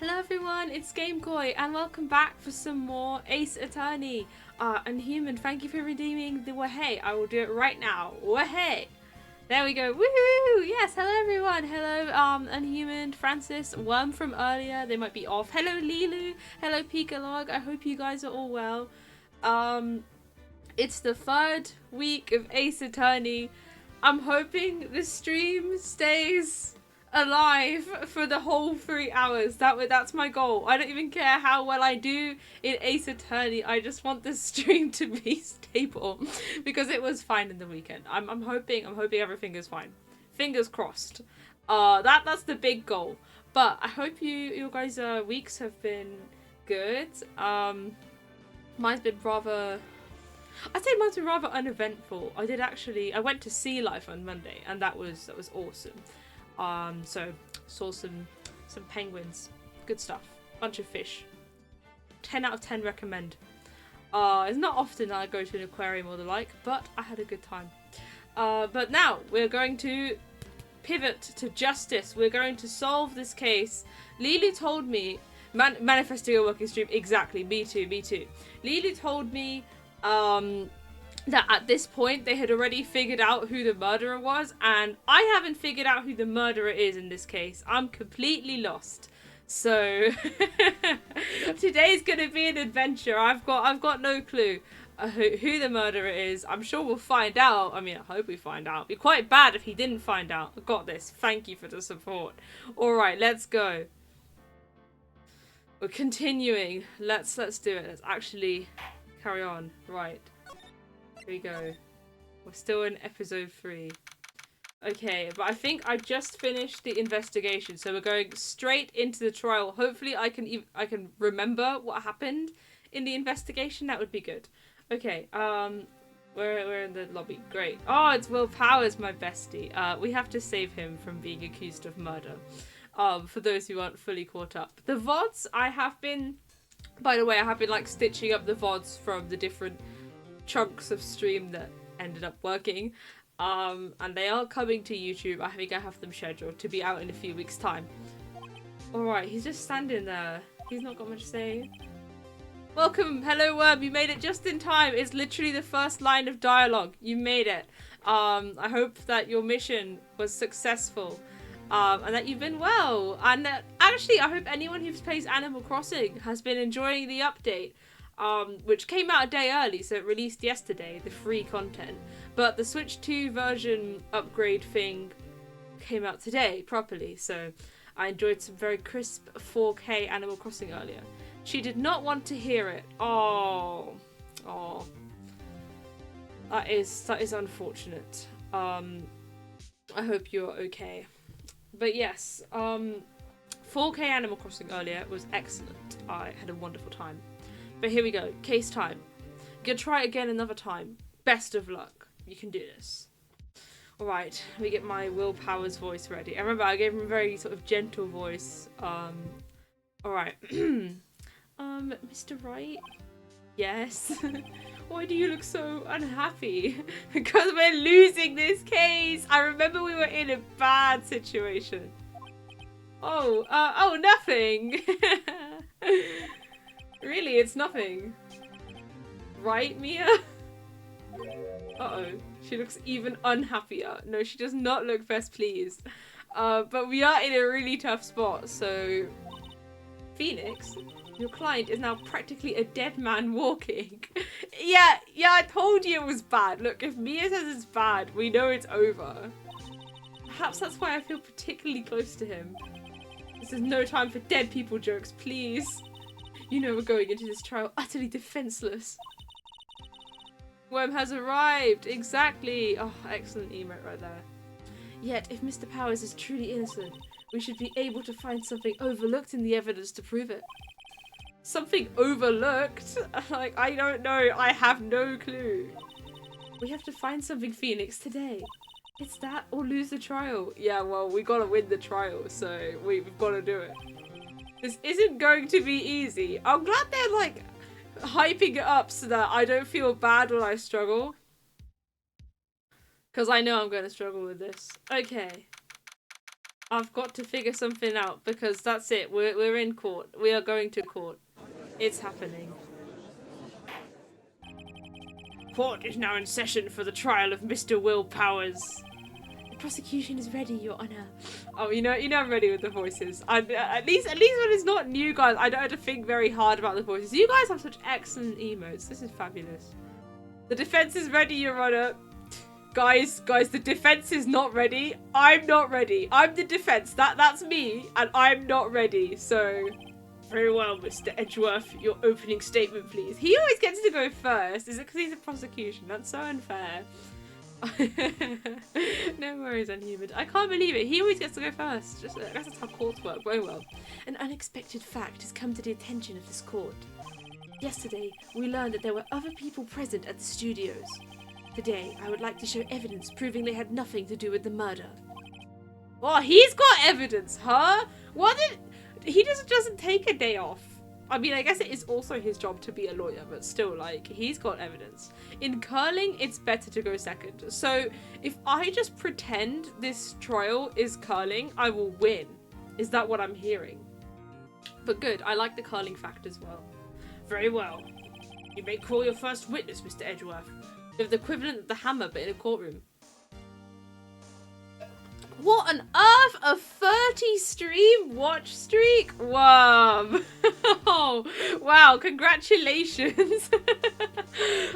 Hello everyone, it's GameKoi and welcome back for some more Ace Attorney. Unhuman, thank you for redeeming the wahey. I will do it right now. Wahey! There we go. Woohoo! Yes, hello everyone. Hello, Unhuman, Francis, Worm from earlier. They might be off. Hello, Lilu. Hello, Pikalog. I hope you guys are all well. It's the third week of Ace Attorney. I'm hoping the stream stays alive for the whole 3 hours. That's my goal. I don't even care how well I do in Ace Attorney. I just want the stream to be stable because it was fine in the weekend. I'm hoping everything is fine. Fingers crossed. That's the big goal. But I hope you guys weeks have been good. Mine's been rather uneventful. I went to Sea Life on Monday and that was awesome. So saw some penguins, good stuff, bunch of fish. 10 out of 10 recommend. It's not often I go to an aquarium or the like, but I had a good time. But now we're going to pivot to justice. We're going to solve this case. Lily told me, manifesting a working stream, exactly, me too. Lily told me, that at this point they had already figured out who the murderer was, and I haven't figured out who the murderer is in this case. I'm completely lost. So today's gonna be an adventure. I've got no clue who the murderer is. I'm sure we'll find out. I mean, I hope we find out. It'd be quite bad if he didn't find out. I got this. Thank you for the support. All right, let's go. We're continuing. Let's do it. Let's actually carry on. Right. Here we go. We're still in episode 3. Okay, but I think I just finished the investigation, so we're going straight into the trial. Hopefully I can remember what happened in the investigation. That would be good. Okay, we're in the lobby. Great. Oh, it's Will Powers, my bestie. We have to save him from being accused of murder. For those who aren't fully caught up. The VODs, by the way, I have been like stitching up the VODs from the different chunks of stream that ended up working, and they are coming to YouTube. I think I have them scheduled to be out in a few weeks' time. Alright, he's just standing there. He's not got much to say. Welcome, hello Worm, you made it just in time. It's literally the first line of dialogue. You made it. I hope that your mission was successful, and that you've been well. And actually, I hope anyone who plays Animal Crossing has been enjoying the update. Which came out a day early, so it released yesterday, the free content. But the Switch 2 version upgrade thing came out today, properly, so I enjoyed some very crisp 4K Animal Crossing earlier. She did not want to hear it. Oh. That is unfortunate. I hope you're okay. But yes, 4K Animal Crossing earlier was excellent. I had a wonderful time. But here we go. Case time. Gonna try it again another time. Best of luck. You can do this. Alright, let me get my Will Powers voice ready. I remember I gave him a very sort of gentle voice. Alright. Mr. Wright? Yes. Why do you look so unhappy? Because we're losing this case. I remember we were in a bad situation. Oh, nothing. Really, it's nothing. Right, Mia? Uh-oh. She looks even unhappier. No, she does not look best pleased. But we are in a really tough spot, so... Phoenix, your client is now practically a dead man walking. Yeah, I told you it was bad. Look, if Mia says it's bad, we know it's over. Perhaps that's why I feel particularly close to him. This is no time for dead people jokes, please. You know we're going into this trial utterly defenseless. Worm has arrived! Exactly! Oh, excellent emote right there. Yet, if Mr. Powers is truly innocent, we should be able to find something overlooked in the evidence to prove it. Something overlooked? Like, I don't know. I have no clue. We have to find something, Phoenix, today. It's that or lose the trial. Yeah, well, we gotta win the trial, so we've gotta do it. This isn't going to be easy. I'm glad they're like hyping it up so that I don't feel bad when I struggle. Because I know I'm going to struggle with this. Okay. I've got to figure something out because that's it. We're in court. We are going to court. It's happening. Court is now in session for the trial of Mr. Will Powers. The prosecution is ready, Your Honor. Oh, you know I'm ready with the voices. At least when it's not new guys, I don't have to think very hard about the voices. You guys have such excellent emotes. This is fabulous. The defense is ready, Your Honor. Guys, the defense is not ready. I'm not ready. I'm the defense. That's me, and I'm not ready. So, very well, Mr. Edgeworth. Your opening statement, please. He always gets to go first. Is it because he's a prosecution? That's so unfair. No worries, Unhuman. I can't believe it. He always gets to go first. I guess that's how courts work. Very well. An unexpected fact has come to the attention of this court. Yesterday, we learned that there were other people present at the studios. Today, I would like to show evidence proving they had nothing to do with the murder. Oh, he's got evidence, huh? He just doesn't take a day off. I mean, I guess it is also his job to be a lawyer, but still, like, he's got evidence. In curling, it's better to go second. So, if I just pretend this trial is curling, I will win. Is that what I'm hearing? But good, I like the curling fact as well. Very well. You may call your first witness, Mr. Edgeworth. You have the equivalent of the hammer, but in a courtroom. What on earth? A 30 stream watch streak? Wow. Oh, wow, congratulations.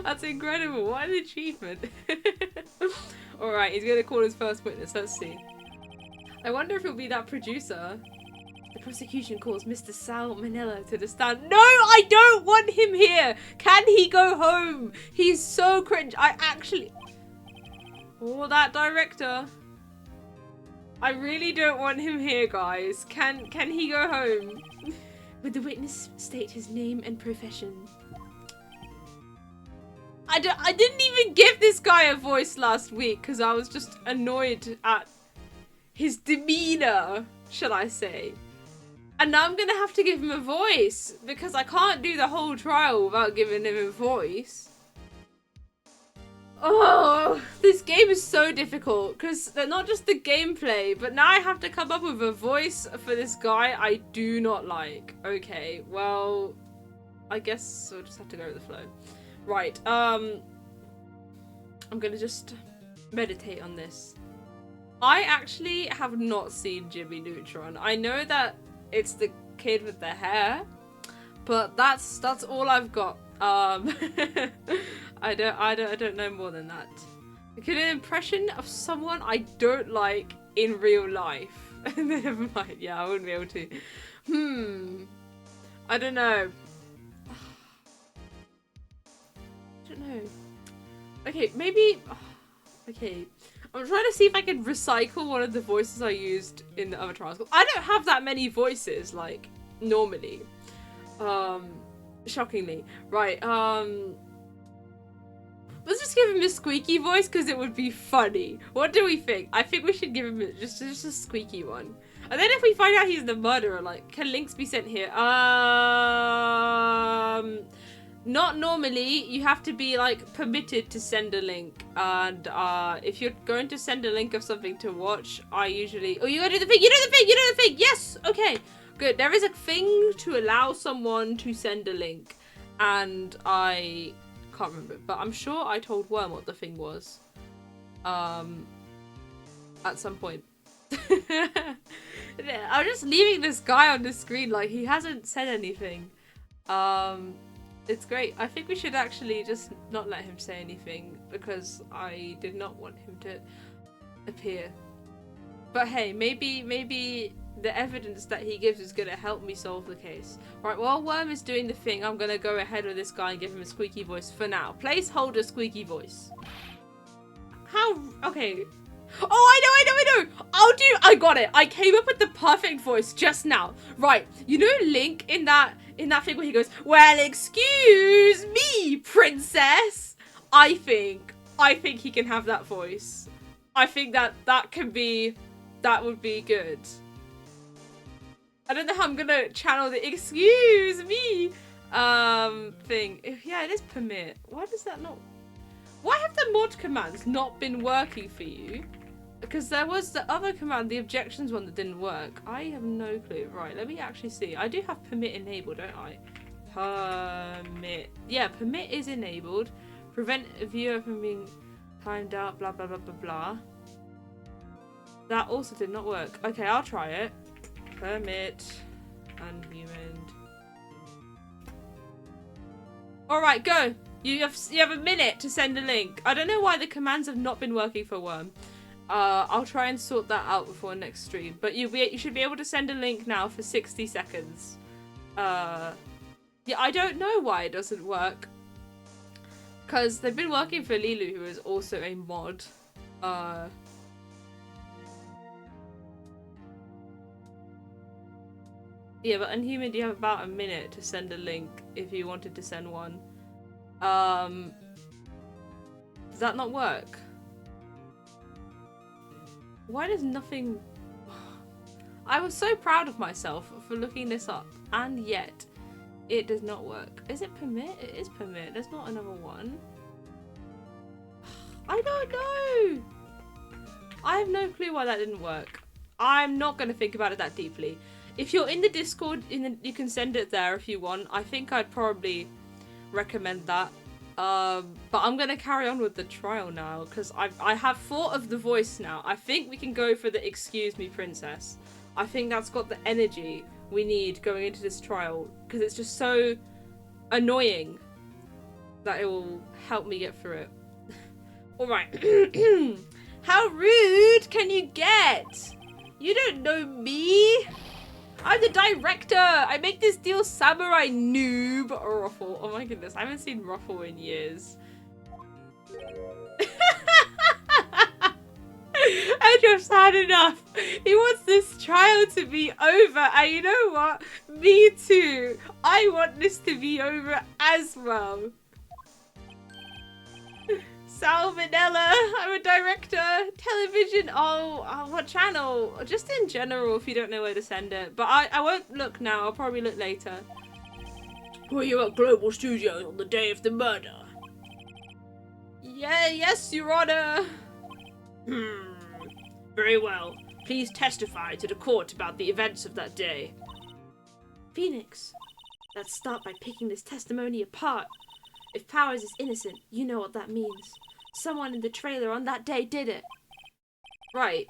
That's incredible. What an achievement. Alright, he's going to call his first witness. Let's see. I wonder if he'll be that producer. The prosecution calls Mr. Sal Manella to the stand. No, I don't want him here. Can he go home? He's so cringe. Oh, that director. I really don't want him here, guys. Can he go home? Would the witness state his name and profession? I didn't even give this guy a voice last week because I was just annoyed at his demeanor, shall I say. And now I'm going to have to give him a voice because I can't do the whole trial without giving him a voice. Oh, this game is so difficult because they're not just the gameplay, but now I have to come up with a voice for this guy I do not like. Okay, well, I guess we'll just have to go with the flow. Right, I'm gonna just meditate on this. I actually have not seen Jimmy Neutron. I know that it's the kid with the hair, but that's all I've got. I don't know more than that. Get an impression of someone I don't like in real life. Never mind. Yeah, I wouldn't be able to. I don't know. I don't know. Okay, maybe. Okay, I'm trying to see if I can recycle one of the voices I used in the other trials. I don't have that many voices, like, normally. Shockingly. Right, let's just give him a squeaky voice because it would be funny. What do we think? I think we should give him just a squeaky one. And then if we find out he's the murderer, like, can links be sent here? Not normally. You have to be, like, permitted to send a link. And, if you're going to send a link of something to watch, I usually... Oh, you gotta do the thing! You do the thing! You do the thing! Yes! Okay. Good. There is a thing to allow someone to send a link. And I can't remember. But I'm sure I told Worm what the thing was. At some point. I'm just leaving this guy on the screen like he hasn't said anything. It's great. I think we should actually just not let him say anything because I did not want him to appear. But hey, maybe the evidence that he gives is going to help me solve the case. Right, while Worm is doing the thing, I'm going to go ahead with this guy and give him a squeaky voice for now. Placeholder squeaky voice. How? Okay. Oh, I know! I got it! I came up with the perfect voice just now. Right, you know Link in that thing where he goes, well, excuse me, princess? I think he can have that voice. I think that would be good. I don't know how I'm gonna channel the excuse me thing. Yeah, it is permit. Why does that not... Why have the mod commands not been working for you? Because there was the other command, the objections one, that didn't work. I have no clue. Right, let me actually see. I do have permit enabled, don't I? Permit. Yeah, permit is enabled. Prevent a viewer from being timed out, blah, blah, blah, blah, blah. That also did not work. Okay, I'll try it. Permit. Unhuman. Alright, go! You have a minute to send a link. I don't know why the commands have not been working for Worm. I'll try and sort that out before next stream. But you should be able to send a link now for 60 seconds. Yeah, I don't know why it doesn't work. Because they've been working for Lilu, who is also a mod. Yeah, but Unhuman, you have about a minute to send a link if you wanted to send one. Does that not work? Why does nothing... I was so proud of myself for looking this up, and yet it does not work. Is it permit? It is permit. There's not another one. I don't know! I have no clue why that didn't work. I'm not going to think about it that deeply. If you're in the Discord, you can send it there if you want. I think I'd probably recommend that. But I'm going to carry on with the trial now, because I have thought of the voice now. I think we can go for the excuse me princess. I think that's got the energy we need going into this trial, because it's just so annoying that it will help me get through it. Alright. How rude can you get? You don't know me. I'm the director! I make this deal, samurai noob! Ruffle. Oh my goodness, I haven't seen Ruffle in years. I just had enough. He wants this trial to be over, and you know what? Me too. I want this to be over as well. Salmonella, I'm a director. Television, oh, what channel? Just in general, if you don't know where to send it. But I won't look now, I'll probably look later. Were you at Global Studios on the day of the murder? Yeah, yes, Your Honor. Very well. Please testify to the court about the events of that day. Phoenix, let's start by picking this testimony apart. If Powers is innocent, you know what that means. Someone in the trailer on that day did it. Right.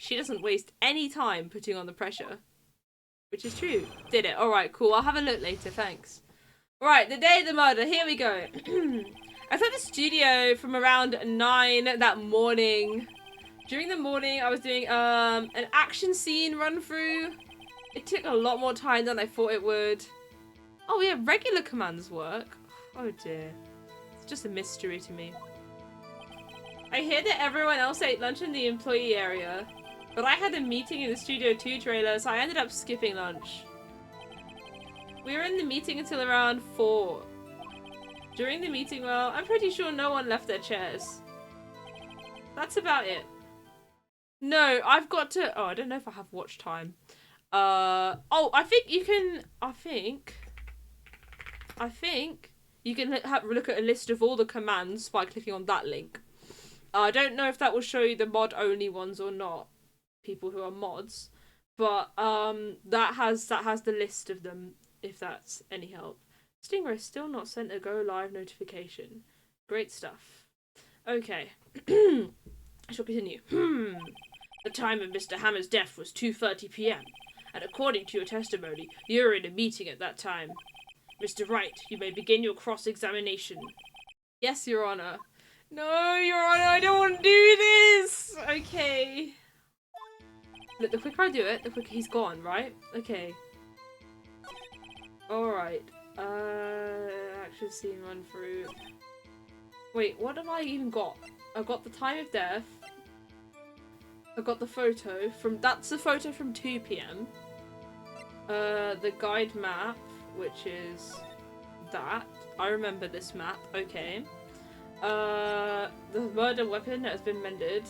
She doesn't waste any time putting on the pressure. Which is true. Did it. Alright, cool. I'll have a look later. Thanks. Right, the day of the murder. Here we go. I was at the studio from around 9 that morning. During the morning, I was doing an action scene run through. It took a lot more time than I thought it would. Oh yeah, regular commands work. Oh dear. It's just a mystery to me. I hear that everyone else ate lunch in the employee area, but I had a meeting in the Studio 2 trailer, so I ended up skipping lunch. We were in the meeting until around 4. During the meeting, well, I'm pretty sure no one left their chairs. That's about it. No, I've got to... Oh, I don't know if I have watch time. Oh, I think you can... I think you can look at a list of all the commands by clicking on that link. I don't know if that will show you the mod-only ones or not. People who are mods. But that has the list of them, if that's any help. Stingray still not sent a go live notification. Great stuff. Okay. I shall continue. The time of Mr. Hammer's death was 2:30 PM. And according to your testimony, you were in a meeting at that time. Mr. Wright, you may begin your cross-examination. Yes, Your Honor. No, Your Honor, I don't want to do this! Okay. Look, the quicker I do it, the quicker he's gone, right? Okay. Alright. Action scene run through. Wait, what have I even got? I've got the time of death. I've got the photo from... That's the photo from 2 PM. The guide map, which is that. I remember this map. Okay. The murder weapon that has been mended.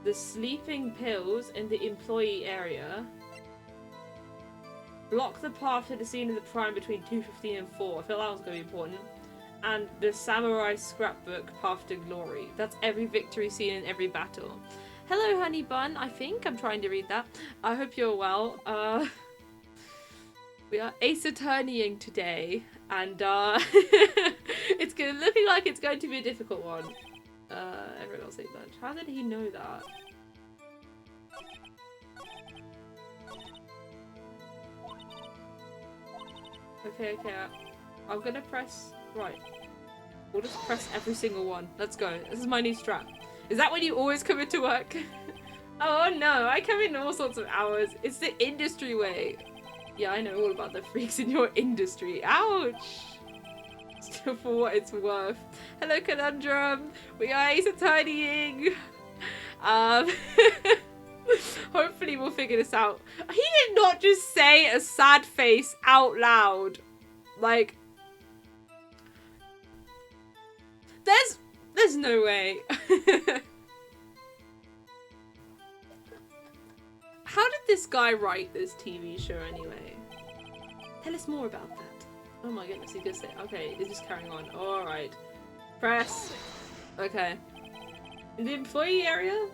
The sleeping pills in the employee area. Block the path to the scene of the crime between 2:15 and 4. I felt that was going to be important. And the samurai scrapbook, Path to Glory. That's every victory scene in every battle. Hello, honey bun. I think I'm trying to read that. I hope you're well. We are ace attorneying today, and it's looking like it's going to be a difficult one. Everyone else ate lunch. How did he know that? Okay, I'm gonna press right. We'll just press every single one. Let's go. This is my new strat. Is that when you always come into work? Oh no, I come in all sorts of hours. It's the industry way. Yeah, I know all about the freaks in your industry. Ouch! Still for what it's worth. Hello, Conundrum. We are ace attorneying. Hopefully we'll figure this out. He did not just say a sad face out loud. Like, there's no way. How did this guy write this TV show anyway? Tell us more about that. Oh my goodness, he just said, okay, it's just carrying on. Alright. Press. Okay. In the employee area?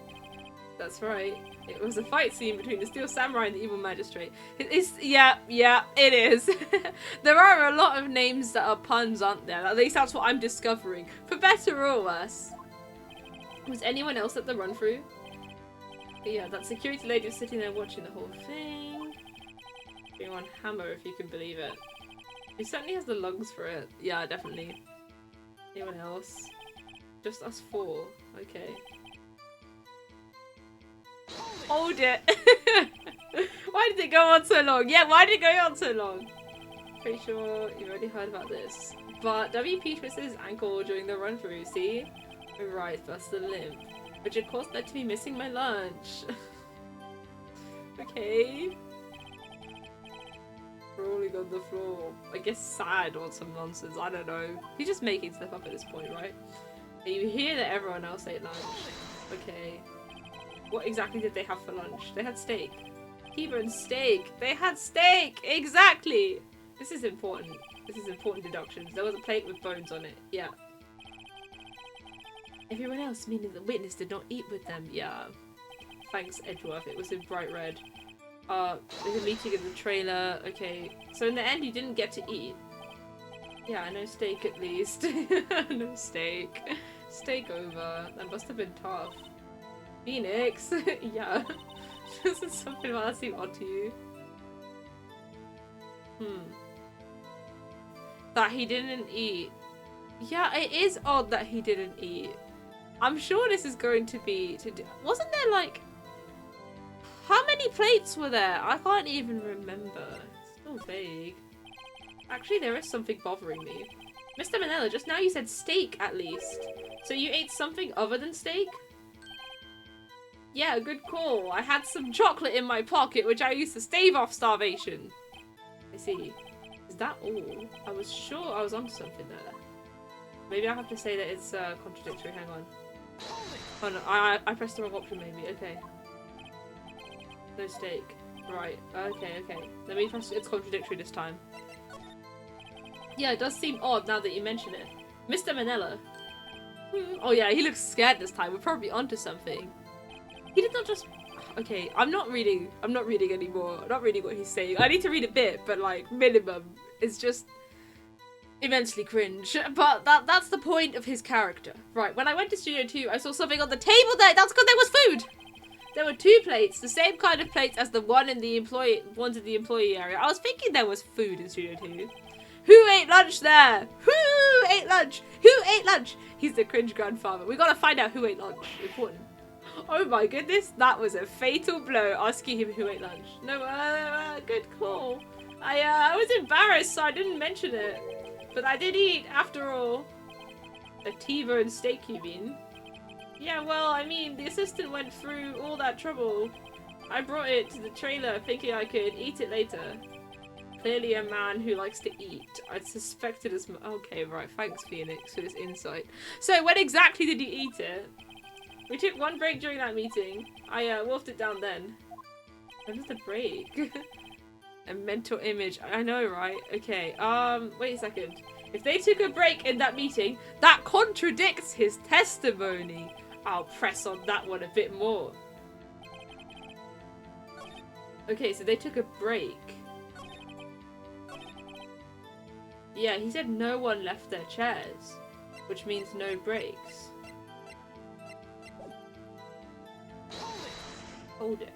That's right. It was a fight scene between the Steel Samurai and the Evil Magistrate. Yeah, it is. There are a lot of names that are puns, aren't there? At least that's what I'm discovering. For better or worse. Was anyone else at the run-through? Yeah, that security lady was sitting there watching the whole thing. Being on hammer, if you can believe it. He certainly has the lungs for it. Yeah, definitely. Anyone else? Just us four. Okay. Hold it! Why did it go on so long? Yeah, why did it go on so long? Pretty sure you've already heard about this. But WP twisted his ankle during the run-through, see? Right, that's the limp. Which of course led to me missing my lunch. Okay. Rolling on the floor. I guess sad or some nonsense, I don't know. He's just making stuff up at this point, right? And you hear that everyone else ate lunch. Okay. What exactly did they have for lunch? They had steak. T-bone steak! They had steak! Exactly! This is important. This is important deductions. There was a plate with bones on it. Yeah. Everyone else, meaning the witness, did not eat with them. Yeah. Thanks, Edgeworth. It was in bright red. There's a meeting in the trailer. Okay. So in the end, you didn't get to eat. Yeah, no steak at least. No steak. Steak over. That must have been tough. Phoenix? Yeah. This is something about that seem odd to you. That he didn't eat. Yeah, it is odd that he didn't eat. I'm sure this is going to be wasn't there like how many plates were there? I can't even remember. It's so vague. Actually, there is something bothering me. Mr. Manella, just now you said steak at least. So you ate something other than steak? Yeah, good call. I had some chocolate in my pocket which I used to stave off starvation. I see. Is that all? I was sure I was onto something there. Maybe I have to say that it's contradictory. Hang on. Oh no, I pressed the wrong option maybe. Okay. No steak. Right. Okay. Let me press it's contradictory this time. Yeah, it does seem odd now that you mention it. Mr. Manella. Oh yeah, he looks scared this time. We're probably onto something. He did not just... Okay, I'm not reading anymore. I'm not reading what he's saying. I need to read a bit, but like, minimum. It's just... immensely cringe, but that's the point of his character. Right, when I went to Studio 2, I saw something on the table there. That's because there was food. There were 2 plates, the same kind of plates as the ones in the employee area. I was thinking there was food in Studio 2. Who ate lunch there? Who ate lunch? Who ate lunch? He's the cringe grandfather. We gotta find out who ate lunch. Important. Oh my goodness, that was a fatal blow. Asking him who ate lunch. No, good call. I was embarrassed, so I didn't mention it. But I did eat, after all. A T-bone steak, you mean? Yeah, well, I mean, the assistant went through all that trouble. I brought it to the trailer thinking I could eat it later. Clearly a man who likes to eat. I'd suspected as much. Okay, right, thanks Phoenix for this insight. So, when exactly did you eat it? We took one break during that meeting. I wolfed it down then. When was the break? A mental image. I know, right? Okay, wait a second. If they took a break in that meeting, that contradicts his testimony. I'll press on that one a bit more. Okay, so they took a break. Yeah, he said no one left their chairs, which means no breaks. Hold it.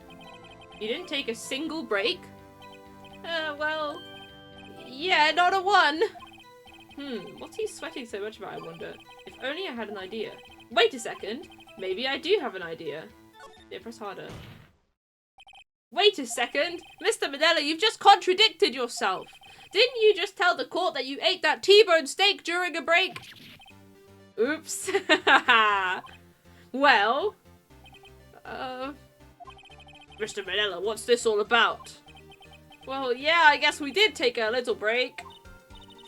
You didn't take a single break? Well, yeah, not a one. What's he sweating so much about, I wonder? If only I had an idea. Wait a second. Maybe I do have an idea. Yeah, press harder. Wait a second. Mr. Manella, you've just contradicted yourself. Didn't you just tell the court that you ate that T-bone steak during a break? Oops. Well, Mr. Manella, what's this all about? Well, yeah, I guess we did take a little break.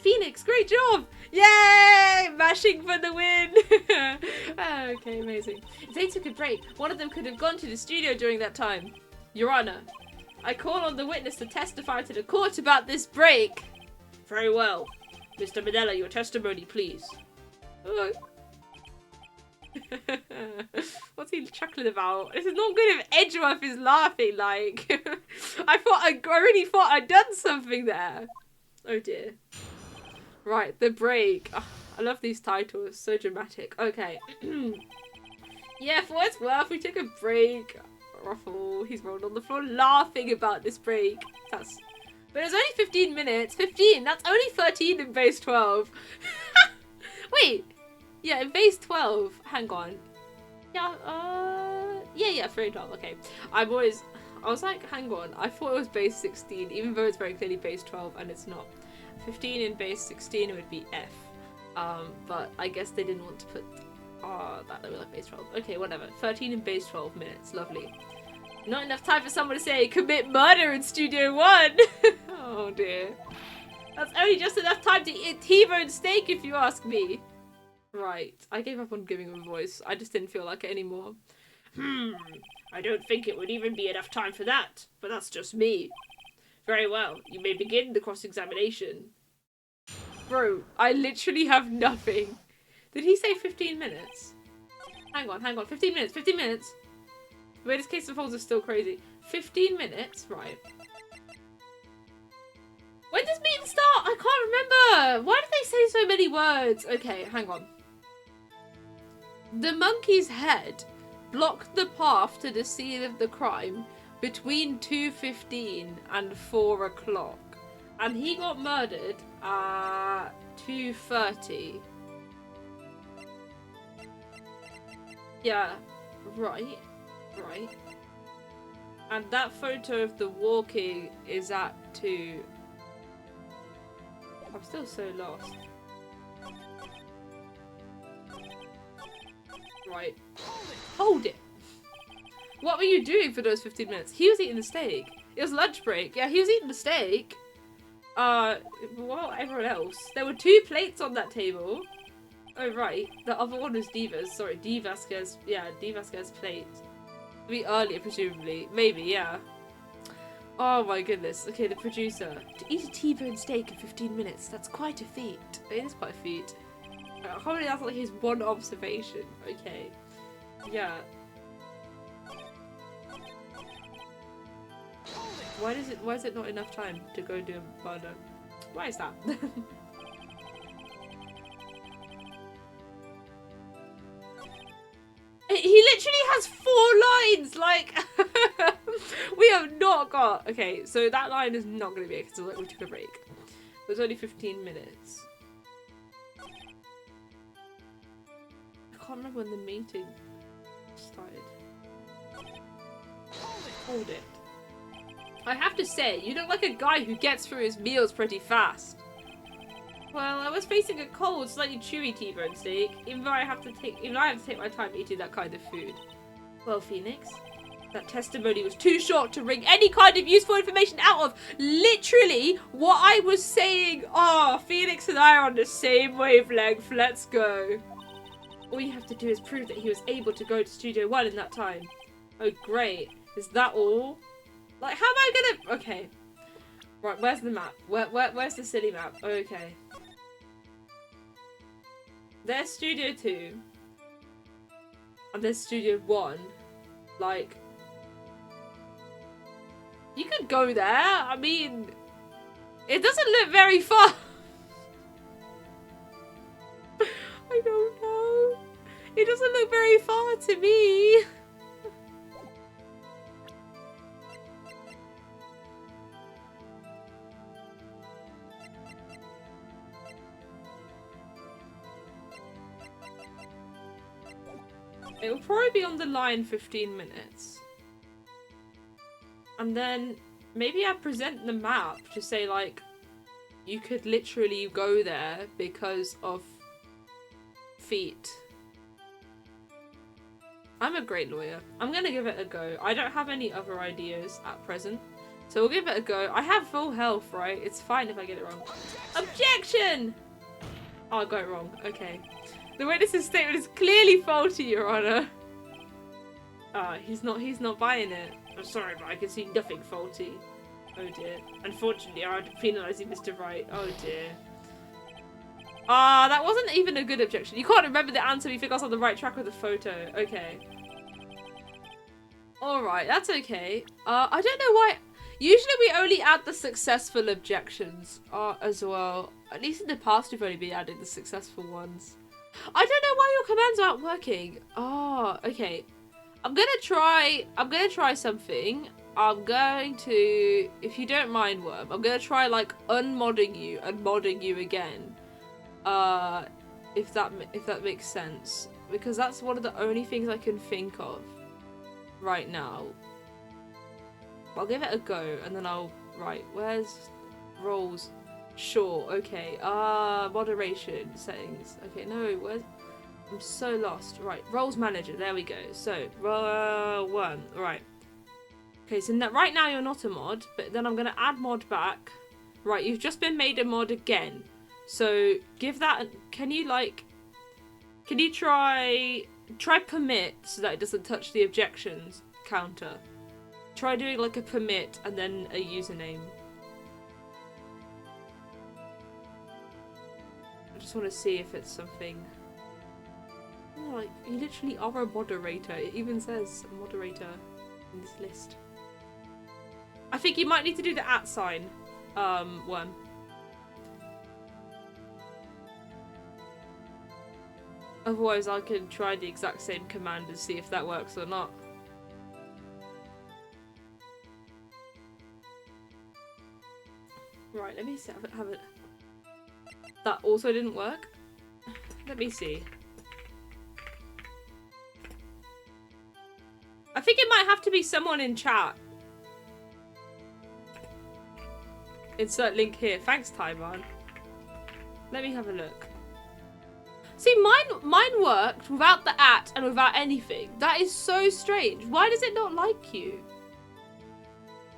Phoenix, great job! Yay! Mashing for the win! Okay, amazing. If they took a break, one of them could have gone to the studio during that time. Your Honor, I call on the witness to testify to the court about this break. Very well. Mr. Manella, your testimony, please. Oh. What's he chuckling about? This is not good if Edgeworth is laughing, like. I really thought I'd done something there. Oh dear. Right, the break. Oh, I love these titles, so dramatic. Okay. Yeah, for what it's worth, we took a break. Ruffle, he's rolled on the floor laughing about this break. But it's only 15 minutes. 15, that's only 13 in base 12. Wait. Yeah, in base 12. Hang on. Yeah, yeah, 3 and 12. Okay. I was like, hang on. I thought it was base 16, even though it's very clearly base 12, and it's not. 15 in base 16, it would be F. But I guess they didn't want to put that they were like base 12. Okay, whatever. 13 in base 12 minutes. Lovely. Not enough time for someone to say commit murder in Studio 1. Oh dear. That's only just enough time to eat T-bone steak if you ask me. Right. I gave up on giving him a voice. I just didn't feel like it anymore. I don't think it would even be enough time for that, but that's just me. Very well. You may begin the cross-examination. Bro, I literally have nothing. Did he say 15 minutes? Hang on. 15 minutes. 15 minutes. The way this case unfolds is still crazy. 15 minutes? Right. When does meeting start? I can't remember. Why did they say so many words? Okay, hang on. The monkey's head blocked the path to the scene of the crime between 2:15 and 4 o'clock. And he got murdered at 2:30. Yeah, right. And that photo of the walking is at 2. I'm still so lost. Right. Hold it! What were you doing for those 15 minutes? He was eating the steak. It was lunch break. Yeah, he was eating the steak. Well, everyone else. There were 2 plates on that table. Oh, right. The other one was Diva's. Sorry, D. Vasquez. Yeah, D. Vasquez plate. Be earlier, presumably. Maybe, yeah. Oh my goodness. Okay, the producer. To eat a T-bone steak in 15 minutes. That's quite a feat. It is quite a feat. I can't believe that's like his one observation. Okay. Yeah. Why is it not enough time to go do a murder? Why is that? He literally has 4 lines, like, we have not got, okay, so that line is not going to be it, because like, we took a break. It was only 15 minutes. I can't remember when the meeting started. Hold it. I have to say, you look like a guy who gets through his meals pretty fast. Well, I was facing a cold, slightly chewy T-bone steak, even though I have to take my time eating that kind of food. Well, Phoenix, that testimony was too short to wring any kind of useful information out of. Literally, what I was saying. Oh, Phoenix and I are on the same wavelength. Let's go. All you have to do is prove that he was able to go to Studio 1 in that time. Oh, great. Is that all? Like, how am I gonna... Okay. Right, where's the map? Where's the silly map? Okay. There's Studio 2. and there's Studio 1, like, you could go there. I mean, it doesn't look very far. I don't know. It doesn't look very far to me. It'll probably be on the line 15 minutes. And then maybe I present the map to say, like, you could literally go there because of feet. I'm a great lawyer. I'm gonna give it a go. I don't have any other ideas at present, so we'll give it a go. I have full health, right? It's fine if I get it wrong. Objection! Oh, I got it wrong. Okay. The witness's statement is clearly faulty, Your Honor. Ah, he's not buying it. I'm sorry, but I can see nothing faulty. Oh dear. Unfortunately, I'm penalising Mr. Wright. Oh dear. Ah, that wasn't even a good objection. You can't remember the answer, you think I was on the right track with the photo. Okay. Alright, that's okay. I don't know why. Usually we only add the successful objections as well. At least in the past we've only been adding the successful ones. I don't know why your commands aren't working. Oh, okay. I'm gonna try something. I'm going to, if you don't mind, Worm, I'm gonna try like unmodding you and modding you again. If that makes sense, because that's one of the only things I can think of right now. I'll give it a go, and then right, where's roles? Sure, okay. Moderation settings. Okay, no, where's, I'm so lost. Right, roles manager, there we go. So, 1, right. Okay, so right now you're not a mod, but then I'm gonna add mod back. Right, you've just been made a mod again. So, give that, can you try permit so that it doesn't touch the objections counter. Try doing like a permit and then a username. I just want to see if it's something. Oh, like, you literally are a moderator. It even says moderator in this list. I think you might need to do the @ sign one. Otherwise I can try the exact same command and see if that works or not. Right, let me see. Have it. That also didn't work. Let me see. I think it might have to be someone in chat. Insert link here. Thanks, Taiwan. Let me have a look. See, mine worked without the @ and without anything. That is so strange. Why does it not like you?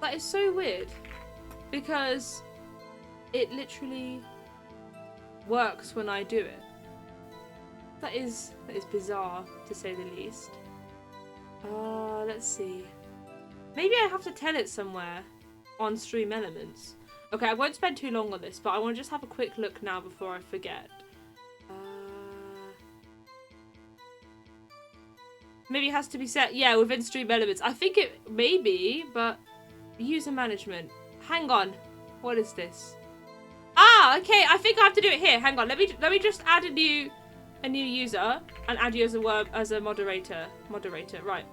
That is so weird. Because it literally works when I do it. That is bizarre, to say the least. Let's see. Maybe I have to tell it somewhere on Stream Elements. Okay, I won't spend too long on this, but I want to just have a quick look now before I forget. Maybe it has to be set, yeah, within Stream Elements. I think it may be, but user management. Hang on. What is this? Ah, okay, I think I have to do it here. Hang on, let me just add a new user and add you as a moderator. Moderator, right.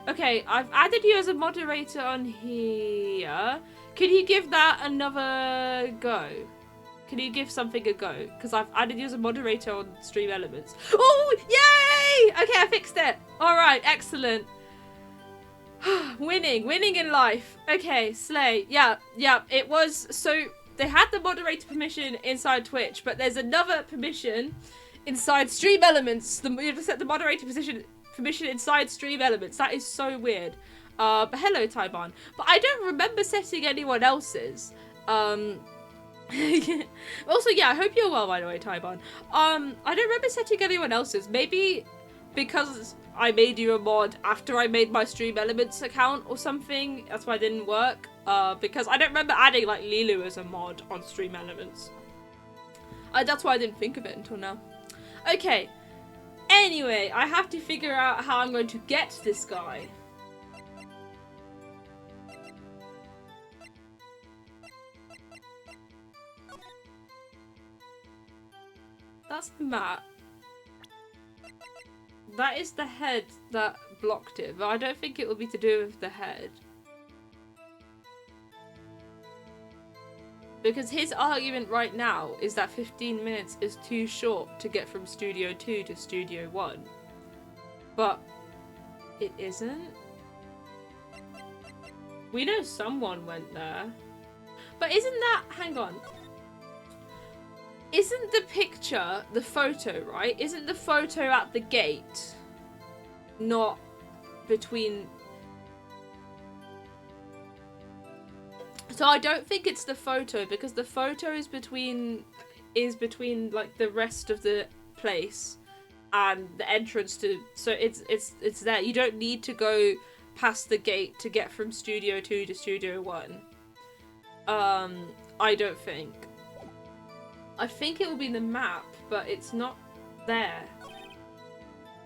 Okay, I've added you as a moderator on here. Can you give that another go? Can you give something a go? Because I've added you as a moderator on Stream Elements. Oh, yay! Okay, I fixed it. All right, excellent. Winning in life. Okay, slay. Yeah, it was, so they had the moderator permission inside Twitch, but there's another permission inside Stream Elements. You have to set the moderator permission inside Stream Elements. That is so weird. But hello, Taiwan. But I don't remember setting anyone else's. Also, yeah, I hope you're well, by the way, Taiwan. I don't remember setting anyone else's. Maybe because I made you a mod after I made my Stream Elements account or something. That's why it didn't work. Because I don't remember adding, like, Lilu as a mod on Stream Elements. That's why I didn't think of it until now. Okay. Anyway, I have to figure out how I'm going to get this guy. That's the map. That is the head that blocked it, but I don't think it will be to do with the head. Because his argument right now is that 15 minutes is too short to get from Studio 2 to Studio 1. But it isn't. We know someone went there. But isn't that... Hang on. Isn't the picture the photo, right? Isn't the photo at the gate not between... So I don't think it's the photo, because the photo is between like the rest of the place and the entrance to, so it's there. You don't need to go past the gate to get from Studio 2 to Studio 1. I don't think. I think it will be in the map, but it's not there.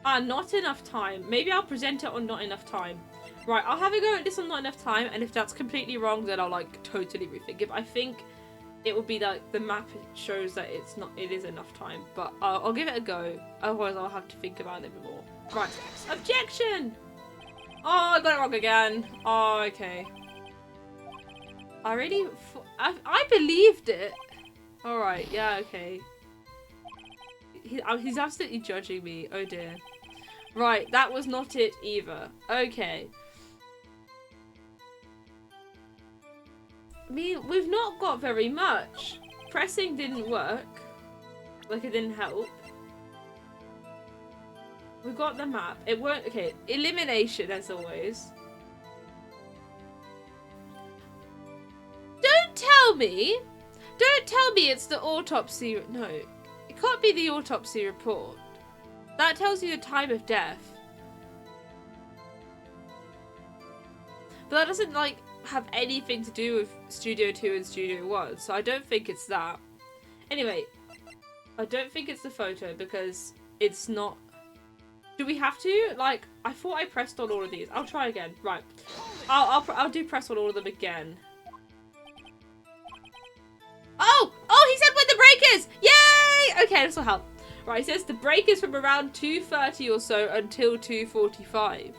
Ah, not enough time. Maybe I'll present it on not enough time. Right, I'll have a go at this on not enough time, and if that's completely wrong, then I'll like totally rethink it. But I think it would be like the map shows that it is enough time, but I'll give it a go. Otherwise, I'll have to think about it a bit more. Right, objection! Oh, I got it wrong again. Oh, okay. I believed it. All right, yeah, okay. He's absolutely judging me. Oh dear. Right, that was not it either. Okay. I mean, we've not got very much. Pressing didn't work. Like, it didn't help. We got the map. It weren't... Okay, elimination as always. Don't tell me! Don't tell me it's the autopsy... No, it can't be the autopsy report. That tells you the time of death. But that doesn't, like, have anything to do with Studio 2 and Studio 1, so I don't think it's that. Anyway, I don't think it's the photo because it's not... Do we have to? Like, I thought I pressed on all of these. I'll try again. Right. I'll do press on all of them again. Oh! Oh, he said when the break is! Yay! Okay, this will help. Right, he says the break is from around 2:30 or so until 2:45.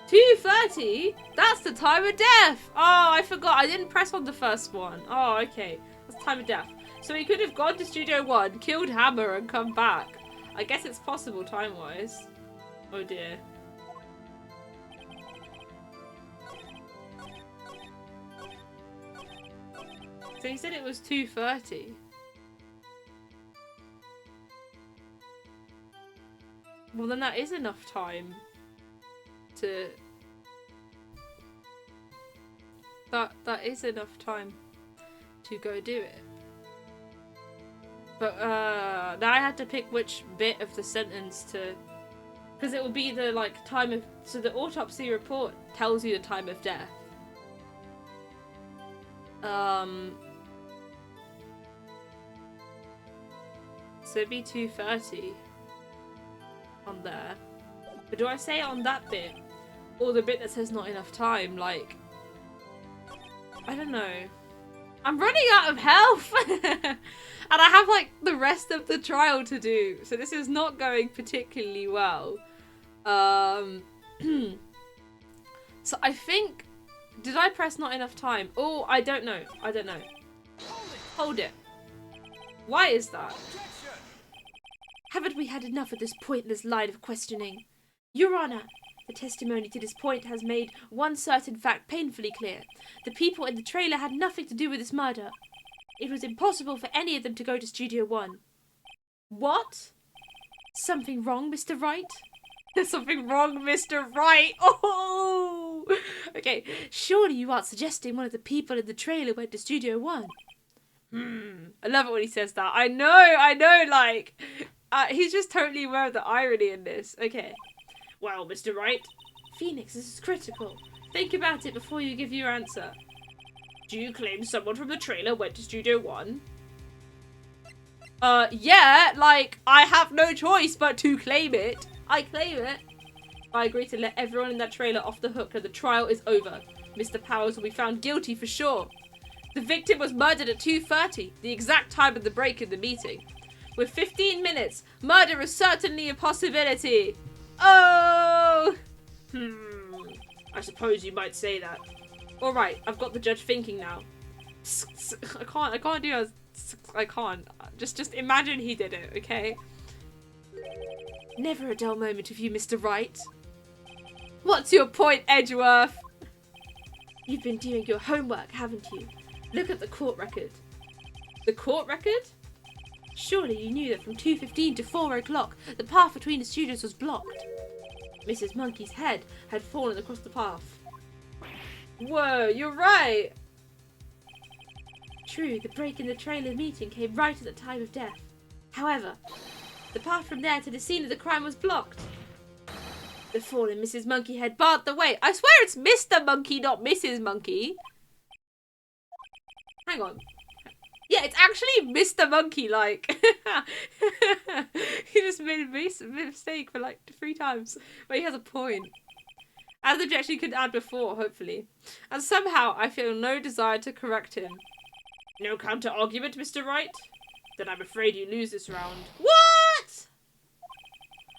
2:30? That's the time of death! Oh, I forgot. I didn't press on the first one. Oh, okay. That's time of death. So he could have gone to Studio 1, killed Hammer, and come back. I guess it's possible time-wise. Oh, dear. So he said it was 2:30. Well, then that is enough time to... That is enough time to go do it. But, now I had to pick which bit of the sentence to... Because it will be the, like, time of... So the autopsy report tells you the time of death. So it'd be 2:30 on there. But do I say it on that bit? Or the bit that says not enough time? Like, I don't know. I'm running out of health! And I have, like, the rest of the trial to do. So this is not going particularly well. So I think... Did I press not enough time? Oh, I don't know. I don't know. Hold it. Why is that? Haven't we had enough at this pointless line of questioning? Your Honour, the testimony to this point has made one certain fact painfully clear. The people in the trailer had nothing to do with this murder. It was impossible for any of them to go to Studio 1. What? Something wrong, Mr. Wright? There's something wrong, Mr. Wright! Oh! Okay, surely you aren't suggesting one of the people in the trailer went to Studio 1? I love it when he says that. I know, like... he's just totally aware of the irony in this. Okay. Well, Mr. Wright, Phoenix, this is critical. Think about it before you give your answer. Do you claim someone from the trailer went to Studio 1? Yeah, like, I have no choice but to claim it. I claim it. I agree to let everyone in that trailer off the hook and the trial is over. Mr. Powers will be found guilty for sure. The victim was murdered at 2:30, the exact time of the break in the meeting. With 15 minutes, murder is certainly a possibility. Oh! I suppose you might say that. Alright, I've got the judge thinking now. I can't do it. I can't. Just imagine he did it, okay? Never a dull moment with you, Mr. Wright. What's your point, Edgeworth? You've been doing your homework, haven't you? Look at the court record. The court record? Surely you knew that from 2:15 to 4 o'clock, the path between the studios was blocked. Mrs. Monkey's head had fallen across the path. Whoa, you're right! True, the break in the trailer meeting came right at the time of death. However, the path from there to the scene of the crime was blocked. The fallen Mrs. Monkey had barred the way. I swear it's Mr. Monkey, not Mrs. Monkey. Hang on. Yeah, it's actually Mr. Monkey, like. He just made a mistake for like 3 times. But he has a point. As objection you could add before, hopefully. And somehow I feel no desire to correct him. No counter-argument, Mr. Wright? Then I'm afraid you lose this round. What?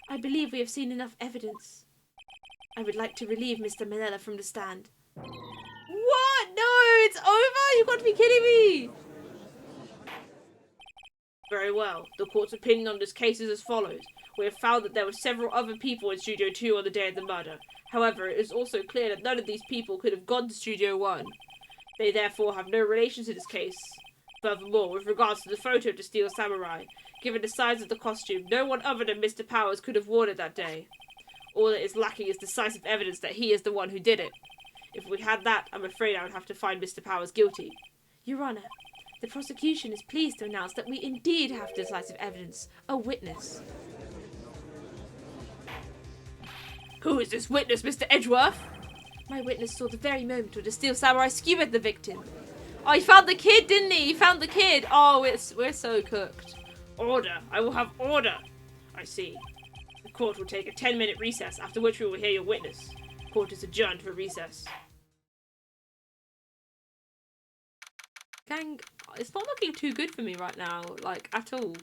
I believe we have seen enough evidence. I would like to relieve Mr. Manella from the stand. What? No, it's over? You've got to be kidding me. Very well. The court's opinion on this case is as follows. We have found that there were several other people in Studio 2 on the day of the murder. However, it is also clear that none of these people could have gone to Studio 1. They therefore have no relation to this case. Furthermore, with regards to the photo of the Steel Samurai, given the size of the costume, no one other than Mr. Powers could have worn it that day. All that is lacking is decisive evidence that he is the one who did it. If we had that, I'm afraid I would have to find Mr. Powers guilty. Your Honour, the prosecution is pleased to announce that we indeed have decisive evidence. A witness. Who is this witness, Mr. Edgeworth? My witness saw the very moment when the Steel Samurai skewered the victim. Oh, he found the kid, didn't he? He found the kid. Oh, we're so cooked. Order. I will have order. I see. The court will take a 10-minute recess, after which we will hear your witness. Court is adjourned for recess. Gang, it's not looking too good for me right now, like, at all.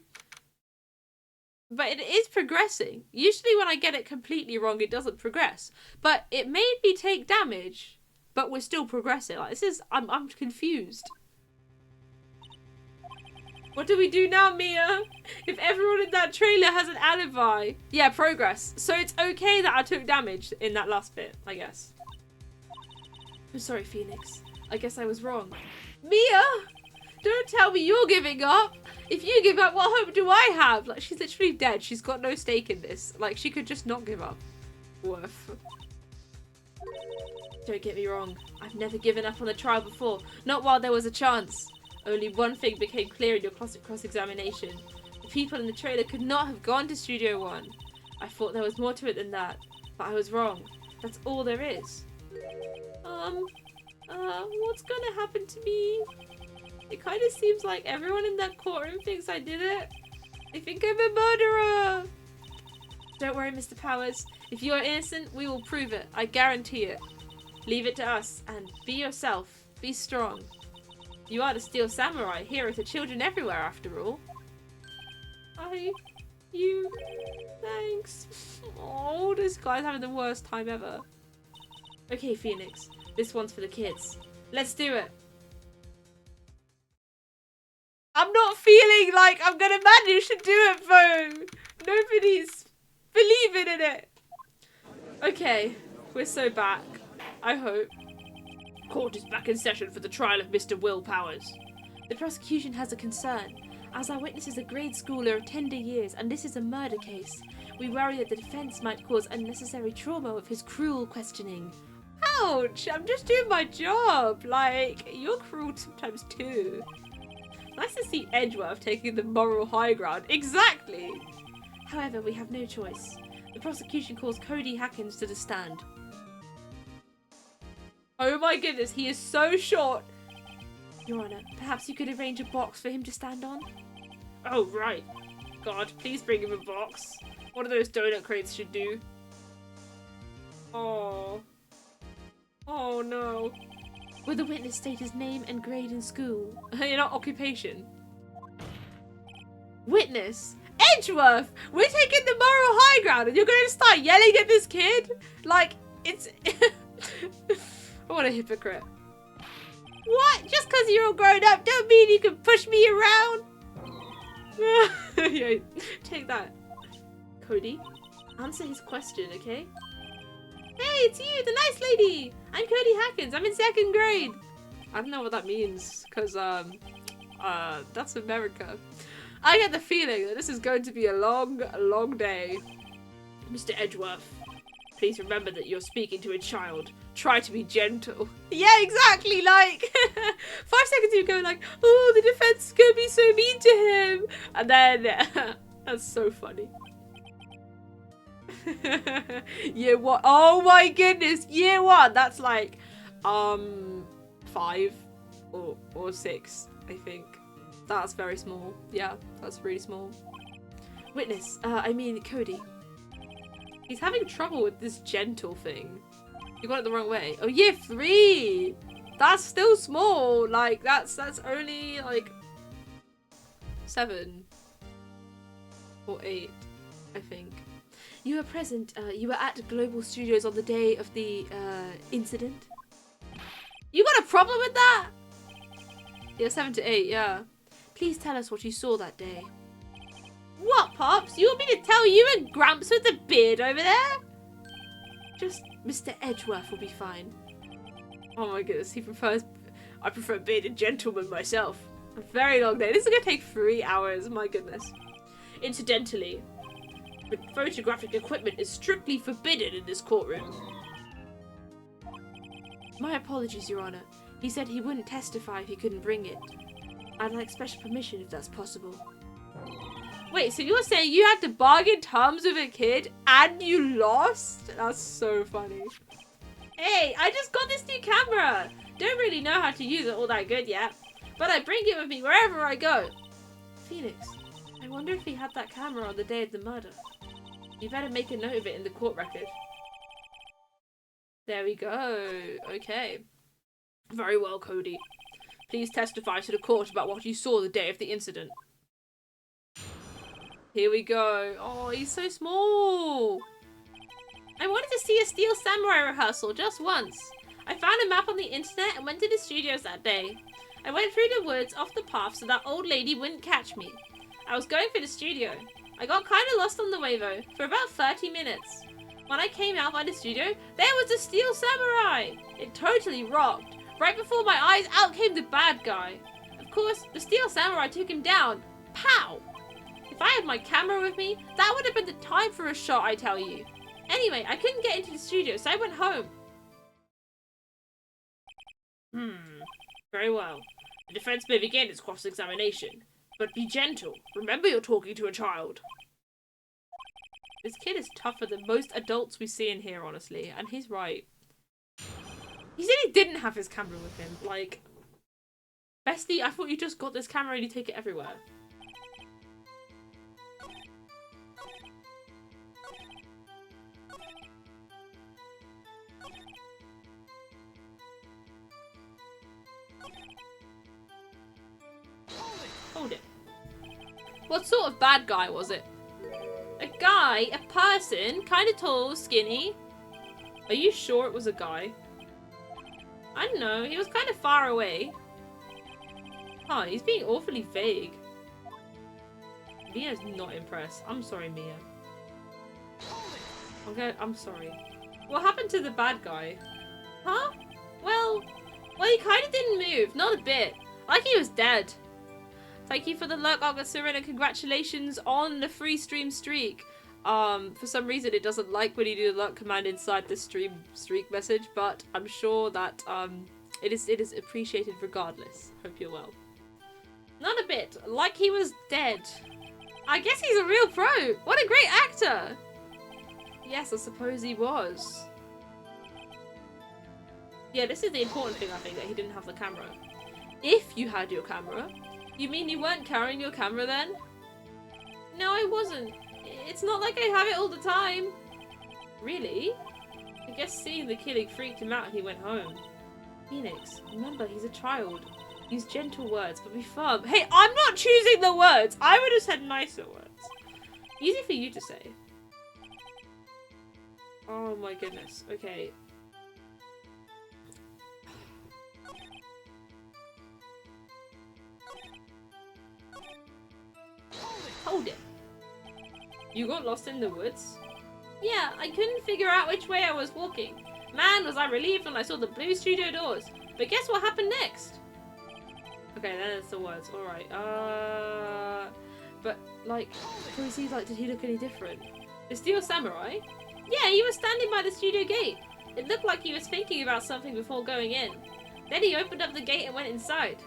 But it is progressing. Usually when I get it completely wrong, it doesn't progress. But it made me take damage, but we're still progressing. Like, this is, I'm confused. What do we do now, Mia? If everyone in that trailer has an alibi. Yeah, progress. So it's okay that I took damage in that last bit, I guess. I'm sorry, Phoenix. I guess I was wrong. Mia! Don't tell me you're giving up! If you give up, what hope do I have? Like, she's literally dead. She's got no stake in this. Like, she could just not give up. Woof. Don't get me wrong. I've never given up on the trial before. Not while there was a chance. Only one thing became clear in your cross-examination. The people in the trailer could not have gone to Studio 1. I thought there was more to it than that. But I was wrong. That's all there is. What's gonna happen to me? It kind of seems like everyone in that courtroom thinks I did it. They think I'm a murderer. Don't worry, Mr. Powers. If you are innocent, we will prove it. I guarantee it. Leave it to us, and be yourself. Be strong. You are the Steel Samurai, hero to children everywhere, after all. Thanks. Oh, this guy's having the worst time ever. Okay, Phoenix. This one's for the kids. Let's do it. I'm not feeling like I'm gonna manage to do it, though. Nobody's believing in it. Okay, we're so back. I hope. Court is back in session for the trial of Mr. Will Powers. The prosecution has a concern. As our witness is a grade schooler of tender years and this is a murder case, we worry that the defense might cause unnecessary trauma with his cruel questioning. Ouch! I'm just doing my job. Like, you're cruel sometimes too. Nice to see Edgeworth taking the moral high ground. Exactly! However, we have no choice. The prosecution calls Cody Hackins to the stand. Oh my goodness, he is so short. Your Honour, perhaps you could arrange a box for him to stand on? Oh, right. God, please bring him a box. One of those donut crates should do. Oh. Oh, no. Will the witness state his name and grade in school? Not occupation. Witness? Edgeworth! We're taking the moral high ground and you're going to start yelling at this kid? Like, it's... What a hypocrite. What? Just because you're all grown up don't mean you can push me around? Yeah, take that. Cody, answer his question, okay? Hey, it's you, the nice lady! I'm Cody Hackins, I'm in 2nd grade. I don't know what that means, because, that's America. I get the feeling that this is going to be a long, long day. Mr. Edgeworth, please remember that you're speaking to a child. Try to be gentle. Yeah, exactly, like, 5 seconds ago, like, oh, the defense is going to be so mean to him. And then, that's so funny. Year 1. Oh my goodness, year 1. That's like, 5 or 6, I think. That's very small. Yeah, that's really small. Witness, I mean Cody. He's having trouble with this gentle thing. You got it the wrong way. Oh, year 3! That's still small. Like, that's only, like, 7 or 8, I think. You were present, you were at Global Studios on the day of the, incident? You got a problem with that? Yeah, 7 to 8, yeah. Please tell us what you saw that day. What, Pops? You want me to tell you and Gramps with the beard over there? Just Mr. Edgeworth will be fine. Oh my goodness, he prefers... I prefer bearded gentlemen myself. A very long day. This is going to take 3 hours, my goodness. Incidentally, photographic equipment is strictly forbidden in this courtroom. My apologies, Your Honor. He said he wouldn't testify if he couldn't bring it. I'd like special permission if that's possible. Wait, so you're saying you had to bargain terms with a kid and you lost? That's so funny. Hey, I just got this new camera. Don't really know how to use it all that good yet, but I bring it with me wherever I go. Phoenix, I wonder if he had that camera on the day of the murder. You better make a note of it in the court record. There we go. Okay. Very well, Cody. Please testify to the court about what you saw the day of the incident. Here we go. Oh, he's so small. I wanted to see a Steel Samurai rehearsal just once. I found a map on the internet and went to the studios that day. I went through the woods off the path so that old lady wouldn't catch me. I was going for the studio. I got kind of lost on the way though, for about 30 minutes. When I came out by the studio, there was a Steel Samurai. It totally rocked. Right before my eyes, out came the bad guy. Of course, the Steel Samurai took him down. Pow! If I had my camera with me, that would have been the time for a shot, I tell you. Anyway, I couldn't get into the studio, so I went home. Very well. The defense may begin its cross-examination. But be gentle. Remember you're talking to a child. This kid is tougher than most adults we see in here, honestly. And he's right. He said he didn't have his camera with him. Like, bestie, I thought you just got this camera and you take it everywhere. Hold it. What sort of bad guy was it? A guy? A person? Kind of tall, skinny? Are you sure it was a guy? I don't know. He was kind of far away. Huh, he's being awfully vague. Mia's not impressed. I'm sorry, Mia. Okay, I'm sorry. What happened to the bad guy? Huh? Well, he kind of didn't move. Not a bit. Like he was dead. Thank you for the lurk, Argasurin, and congratulations on the free stream streak. For some reason it doesn't like when you do the lurk command inside the stream streak message, but I'm sure that it is appreciated regardless. Hope you're well. Not a bit. Like he was dead. I guess he's a real pro. What a great actor. Yes, I suppose he was. Yeah, this is the important thing, I think, that he didn't have the camera. If you had your camera. You mean you weren't carrying your camera then? No, I wasn't. It's not like I have it all the time. Really? I guess seeing the killing freaked him out and he went home. Phoenix, remember, he's a child. Use gentle words, but be firm. Hey, I'm not choosing the words. I would have said nicer words. Easy for you to say. Oh my goodness. Okay. Hold it. You got lost in the woods? Yeah, I couldn't figure out which way I was walking. Man, was I relieved when I saw the blue studio doors. But guess what happened next? Okay, then it's the words. Alright, but, like, was he, like, did he look any different? The Steel Samurai? Yeah, he was standing by the studio gate. It looked like he was thinking about something before going in. Then he opened up the gate and went inside.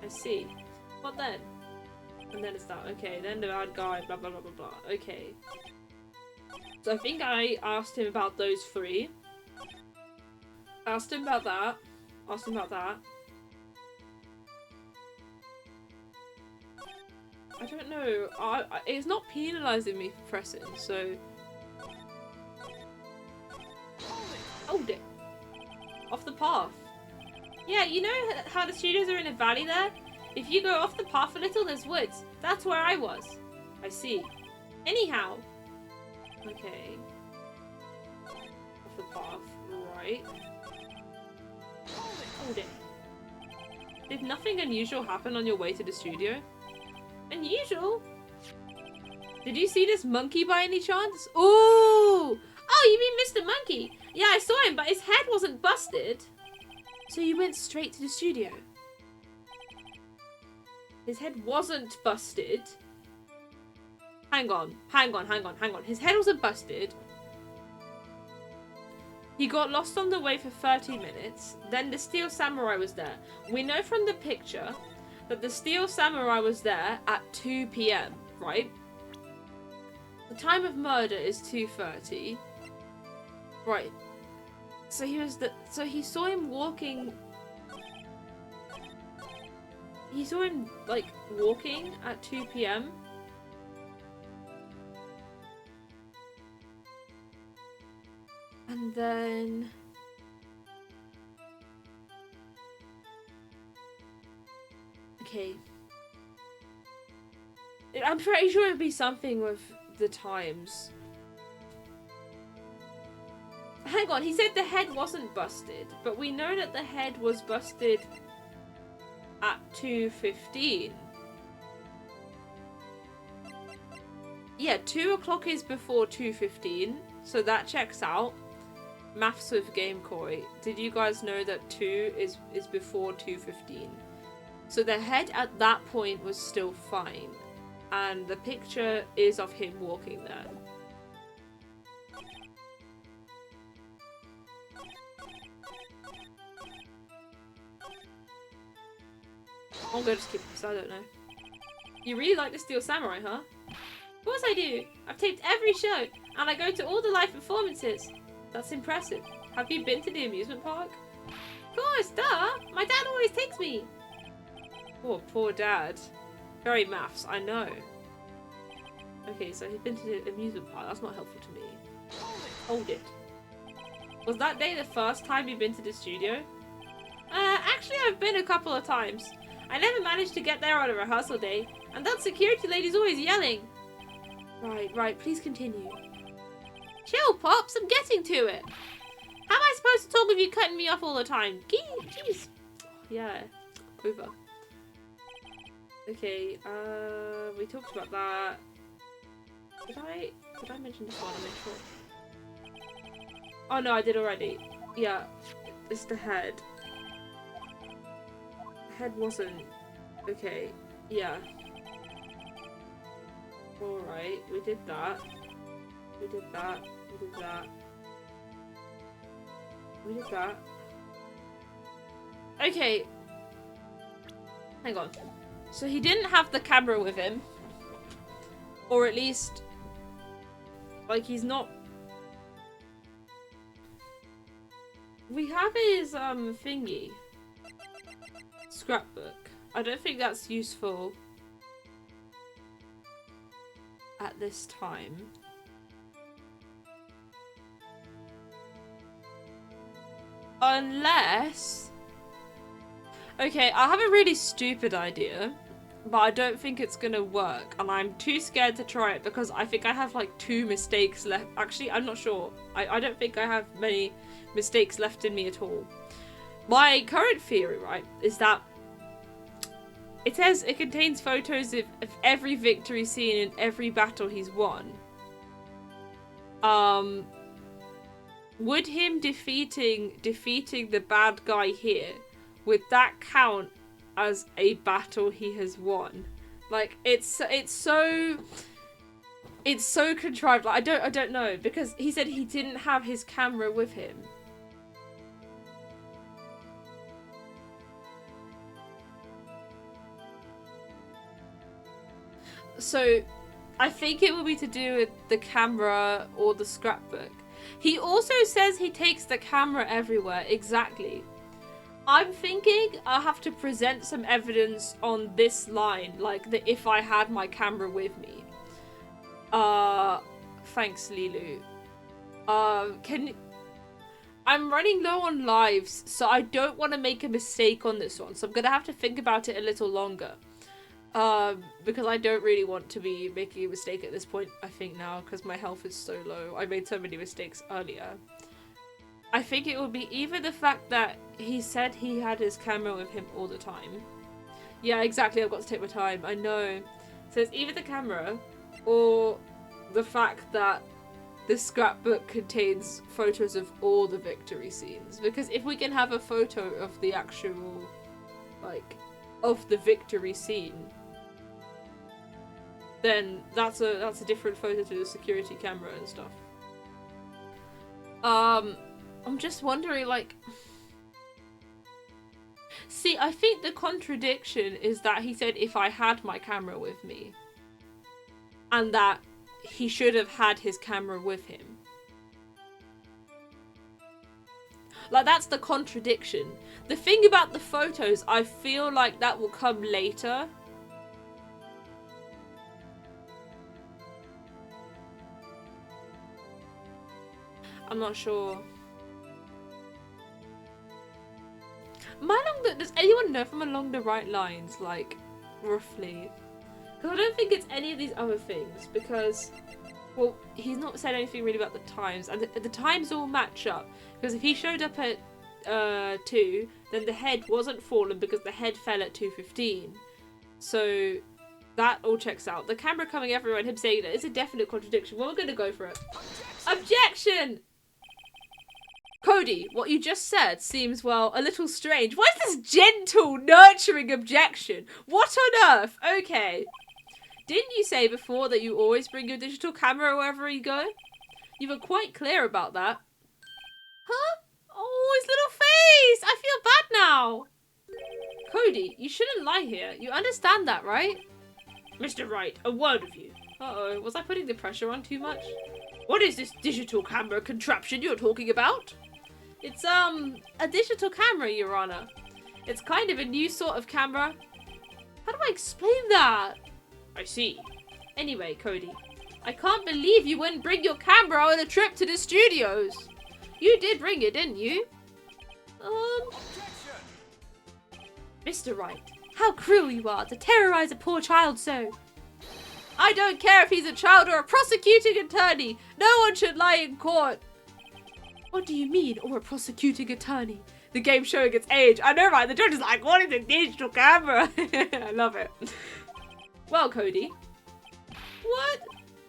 I see. What then? And then it's that. Okay, then the bad guy, blah, blah, blah, blah, blah. Okay. So I think I asked him about those three. Asked him about that. Asked him about that. I don't know. It's not penalising me for pressing, so... Hold it. Off the path. Yeah, you know how the studios are in a valley there? If you go off the path a little, there's woods. That's where I was. I see. Anyhow. Okay. Off the path. Right. Hold it. Did nothing unusual happen on your way to the studio? Unusual? Did you see this monkey by any chance? Ooh! Oh, you mean Mr. Monkey? Yeah, I saw him, but his head wasn't busted. So you went straight to the studio? His head wasn't busted. Hang on. His head wasn't busted. He got lost on the way for 30 minutes. Then the Steel Samurai was there. We know from the picture that the Steel Samurai was there at 2 PM, right? The time of murder is 2:30. Right. So he saw him walking. He saw him, like, walking at 2 PM. And then... Okay. I'm pretty sure it'd be something with the times. Hang on, he said the head wasn't busted, but we know that the head was busted at 2:15. Yeah, 2 o'clock is before 2:15, so that checks out. Maths with Game Koi. Did you guys know that 2 is before 2:15? So the head at that point was still fine, and the picture is of him walking there. I'm gonna skip this, I don't know. You really like the Steel Samurai, huh? Of course I do! I've taped every show, and I go to all the live performances. That's impressive. Have you been to the amusement park? Of course, duh! My dad always takes me! Oh, poor dad. Very maths, I know. Okay, so he's been to the amusement park. That's not helpful to me. Hold it. Was that day the first time you've been to the studio? Actually I've been a couple of times. I never managed to get there on a rehearsal day, and that security lady's always yelling. Right, please continue. Chill, Pops, I'm getting to it. How am I supposed to talk with you cutting me off all the time? Jeez. Yeah, over. Okay, we talked about that. Did I mention this one? I'm not sure. Oh no, I did already. Yeah, it's the head. The head wasn't. Okay, yeah. Alright, we did that. We did that. We did that. We did that. Okay. Hang on. So he didn't have the camera with him. Or at least... like, he's not... We have his, thingy. Scrapbook. I don't think that's useful. at this time. Unless... Okay, I have a really stupid idea, but I don't think it's gonna work, and I'm too scared to try it because I think I have like 2 mistakes left. Actually, I'm not sure. I don't think I have many mistakes left in me at all. My current theory, right, is that it says it contains photos of every victory scene in every battle he's won. Would him defeating the bad guy here, would that count as a battle he has won? Like, it's so contrived. Like, I don't know, because he said he didn't have his camera with him. So I think it will be to do with the camera or the scrapbook. He also says he takes the camera everywhere. Exactly. I'm thinking I'll have to present some evidence on this line, like the if I had my camera with me. Thanks, Lilu. I'm running low on lives, so I don't want to make a mistake on this one, so I'm gonna have to think about it a little longer. Because I don't really want to be making a mistake at this point, I think now, because my health is so low. I made so many mistakes earlier. I think it would be either the fact that he said he had his camera with him all the time. Yeah, exactly, I've got to take my time, I know. So it's either the camera, or the fact that the scrapbook contains photos of all the victory scenes. Because if we can have a photo of the actual, like, of the victory scene, then that's a different photo to the security camera and stuff. I'm just wondering, like... See, I think the contradiction is that he said if I had my camera with me. And that he should have had his camera with him. Like, that's the contradiction. The thing about the photos, I feel like that will come later. I'm not sure. Am I along the... Does anyone know if I'm along the right lines, like, roughly? Because I don't think it's any of these other things, because... Well, he's not said anything really about the times, and the times all match up. Because if he showed up at 2, then the head wasn't fallen because the head fell at 2:15. So that all checks out. The camera coming everywhere and him saying that is a definite contradiction. Well, we're going to go for it. Objection! Cody, what you just said seems, well, a little strange. What is this gentle, nurturing objection? What on earth? Okay. Didn't you say before that you always bring your digital camera wherever you go? You were quite clear about that. Huh? Oh, his little face! I feel bad now! Cody, you shouldn't lie here. You understand that, right? Mr. Wright, a word with you. Uh-oh, was I putting the pressure on too much? What is this digital camera contraption you're talking about? It's, a digital camera, Your Honor. It's kind of a new sort of camera. How do I explain that? I see. Anyway, Cody, I can't believe you wouldn't bring your camera on a trip to the studios. You did bring it, didn't you? Mr. Wright, how cruel you are to terrorize a poor child so. I don't care if he's a child or a prosecuting attorney. No one should lie in court. What do you mean, or a prosecuting attorney? The game's showing its age. I know, right? The judge is like, what is a digital camera? I love it. Well, Cody. What?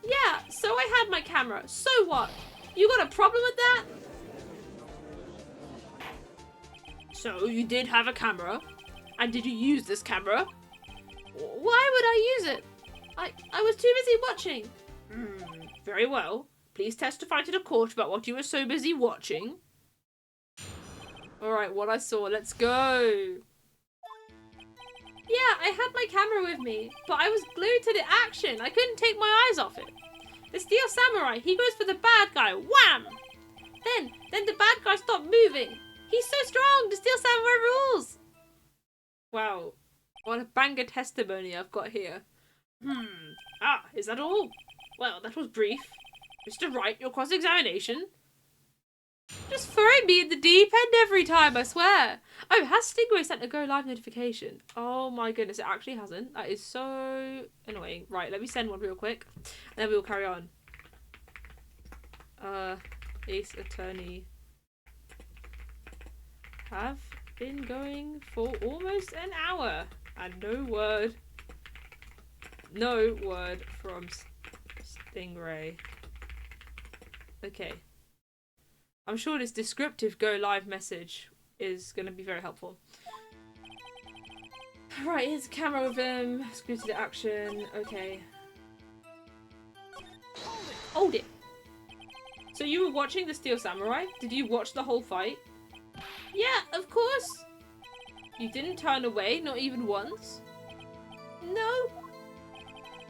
Yeah, so I had my camera. So what? You got a problem with that? So, you did have a camera? And did you use this camera? Why would I use it? I was too busy watching. Very well. Please testify to the court about what you were so busy watching. Alright, what I saw. Let's go. Yeah, I had my camera with me, but I was glued to the action. I couldn't take my eyes off it. The Steel Samurai, he goes for the bad guy. Wham! Then the bad guy stopped moving. He's so strong. The Steel Samurai rules. Wow. What a banger testimony I've got here. Ah, is that all? Well, that was brief. Mr. Wright, your cross-examination. Just throwing me in the deep end every time, I swear. Oh, has Stingray sent a go live notification? Oh my goodness, it actually hasn't. That is so annoying. Right, let me send one real quick, and then we will carry on. Ace Attorney have been going for almost an hour, and no word from Stingray. Okay. I'm sure this descriptive go live message is going to be very helpful. Right, here's a camera of him. Screw to the action. Okay. Hold it! So you were watching the Steel Samurai? Did you watch the whole fight? Yeah, of course! You didn't turn away, not even once? No.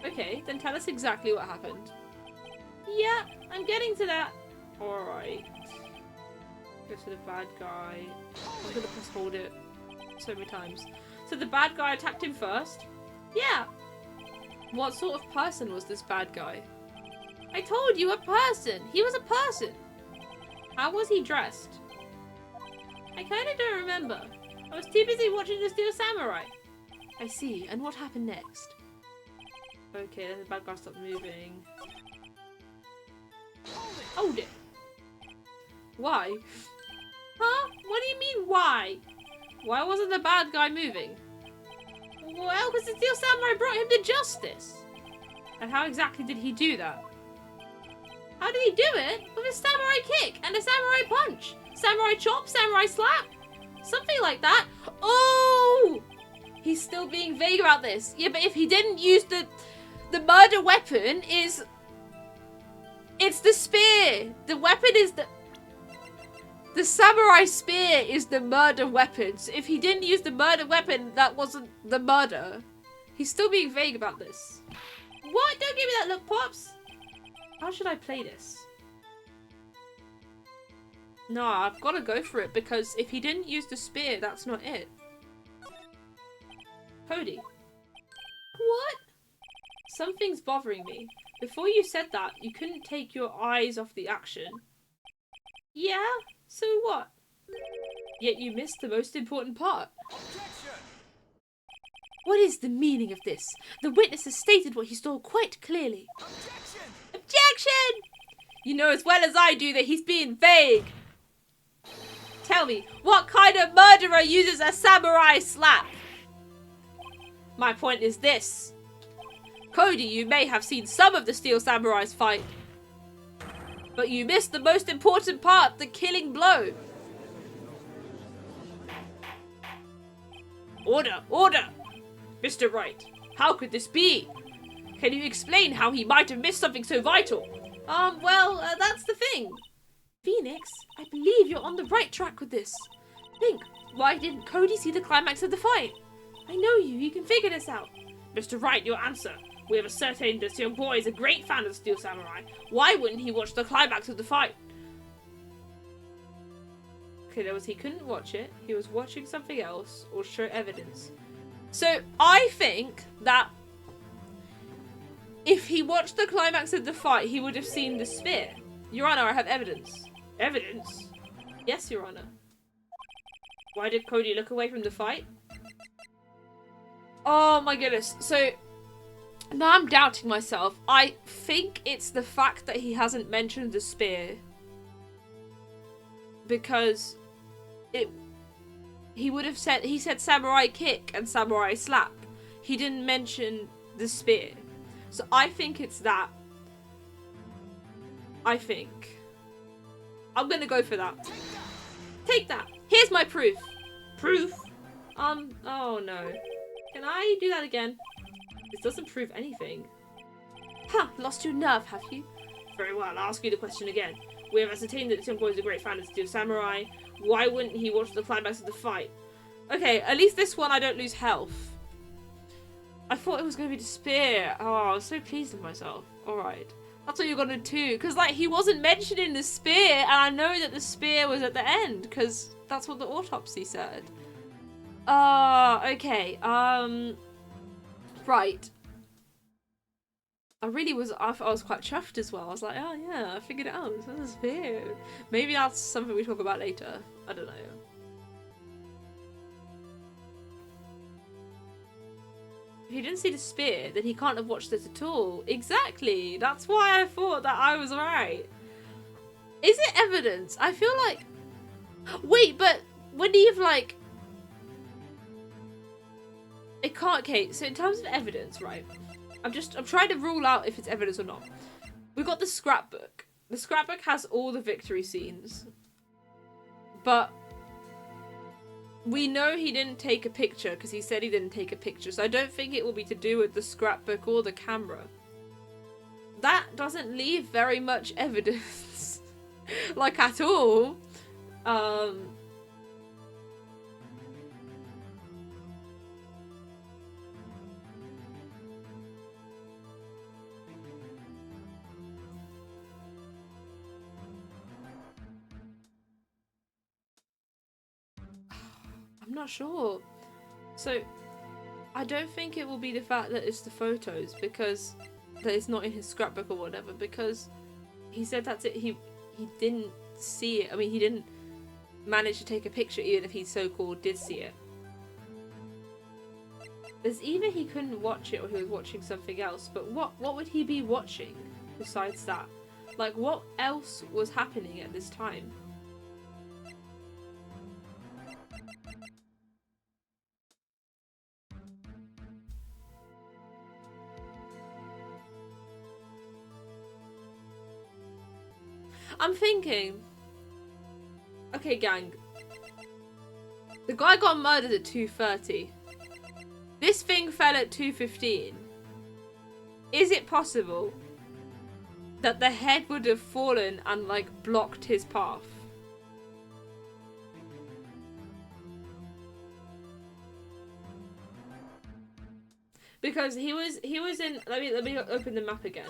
Okay, then tell us exactly what happened. Yeah, I'm getting to that. Alright. Go to the bad guy. I'm gonna press hold it so many times. So the bad guy attacked him first? Yeah. What sort of person was this bad guy? I told you, a person. He was a person. How was he dressed? I kinda don't remember. I was too busy watching the Steel Samurai. I see. And what happened next? Okay, then the bad guy stopped moving. Hold it. Why? Huh? What do you mean, why? Why wasn't the bad guy moving? Well, because the Steel Samurai brought him to justice. And how exactly did he do that? How did he do it? With a samurai kick and a samurai punch. Samurai chop, samurai slap. Something like that. Oh! He's still being vague about this. Yeah, but if he didn't use the murder weapon is... It's the spear. The weapon is the samurai spear is the murder weapon. So if he didn't use the murder weapon, that wasn't the murder. He's still being vague about this. What? Don't give me that look, Pops. How should I play this? No, I've got to go for it because if he didn't use the spear, that's not it. Cody. What? Something's bothering me. Before you said that, you couldn't take your eyes off the action. Yeah? So what? Yet you missed the most important part. Objection! What is the meaning of this? The witness has stated what he saw quite clearly. Objection! Objection! You know as well as I do that he's being vague. Tell me, what kind of murderer uses a samurai slap? My point is this. Cody, you may have seen some of the Steel Samurai's fight, but you missed the most important part, the killing blow. Order! Order! Mr. Wright, how could this be? Can you explain how he might have missed something so vital? That's the thing. Phoenix, I believe you're on the right track with this. Think, why didn't Cody see the climax of the fight? I know you can figure this out. Mr. Wright, your answer. We have ascertained this young boy is a great fan of the Steel Samurai. Why wouldn't he watch the climax of the fight? Okay, he couldn't watch it. He was watching something else or show evidence. So I think that if he watched the climax of the fight, he would have seen the spear. Your Honor, I have evidence. Evidence? Yes, Your Honor. Why did Cody look away from the fight? Oh my goodness. So now I'm doubting myself. I think it's the fact that he hasn't mentioned the spear. Because he would have said, he said samurai kick and samurai slap. He didn't mention the spear. So I think it's that. I think. I'm gonna go for that. Take that. Here's my proof. Proof? Oh no. Can I do that again? This doesn't prove anything. Huh, lost your nerve, have you? Very well, I'll ask you the question again. We have ascertained that this young boy is a great fan of Steel Samurai. Why wouldn't he watch the climax of the fight? Okay, at least this one I don't lose health. I thought it was going to be the spear. Oh, I was so pleased with myself. Alright. That's what you're going to do. Because, like, he wasn't mentioning the spear, and I know that the spear was at the end, because that's what the autopsy said. Okay. Right. I was quite chuffed as well. I was like, oh yeah, I figured it out. This is weird. Maybe that's something we talk about later. I don't know. If he didn't see the spear, then he can't have watched this at all. Exactly. That's why I thought that I was right. Is it evidence? I feel like... Wait, but would he have, like... It can't... Okay, so in terms of evidence, right? I'm trying to rule out if it's evidence or not. We've got the scrapbook. The scrapbook has all the victory scenes. But... we know he didn't take a picture because he said he didn't take a picture. So I don't think it will be to do with the scrapbook or the camera. That doesn't leave very much evidence. Like, at all. I'm not sure. So, I don't think it will be the fact that it's the photos, because that it's not in his scrapbook or whatever, because he said that's it. He didn't see it. I mean, he didn't manage to take a picture, even if he so-called did see it. There's either he couldn't watch it or he was watching something else, but what would he be watching besides that? Like, what else was happening at this time? I'm thinking... Okay, gang. The guy got murdered at 2:30. This thing fell at 2:15. Is it possible that the head would have fallen and, like, blocked his path? Because he was in... Let me open the map again.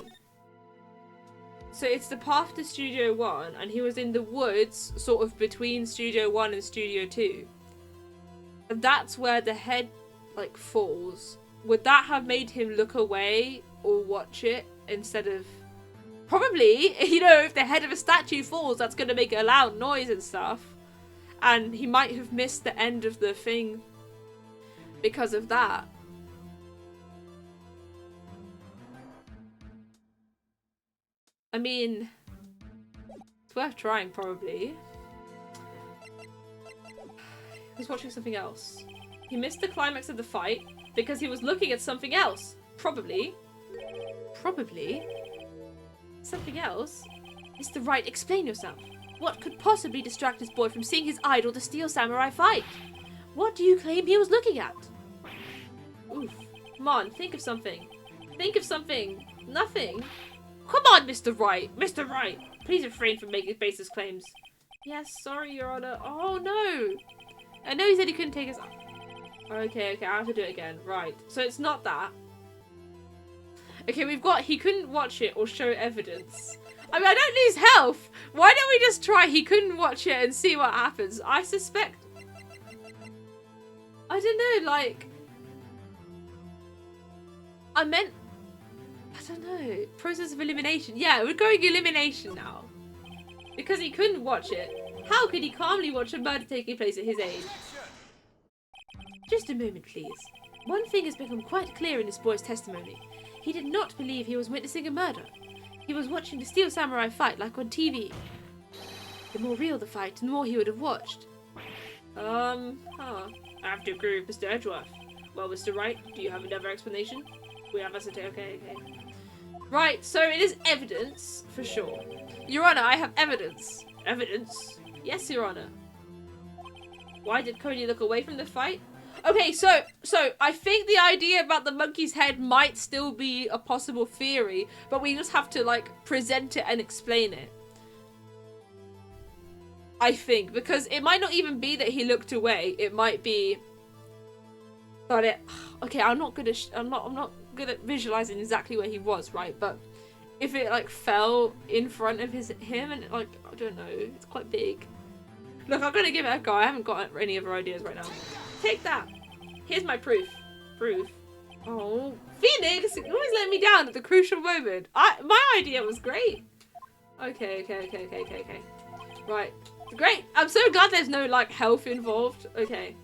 So it's the path to Studio 1, and he was in the woods, sort of between Studio 1 and Studio 2. And that's where the head, like, falls. Would that have made him look away or watch it instead of... Probably, you know, if the head of a statue falls, that's going to make a loud noise and stuff. And he might have missed the end of the thing because of that. I mean, it's worth trying, probably. He was watching something else. He missed the climax of the fight because he was looking at something else. Probably. Probably. Something else? Mr. Wright, explain yourself. What could possibly distract his boy from seeing his idol, the Steel Samurai, fight? What do you claim he was looking at? Oof. Come on, think of something. Think of something. Nothing. Come on, Mr. Wright! Mr. Wright! Please refrain from making baseless claims. Yes, sorry, Your Honor. Oh, no! I know he said he couldn't take his... Okay, I have to do it again. Right. So it's not that. Okay, we've got he couldn't watch it or show evidence. I mean, I don't lose health! Why don't we just try he couldn't watch it and see what happens? I suspect... I don't know, like... I meant... I don't know. Process of elimination. Yeah, we're going elimination now. Because he couldn't watch it. How could he calmly watch a murder taking place at his age? Just a moment, please. One thing has become quite clear in this boy's testimony. He did not believe he was witnessing a murder. He was watching the Steel Samurai fight like on TV. The more real the fight, the more he would have watched. I have to agree with Mr. Edgeworth. Well, Mr. Wright, do you have another explanation? We have us okay. Right, so it is evidence, for sure. Your Honor, I have evidence. Evidence? Yes, Your Honor. Why did Cody look away from the fight? Okay, so I think the idea about the monkey's head might still be a possible theory, but we just have to, like, present it and explain it. I think, because it might not even be that he looked away. It might be that it... Okay, I'm not good at visualizing exactly where he was, right? But if it, like, fell in front of him and, like, I don't know, it's quite big. Look, I'm gonna give it a go. I haven't got any other ideas right now. Take that. Here's my proof. Proof. Oh, Phoenix, you always let me down at the crucial moment. My idea was great. Okay. Right. Great. I'm so glad there's no, like, health involved. Okay.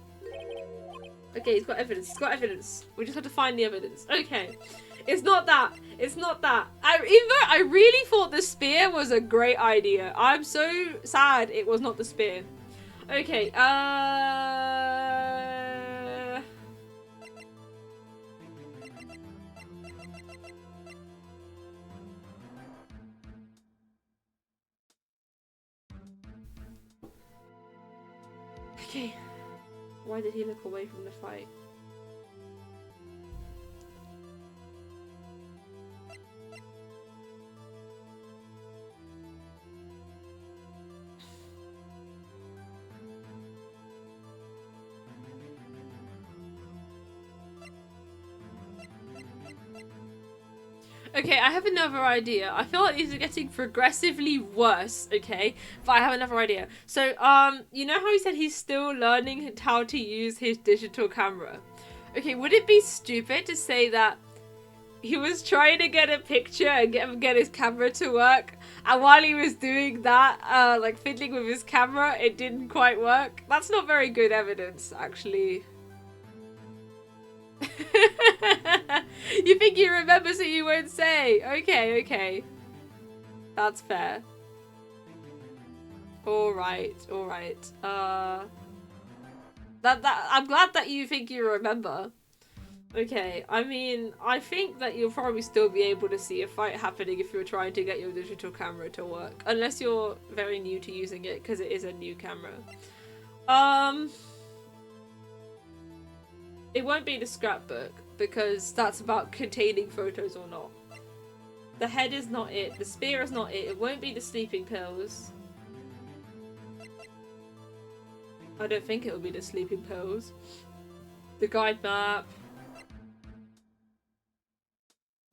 Okay, he's got evidence. He's got evidence. We just have to find the evidence. Okay. It's not that. It's not that. Even though I really thought the spear was a great idea. I'm so sad it was not the spear. Okay, Okay. Why did he look away from the fight? Okay, I have another idea. I feel like these are getting progressively worse, okay? But I have another idea. So, you know how he said he's still learning how to use his digital camera? Okay, would it be stupid to say that he was trying to get a picture and get his camera to work, and while he was doing that, like fiddling with his camera, it didn't quite work? That's not very good evidence, actually. You think you remember so you won't say? Okay. That's fair. Alright. I'm glad that you think you remember. Okay, I mean, I think that you'll probably still be able to see a fight happening if you're trying to get your digital camera to work. Unless you're very new to using it, because it is a new camera. It won't be the scrapbook, because that's about containing photos or not. The head is not it. The spear is not it. It won't be the sleeping pills. I don't think it will be the sleeping pills. The guide map.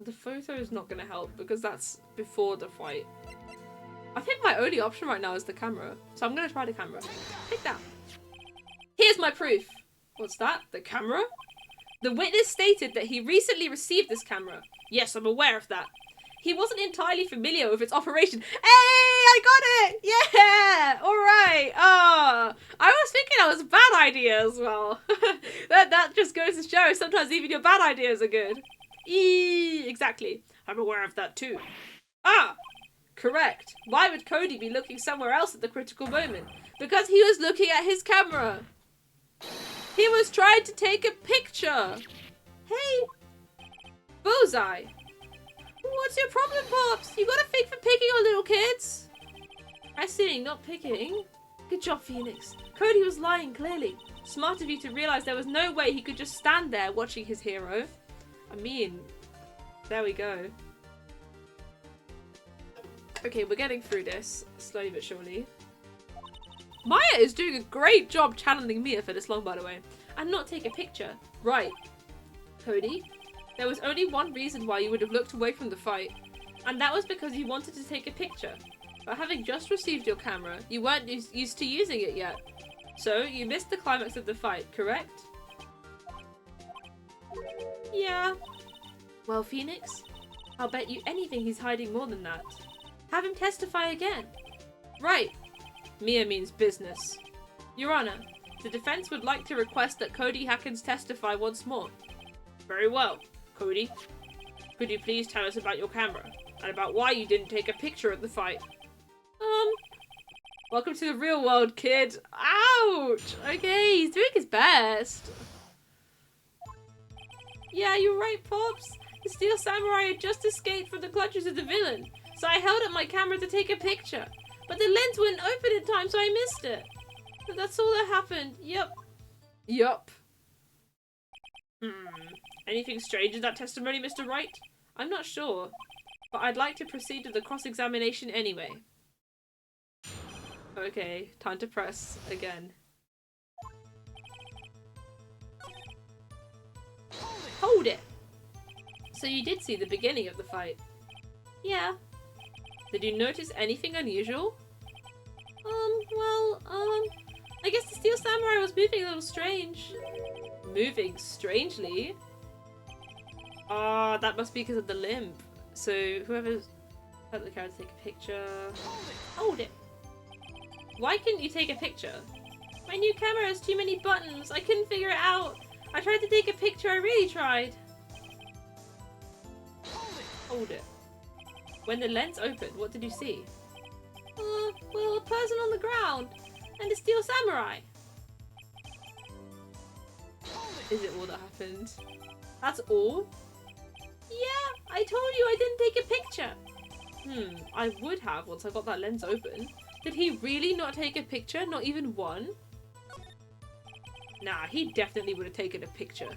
The photo is not going to help, because that's before the fight. I think my only option right now is the camera. So I'm going to try the camera. Take that. Here's my proof. What's that? The camera? The witness stated that he recently received this camera. Yes, I'm aware of that. He wasn't entirely familiar with its operation. Hey, I got it! Yeah! Alright. Oh, I was thinking that was a bad idea as well. that just goes to show sometimes even your bad ideas are good. Exactly. I'm aware of that too. Ah! Correct. Why would Cody be looking somewhere else at the critical moment? Because he was looking at his camera. He was trying to take a picture. Hey. Bullseye. What's your problem, Pops? You got a thing for picking on little kids? Pressing, not picking. Good job, Phoenix. Cody was lying, clearly. Smart of you to realise there was no way he could just stand there watching his hero. I mean, there we go. Okay, we're getting through this, slowly but surely. Maya is doing a great job channeling Mia for this long, by the way. And not take a picture. Right. Cody, there was only one reason why you would have looked away from the fight. And that was because you wanted to take a picture. But having just received your camera, you weren't used to using it yet. So, you missed the climax of the fight, correct? Yeah. Well, Phoenix, I'll bet you anything he's hiding more than that. Have him testify again. Right. Mia means business. Your Honor, the defense would like to request that Cody Hackins testify once more. Very well. Cody, could you please tell us about your camera? And about why you didn't take a picture of the fight? Welcome to the real world, kid. Ouch! Okay, he's doing his best. Yeah, you're right, Pops. The Steel Samurai had just escaped from the clutches of the villain, so I held up my camera to take a picture. But the lens wouldn't open in time, so I missed it. But that's all that happened. Yup. Anything strange in that testimony, Mr. Wright? I'm not sure, but I'd like to proceed with the cross-examination anyway. Okay, time to press again. Hold it! So you did see the beginning of the fight? Yeah. Did you notice anything unusual? I guess the Steel Samurai was moving a little strange. Moving strangely? Ah, that must be because of the limp. So whoever's help the character take a picture. Hold it. Why couldn't you take a picture? My new camera has too many buttons. I couldn't figure it out. I tried to take a picture. I really tried. Hold it. When the lens opened, what did you see? Well, a person on the ground and a steel samurai. Is it all that happened? That's all? Yeah, I told you I didn't take a picture. I would have once I got that lens open. Did he really not take a picture? Not even one? Nah, he definitely would have taken a picture.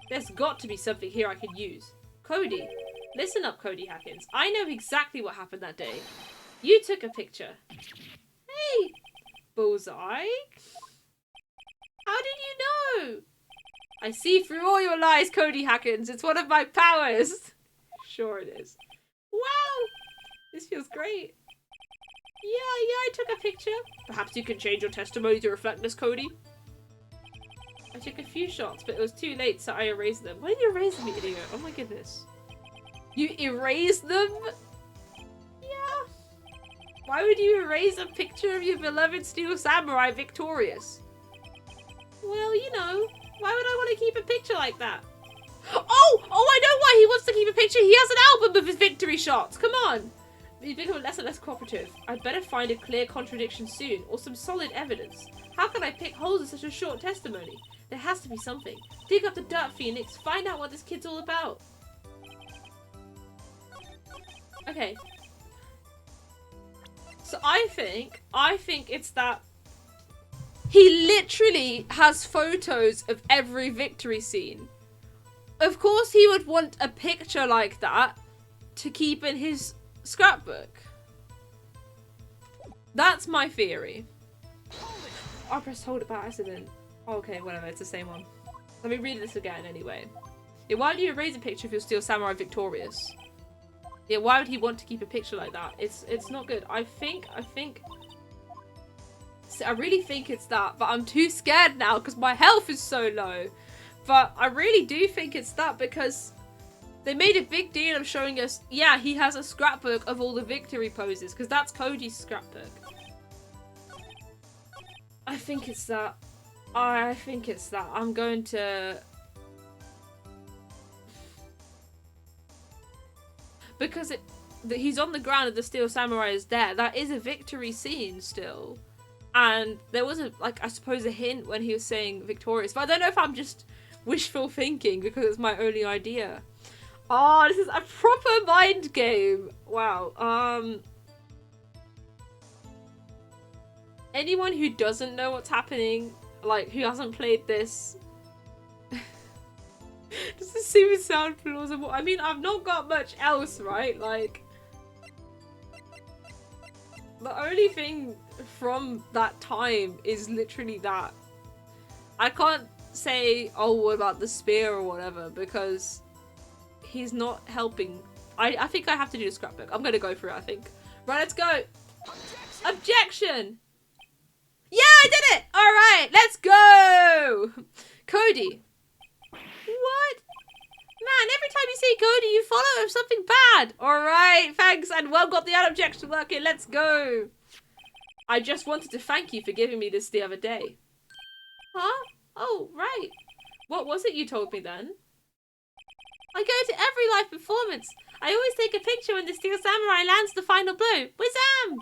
There's got to be something here I could use. Cody. Listen up, Cody Hackins. I know exactly what happened that day. You took a picture. Hey! Bullseye? How did you know? I see through all your lies, Cody Hackins. It's one of my powers. Sure it is. Wow! This feels great. Yeah, I took a picture. Perhaps you can change your testimony to reflect this, Cody. I took a few shots, but it was too late, so I erased them. Why did you erase them, idiot? Oh my goodness. You erased them? Yeah. Why would you erase a picture of your beloved Steel Samurai victorious? Well, you know, why would I want to keep a picture like that? Oh, I know why he wants to keep a picture. He has an album of his victory shots. Come on. He's becoming less and less cooperative. I'd better find a clear contradiction soon, or some solid evidence. How can I pick holes in such a short testimony? There has to be something. Dig up the dirt, Phoenix. Find out what this kid's all about. Okay. So I think it's that he literally has photos of every victory scene. Of course he would want a picture like that to keep in his scrapbook. That's my theory. I pressed hold by accident. Okay, whatever, it's the same one. Let me read this again anyway. Yeah, why do you erase a picture if you're still Samurai victorious? Yeah, why would he want to keep a picture like that? It's not good. I really think it's that, but I'm too scared now because my health is so low. But I really do think it's that because they made a big deal of showing us, yeah, he has a scrapbook of all the victory poses because that's Cody's scrapbook. I think it's that. I think it's that. I'm going to... Because he's on the ground and the Steel Samurai is there. That is a victory scene still. And there was I suppose a hint when he was saying victorious. But I don't know if I'm just wishful thinking because it's my only idea. Oh, this is a proper mind game. Wow. Anyone who doesn't know what's happening, like, who hasn't played this... Does this seem to sound plausible? I mean, I've not got much else, right? Like... The only thing from that time is literally that. I can't say, oh, what about the spear or whatever, because he's not helping. I think I have to do the scrapbook. I'm gonna go for it, I think. Right, let's go! Objection! Yeah, I did it! Alright, let's go! Cody. What? Man, every time you say Cody, you follow it with something bad. Alright, thanks, and well got the objection working. Let's go. I just wanted to thank you for giving me this the other day. Huh? Oh, right. What was it you told me then? I go to every live performance. I always take a picture when the Steel Samurai lands the final blow. Whizzam!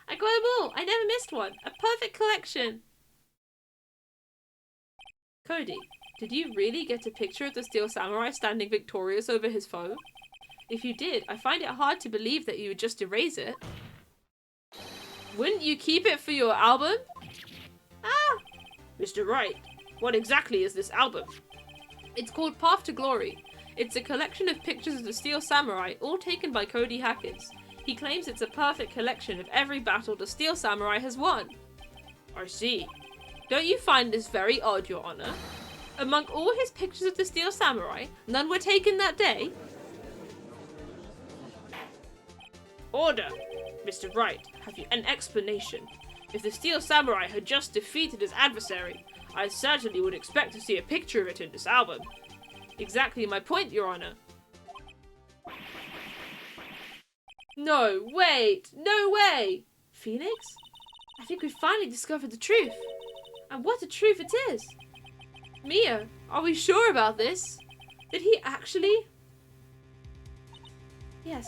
I got them all. I never missed one. A perfect collection. Cody, did you really get a picture of the Steel Samurai standing victorious over his foe? If you did, I find it hard to believe that you would just erase it. Wouldn't you keep it for your album? Ah! Mr. Wright, what exactly is this album? It's called Path to Glory. It's a collection of pictures of the Steel Samurai, all taken by Cody Hackins. He claims it's a perfect collection of every battle the Steel Samurai has won. I see. Don't you find this very odd, Your Honor? Among all his pictures of the Steel Samurai, none were taken that day? Order! Mr. Wright, have you an explanation? If the Steel Samurai had just defeated his adversary, I certainly would expect to see a picture of it in this album. Exactly my point, Your Honor. No, wait! No way! Phoenix? I think we finally discovered the truth. And what a truth it is! Mia, are we sure about this? Did he actually? Yes,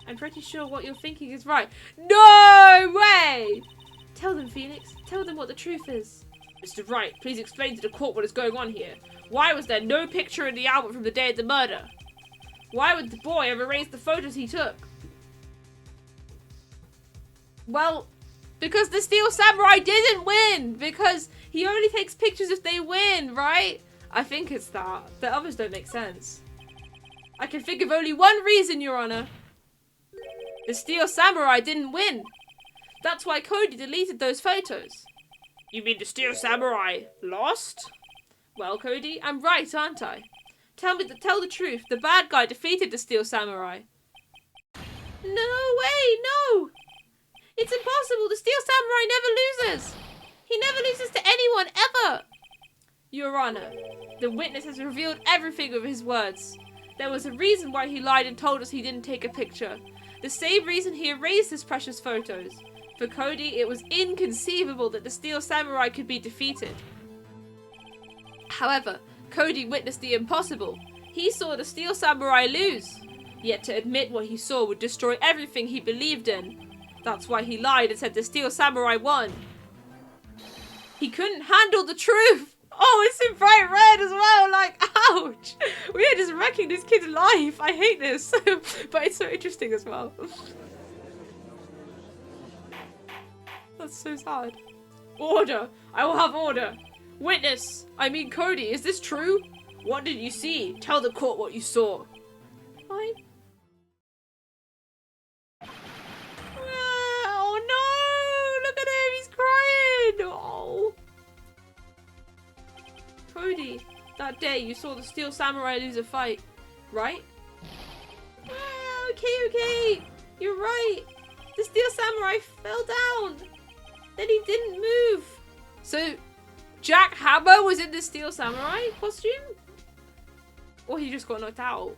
I'm pretty sure what you're thinking is right. No way! Tell them, Phoenix. Tell them what the truth is. Mr. Wright, please explain to the court what is going on here. Why was there no picture in the album from the day of the murder? Why would the boy have erased the photos he took? Well, because the Steel Samurai didn't win! Because he only takes pictures if they win, right? I think it's that. The others don't make sense. I can think of only one reason, Your Honor. The Steel Samurai didn't win. That's why Cody deleted those photos. You mean the Steel Samurai lost? Well, Cody, I'm right, aren't I? Tell the truth. The bad guy defeated the Steel Samurai. No way, no! It's impossible. The Steel Samurai never loses. He never loses to anyone, ever. Your Honor, the witness has revealed everything with his words. There was a reason why he lied and told us he didn't take a picture. The same reason he erased his precious photos. For Cody, it was inconceivable that the Steel Samurai could be defeated. However, Cody witnessed the impossible. He saw the Steel Samurai lose. Yet to admit what he saw would destroy everything he believed in. That's why he lied and said the Steel Samurai won. He couldn't handle the truth. Oh, it's in bright red as well. Like, ouch. We are just wrecking this kid's life. I hate this. But it's so interesting as well. That's so sad. Order. I will have order. Witness. I mean Cody. Is this true? What did you see? Tell the court what you saw. Fine. Oh no. Look at him. He's crying. Oh. Cody, that day you saw the Steel Samurai lose a fight, right? Okay. You're right. The Steel Samurai fell down. Then he didn't move. So, Jack Hammer was in the Steel Samurai costume? Or he just got knocked out?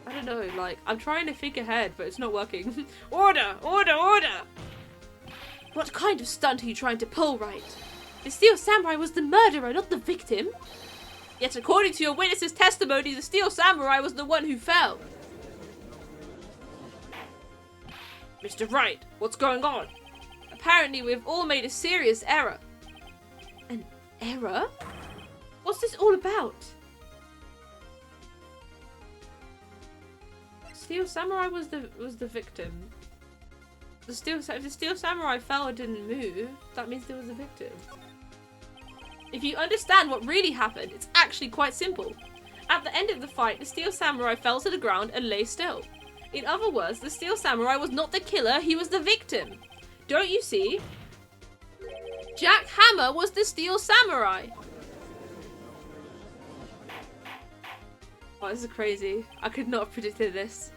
I don't know, like, I'm trying to think ahead, but it's not working. Order! What kind of stunt are you trying to pull, Wright? The Steel Samurai was the murderer, not the victim. Yet according to your witness's testimony, the Steel Samurai was the one who fell. Mr. Wright, what's going on? Apparently we've all made a serious error. An error? What's this all about? Steel Samurai was the victim. If the Steel Samurai fell and didn't move, that means there was a victim. If you understand what really happened, it's actually quite simple. At the end of the fight, the Steel Samurai fell to the ground and lay still. In other words, the Steel Samurai was not the killer, he was the victim. Don't you see? Jack Hammer was the Steel Samurai. Oh, this is crazy. I could not have predicted this.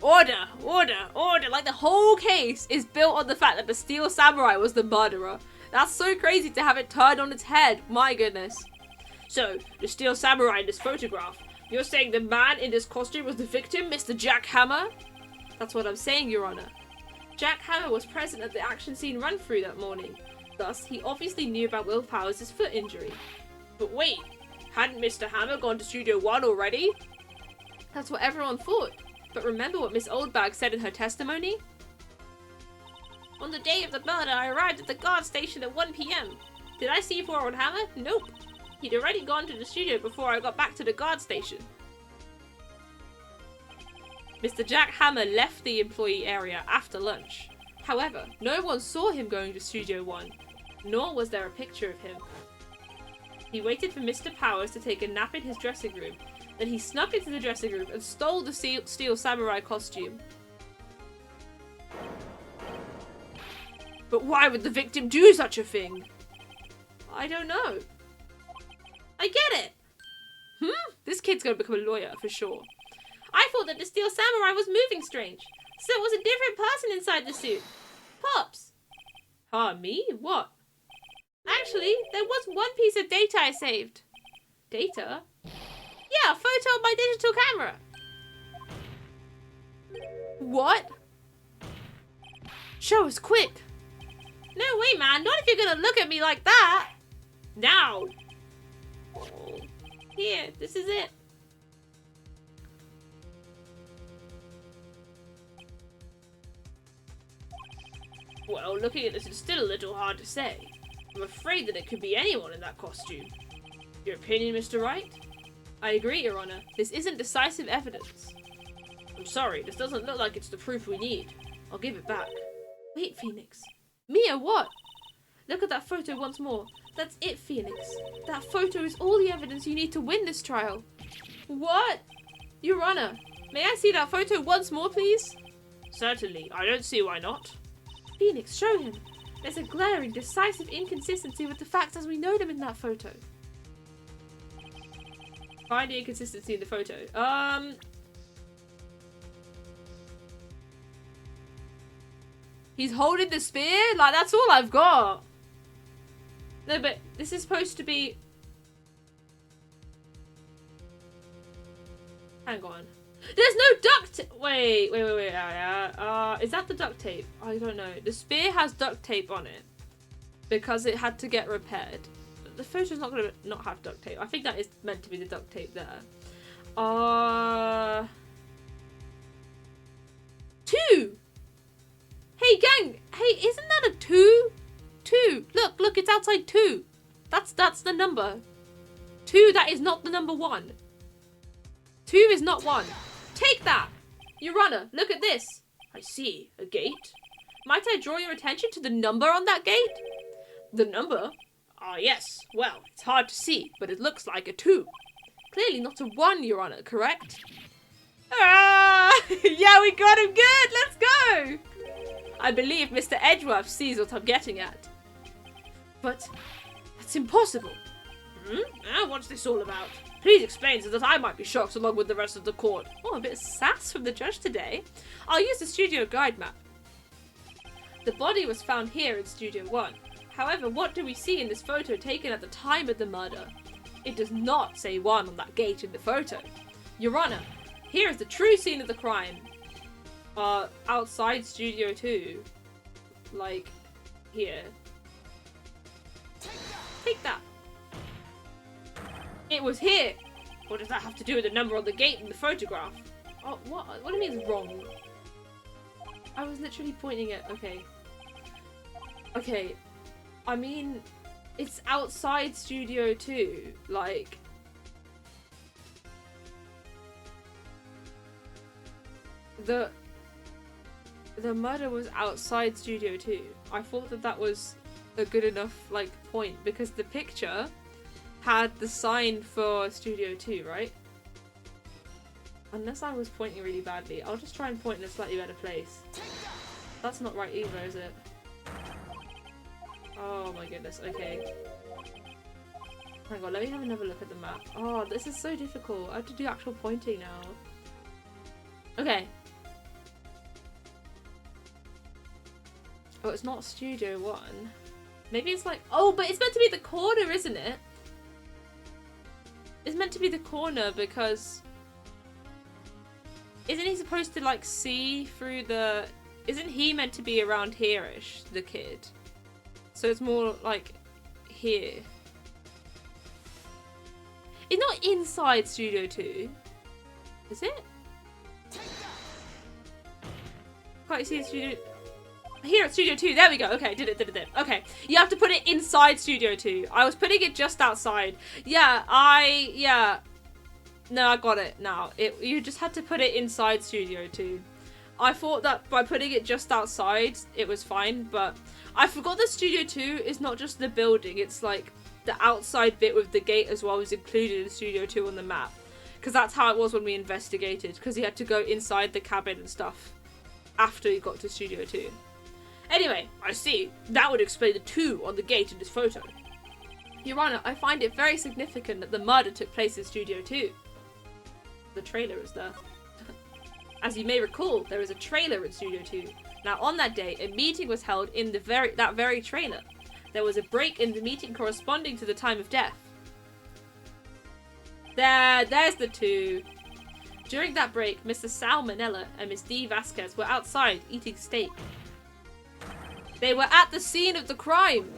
Order! Like the whole case is built on the fact that the Steel Samurai was the murderer. That's so crazy to have it turned on its head. My goodness. So, the Steel Samurai in this photograph. You're saying the man in this costume was the victim, Mr. Jack Hammer? That's what I'm saying, Your Honor. Jack Hammer was present at the action scene run-through that morning. Thus, he obviously knew about Will Powers' foot injury. But wait, hadn't Mr. Hammer gone to Studio 1 already? That's what everyone thought. But remember what Miss Oldbag said in her testimony? On the day of the murder, I arrived at the guard station at 1 PM. Did I see poor old Hammer? Nope. He'd already gone to the studio before I got back to the guard station. Mr. Jack Hammer left the employee area after lunch. However, no one saw him going to Studio 1, nor was there a picture of him. He waited for Mr. Powers to take a nap in his dressing room. Then he snuck into the dressing room and stole the Steel Samurai costume. But why would the victim do such a thing? I don't know. I get it. This kid's gonna become a lawyer for sure. I thought that the Steel Samurai was moving strange. So it was a different person inside the suit. Pops. Me? What? Actually, there was one piece of data I saved. Data? Yeah, a photo of my digital camera. What? Show us quick. No way, man. Not if you're gonna look at me like that. Now. Oh. Here, this is it. Well, looking at this, it's still a little hard to say. I'm afraid that it could be anyone in that costume. Your opinion, Mr. Wright? I agree, Your Honor. This isn't decisive evidence. I'm sorry, this doesn't look like it's the proof we need. I'll give it back. Wait, Phoenix. Mia, what? Look at that photo once more. That's it, Phoenix. That photo is all the evidence you need to win this trial. What? Your Honor, may I see that photo once more, please? Certainly. I don't see why not. Phoenix, show him. There's a glaring, decisive inconsistency with the facts as we know them in that photo. Find the inconsistency in the photo. He's holding the spear? Like, that's all I've got. No, but this is supposed to be... Hang on. There's no duct tape! Wait. Is that the duct tape? I don't know. The spear has duct tape on it. Because it had to get repaired. The photo's not going to not have duct tape. I think that is meant to be the duct tape there. 2! Hey, gang! Hey, isn't that a 2? 2! Look, it's outside 2. That's the number. 2, that is not the number 1. 2 is not 1. Take that! Your Honor, look at this. I see. A gate? Might I draw your attention to the number on that gate? The number? Ah, yes. Well, it's hard to see, but it looks like a 2. Clearly not a 1, Your Honor, correct? Ah! Yeah, we got him good! Let's go! I believe Mr. Edgeworth sees what I'm getting at. But that's impossible. What's this all about? Please explain so that I might be shocked along with the rest of the court. Oh, a bit of sass from the judge today. I'll use the studio guide map. The body was found here in Studio 1. However, what do we see in this photo taken at the time of the murder? It does not say 1 on that gate in the photo. Your Honor, here is the true scene of the crime. Outside Studio 2. Like, here. Take that. It was here. What does that have to do with the number on the gate in the photograph? Oh, what? What do you mean it's wrong? I was literally pointing at... Okay. Okay. I mean, it's outside Studio 2. Like... The murder was outside Studio 2. I thought that that was a good enough, like, point. Because the picture had the sign for Studio 2, right? Unless I was pointing really badly. I'll just try and point in a slightly better place. That's not right either, is it? Oh my goodness, okay. Hang on, let me have another look at the map. Oh, this is so difficult. I have to do actual pointing now. Okay. Oh, it's not Studio 1. Maybe it's like... Oh, but it's meant to be the corner, isn't it? It's meant to be the corner because... Isn't he supposed to, like, see through the... Isn't he meant to be around here-ish, the kid? So it's more, like, here. It's not inside Studio 2. Is it? Can't you see Studio... Here at Studio 2, there we go. Okay, did it. Okay, you have to put it inside Studio 2. I was putting it just outside. Yeah, No, I got it now. You just had to put it inside Studio 2. I thought that by putting it just outside, it was fine, but I forgot that Studio 2 is not just the building. It's like the outside bit with the gate as well is included in Studio 2 on the map. Because that's how it was when we investigated, because you had to go inside the cabin and stuff after you got to Studio 2. Anyway, I see. That would explain the 2 on the gate in this photo. Your Honor, I find it very significant that the murder took place in Studio 2. The trailer is there. As you may recall, there is a trailer in Studio 2. Now, on that day, a meeting was held in that very trailer. There was a break in the meeting corresponding to the time of death. There's the two. During that break, Mr. Salmonella and Miss D. Vasquez were outside eating steak. They were at the scene of the crime.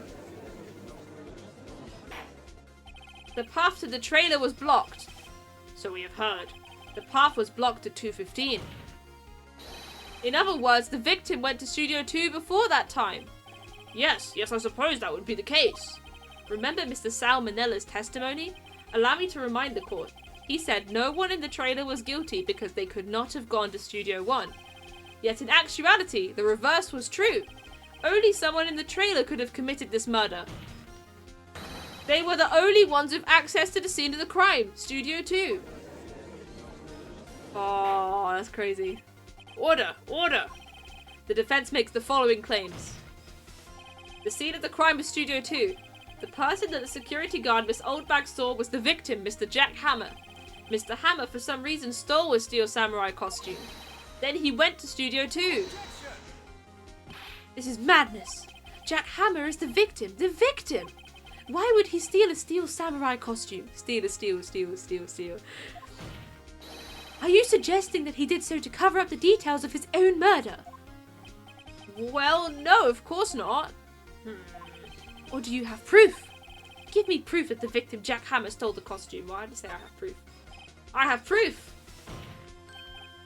The path to the trailer was blocked. So we have heard. The path was blocked at 2:15. In other words, the victim went to Studio 2 before that time. Yes, I suppose that would be the case. Remember Mr. Salmonella's testimony? Allow me to remind the court. He said no one in the trailer was guilty because they could not have gone to Studio 1. Yet in actuality, the reverse was true. Only someone in the trailer could have committed this murder. They were the only ones with access to the scene of the crime, Studio 2. Oh, that's crazy. Order! The defense makes the following claims. The scene of the crime was Studio 2. The person that the security guard Miss Oldbag saw was the victim, Mr. Jack Hammer. Mr. Hammer, for some reason, stole a Steel Samurai costume. Then he went to Studio 2. This is madness. Jack Hammer is the victim. The victim! Why would he steal a Steel Samurai costume? Steal. Are you suggesting that he did so to cover up the details of his own murder? Well, no, of course not. Or do you have proof? Give me proof that the victim Jack Hammer stole the costume. Why did I say I have proof? I have proof!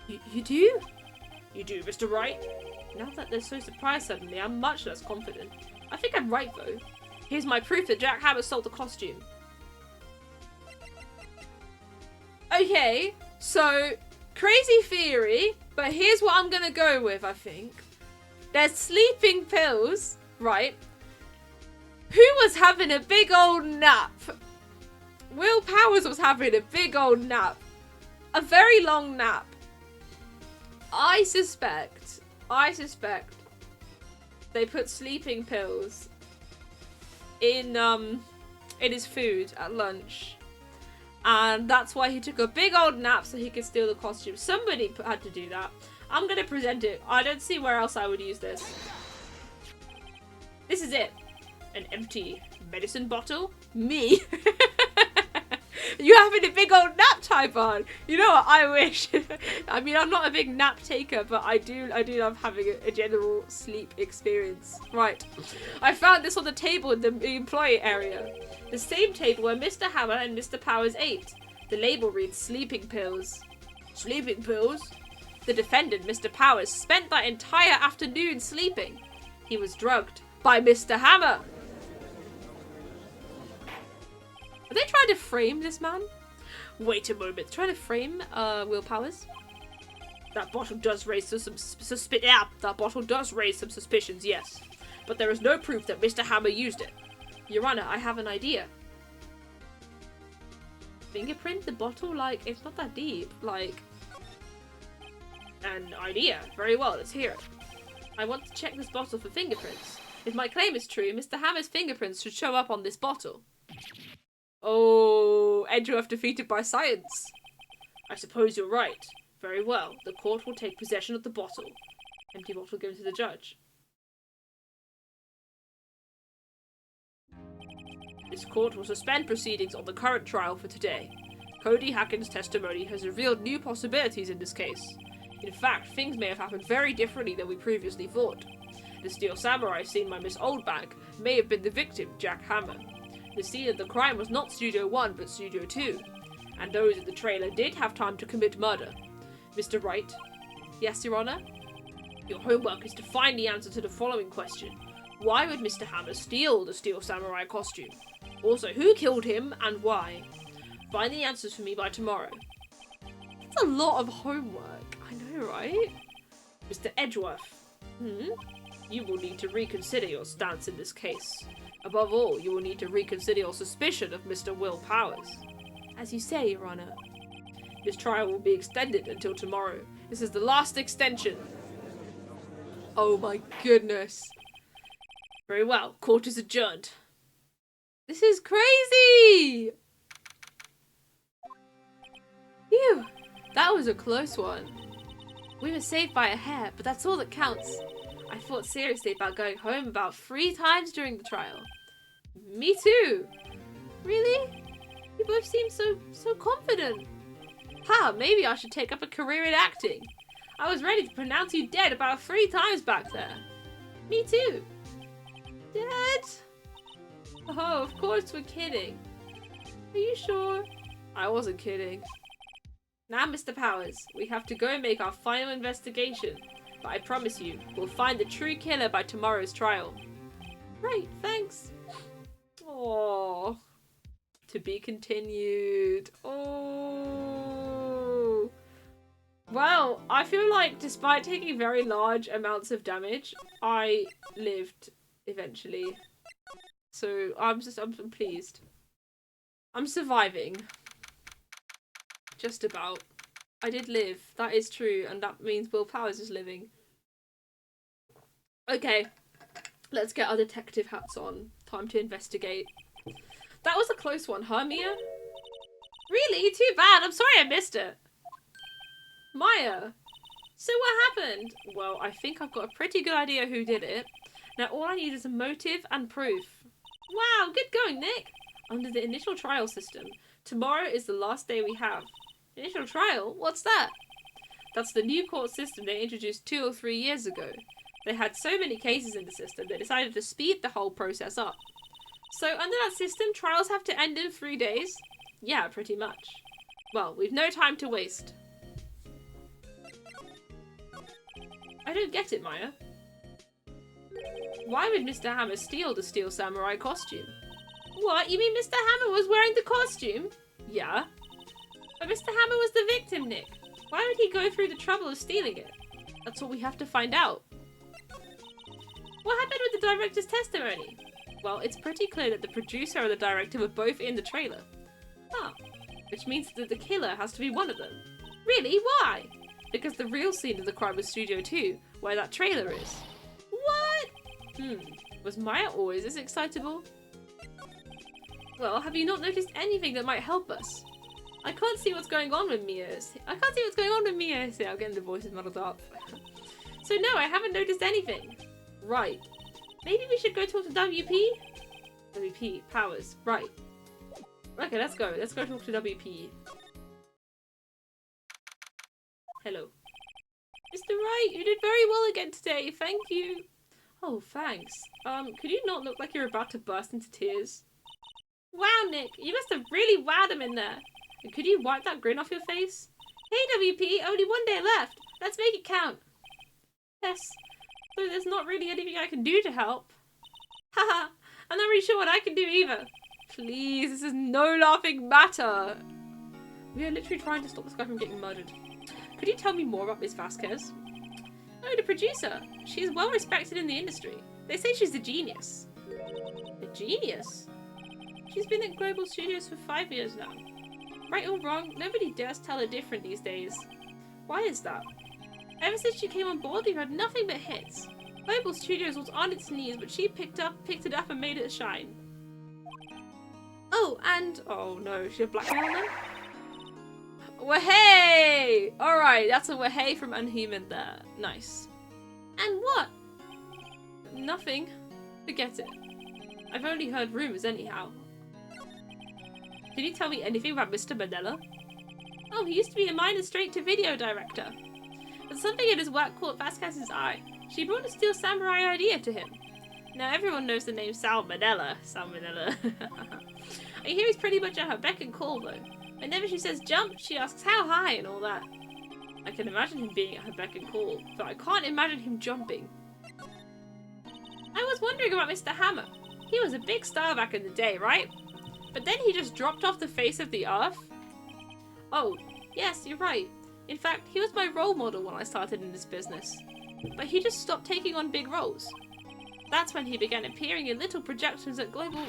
You do? You do, Mr. Wright? Now that they're so surprised suddenly, I'm much less confident. I think I'm right, though. Here's my proof that Jack Hammer stole the costume. Okay, so, crazy theory, but here's what I'm gonna go with, I think. There's sleeping pills, right? Who was having a big old nap? Will Powers was having a big old nap. A very long nap. I suspect they put sleeping pills in his food at lunch. And that's why he took a big old nap so he could steal the costume. Somebody had to do that. I'm going to present it. I don't see where else I would use this. This is it. An empty medicine bottle? Me? You having a big old nap, Typhon? You know what? I wish. I mean, I'm not a big nap taker, but I do love having a general sleep experience. Right. I found this on the table in the employee area. The same table where Mr. Hammer and Mr. Powers ate. The label reads sleeping pills. Sleeping pills? The defendant, Mr. Powers, spent that entire afternoon sleeping. He was drugged by Mr. Hammer. Are they trying to frame this man? Wait a moment. Trying to frame Will Powers? That bottle does raise some suspicions, yes. But there is no proof that Mr. Hammer used it. Your Honor, I have an idea. Fingerprint the bottle? Like, it's not that deep. Like, an idea. Very well, let's hear it. I want to check this bottle for fingerprints. If my claim is true, Mr. Hammer's fingerprints should show up on this bottle. Oh, Edgeworth defeated by science. I suppose you're right. Very well. The court will take possession of the bottle. Empty bottle given to the judge. This court will suspend proceedings on the current trial for today. Cody Hacken's testimony has revealed new possibilities in this case. In fact, things may have happened very differently than we previously thought. The Steel Samurai seen by Miss Oldbag may have been the victim, Jack Hammer. The scene of the crime was not Studio 1 but Studio 2, and those in the trailer did have time to commit murder. Mr. Wright? Yes, Your Honor? Your homework is to find the answer to the following question. Why would Mr. Hammer steal the Steel Samurai costume? Also, who killed him and why? Find the answers for me by tomorrow. That's a lot of homework. I know, right? Mr. Edgeworth. You will need to reconsider your stance in this case. Above all, you will need to reconsider your suspicion of Mr. Will Powers. As you say, Your Honor. This trial will be extended until tomorrow. This is the last extension. Oh my goodness. Very well, court is adjourned. This is crazy! Phew, that was a close one. We were saved by a hair, but that's all that counts. I thought seriously about going home about 3 times during the trial. Me too. Really? You both seem so confident. Ha, maybe I should take up a career in acting. I was ready to pronounce you dead about 3 times back there. Me too. Dead? Oh, of course we're kidding. Are you sure? I wasn't kidding. Now, Mr. Powers, we have to go and make our final investigation. But I promise you, we'll find the true killer by tomorrow's trial. Right, thanks. Oh, to be continued. Oh. Well, I feel like despite taking very large amounts of damage, I lived eventually. So I'm pleased. I'm surviving. Just about. I did live. That is true, and that means Will Powers is living. Okay. Let's get our detective hats on. Time to investigate. That was a close one, huh, Mia? Really? Too bad. I'm sorry I missed it. Maya. So what happened? Well, I think I've got a pretty good idea who did it. Now all I need is a motive and proof. Wow, good going, Nick. Under the initial trial system, tomorrow is the last day we have. Initial trial? What's that? That's the new court system they introduced 2 or 3 years ago. They had so many cases in the system, they decided to speed the whole process up. So under that system, trials have to end in 3 days? Yeah, pretty much. Well, we've no time to waste. I don't get it, Maya. Why would Mr. Hammer steal the Steel Samurai costume? What? You mean Mr. Hammer was wearing the costume? Yeah. But Mr. Hammer was the victim, Nick. Why would he go through the trouble of stealing it? That's what we have to find out. What happened with the director's testimony? Well, it's pretty clear that the producer and the director were both in the trailer. Ah, which means that the killer has to be one of them. Really? Why? Because the real scene of the crime was Studio 2, where that trailer is. What? Was Maya always this excitable? Well, have you not noticed anything that might help us? I can't see what's going on with Mia. I'm getting the voices muddled up. So no, I haven't noticed anything. Right. Maybe we should go talk to WP? WP, Powers. Right. Okay, let's go. Let's go talk to WP. Hello. Mr. Wright, you did very well again today. Thank you. Oh, thanks. Could you not look like you're about to burst into tears? Wow, Nick, you must have really wowed him in there. And could you wipe that grin off your face? Hey, WP, only 1 day left. Let's make it count. Yes, though there's not really anything I can do to help. Haha, I'm not really sure what I can do either. Please, this is no laughing matter. We are literally trying to stop this guy from getting murdered. Could you tell me more about Miss Vasquez? Oh, the producer. She's well respected in the industry. They say she's a genius. A genius? She's been at Global Studios for 5 years now. Right or wrong, nobody dares tell her different these days. Why is that? Ever since she came on board, we've had nothing but hits. Global Studios was on its knees, but she picked it up and made it shine. Oh, and... oh no, she had blackmail them? Wahey! Alright, that's a wahey from Unhuman there. Nice. And what? Nothing. Forget it. I've only heard rumours anyhow. Can you tell me anything about Mr. Manella? Oh, he used to be a minor straight-to-video director. But something in his work caught Vasquez's eye. She brought a Steel Samurai idea to him. Now everyone knows the name Sal Manella. Sal Manella. I hear he's pretty much at her beck and call though. Whenever she says jump, she asks how high and all that. I can imagine him being at her beck and call, but I can't imagine him jumping. I was wondering about Mr. Hammer. He was a big star back in the day, right? But then he just dropped off the face of the earth? Oh, yes, you're right. In fact, he was my role model when I started in this business. But he just stopped taking on big roles. That's when he began appearing in little projections at Global...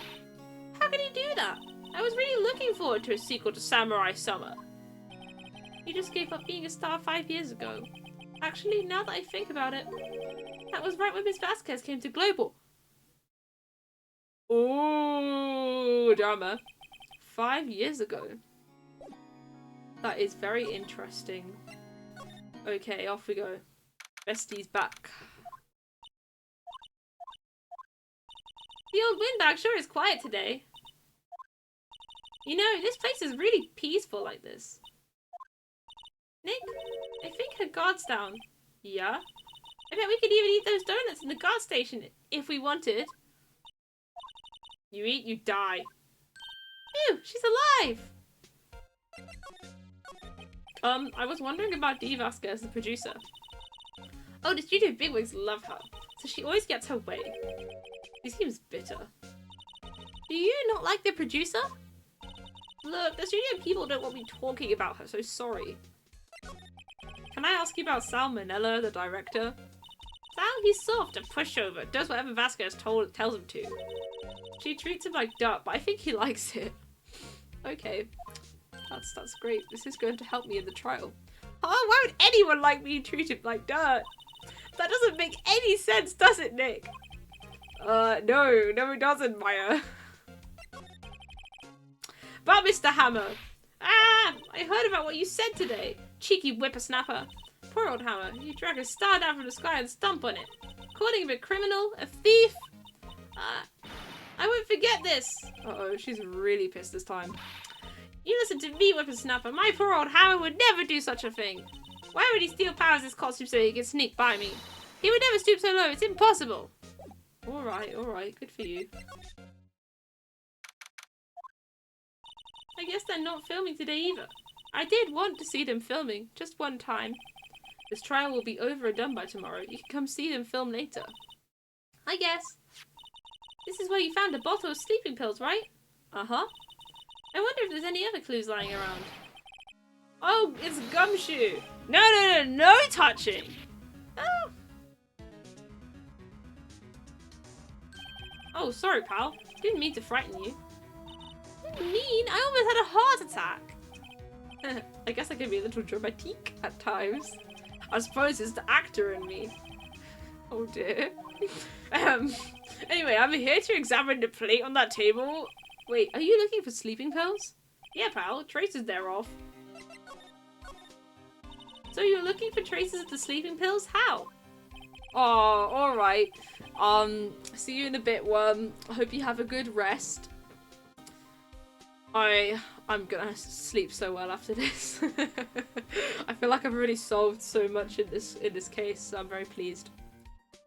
How could he do that? I was really looking forward to a sequel to Samurai Summer. He just gave up being a star 5 years ago. Actually, now that I think about it, that was right when Miss Vasquez came to Global. Ooh, drama. 5 years ago. That is very interesting. Okay, off we go. Bestie's back. The old windbag sure is quiet today. You know, this place is really peaceful like this. Nick, I think her guard's down. Yeah? I bet we could even eat those donuts in the guard station if we wanted. You eat, you die. Ew, she's alive! I was wondering about Dee Vasquez, the producer. Oh, the studio bigwigs love her, so she always gets her way. She seems bitter. Do you not like the producer? Look, the studio people don't want me talking about her, so sorry. Can I ask you about Sal Manella, the director? Sal, he's soft, a pushover, does whatever Vasquez tells him to. She treats him like dirt, but I think he likes it. Okay, that's great. This is going to help me in the trial. Oh, why would anyone like me treat him like dirt? That doesn't make any sense, does it, Nick? No, it doesn't, Maya. But Mr. Hammer. Ah, I heard about what you said today. Cheeky whippersnapper. Poor old Hammer. You drag a star down from the sky and stomp on it. Calling him a criminal, a thief. I won't forget this. Uh-oh, she's really pissed this time. You listen to me, whippersnapper. My poor old Hammer would never do such a thing. Why would he steal Powers' costume so he can sneak by me? He would never stoop so low. It's impossible. Alright. Good for you. I guess they're not filming today either. I did want to see them filming, just one time. This trial will be over and done by tomorrow. You can come see them film later. I guess. This is where you found a bottle of sleeping pills, right? Uh-huh. I wonder if there's any other clues lying around. Oh, it's Gumshoe. No touching. Oh. Oh, sorry, pal. Didn't mean to frighten you. Didn't mean? I almost had a heart attack. I guess I can be a little dramatique at times. I suppose it's the actor in me. Oh dear. Anyway, I'm here to examine the plate on that table. Wait, are you looking for sleeping pills? Yeah, pal. Traces thereof. So you're looking for traces of the sleeping pills? How? Oh, alright. See you in a bit, Worm. I hope you have a good rest. I'm gonna sleep so well after this. I feel like I've already solved so much in this case, so I'm very pleased.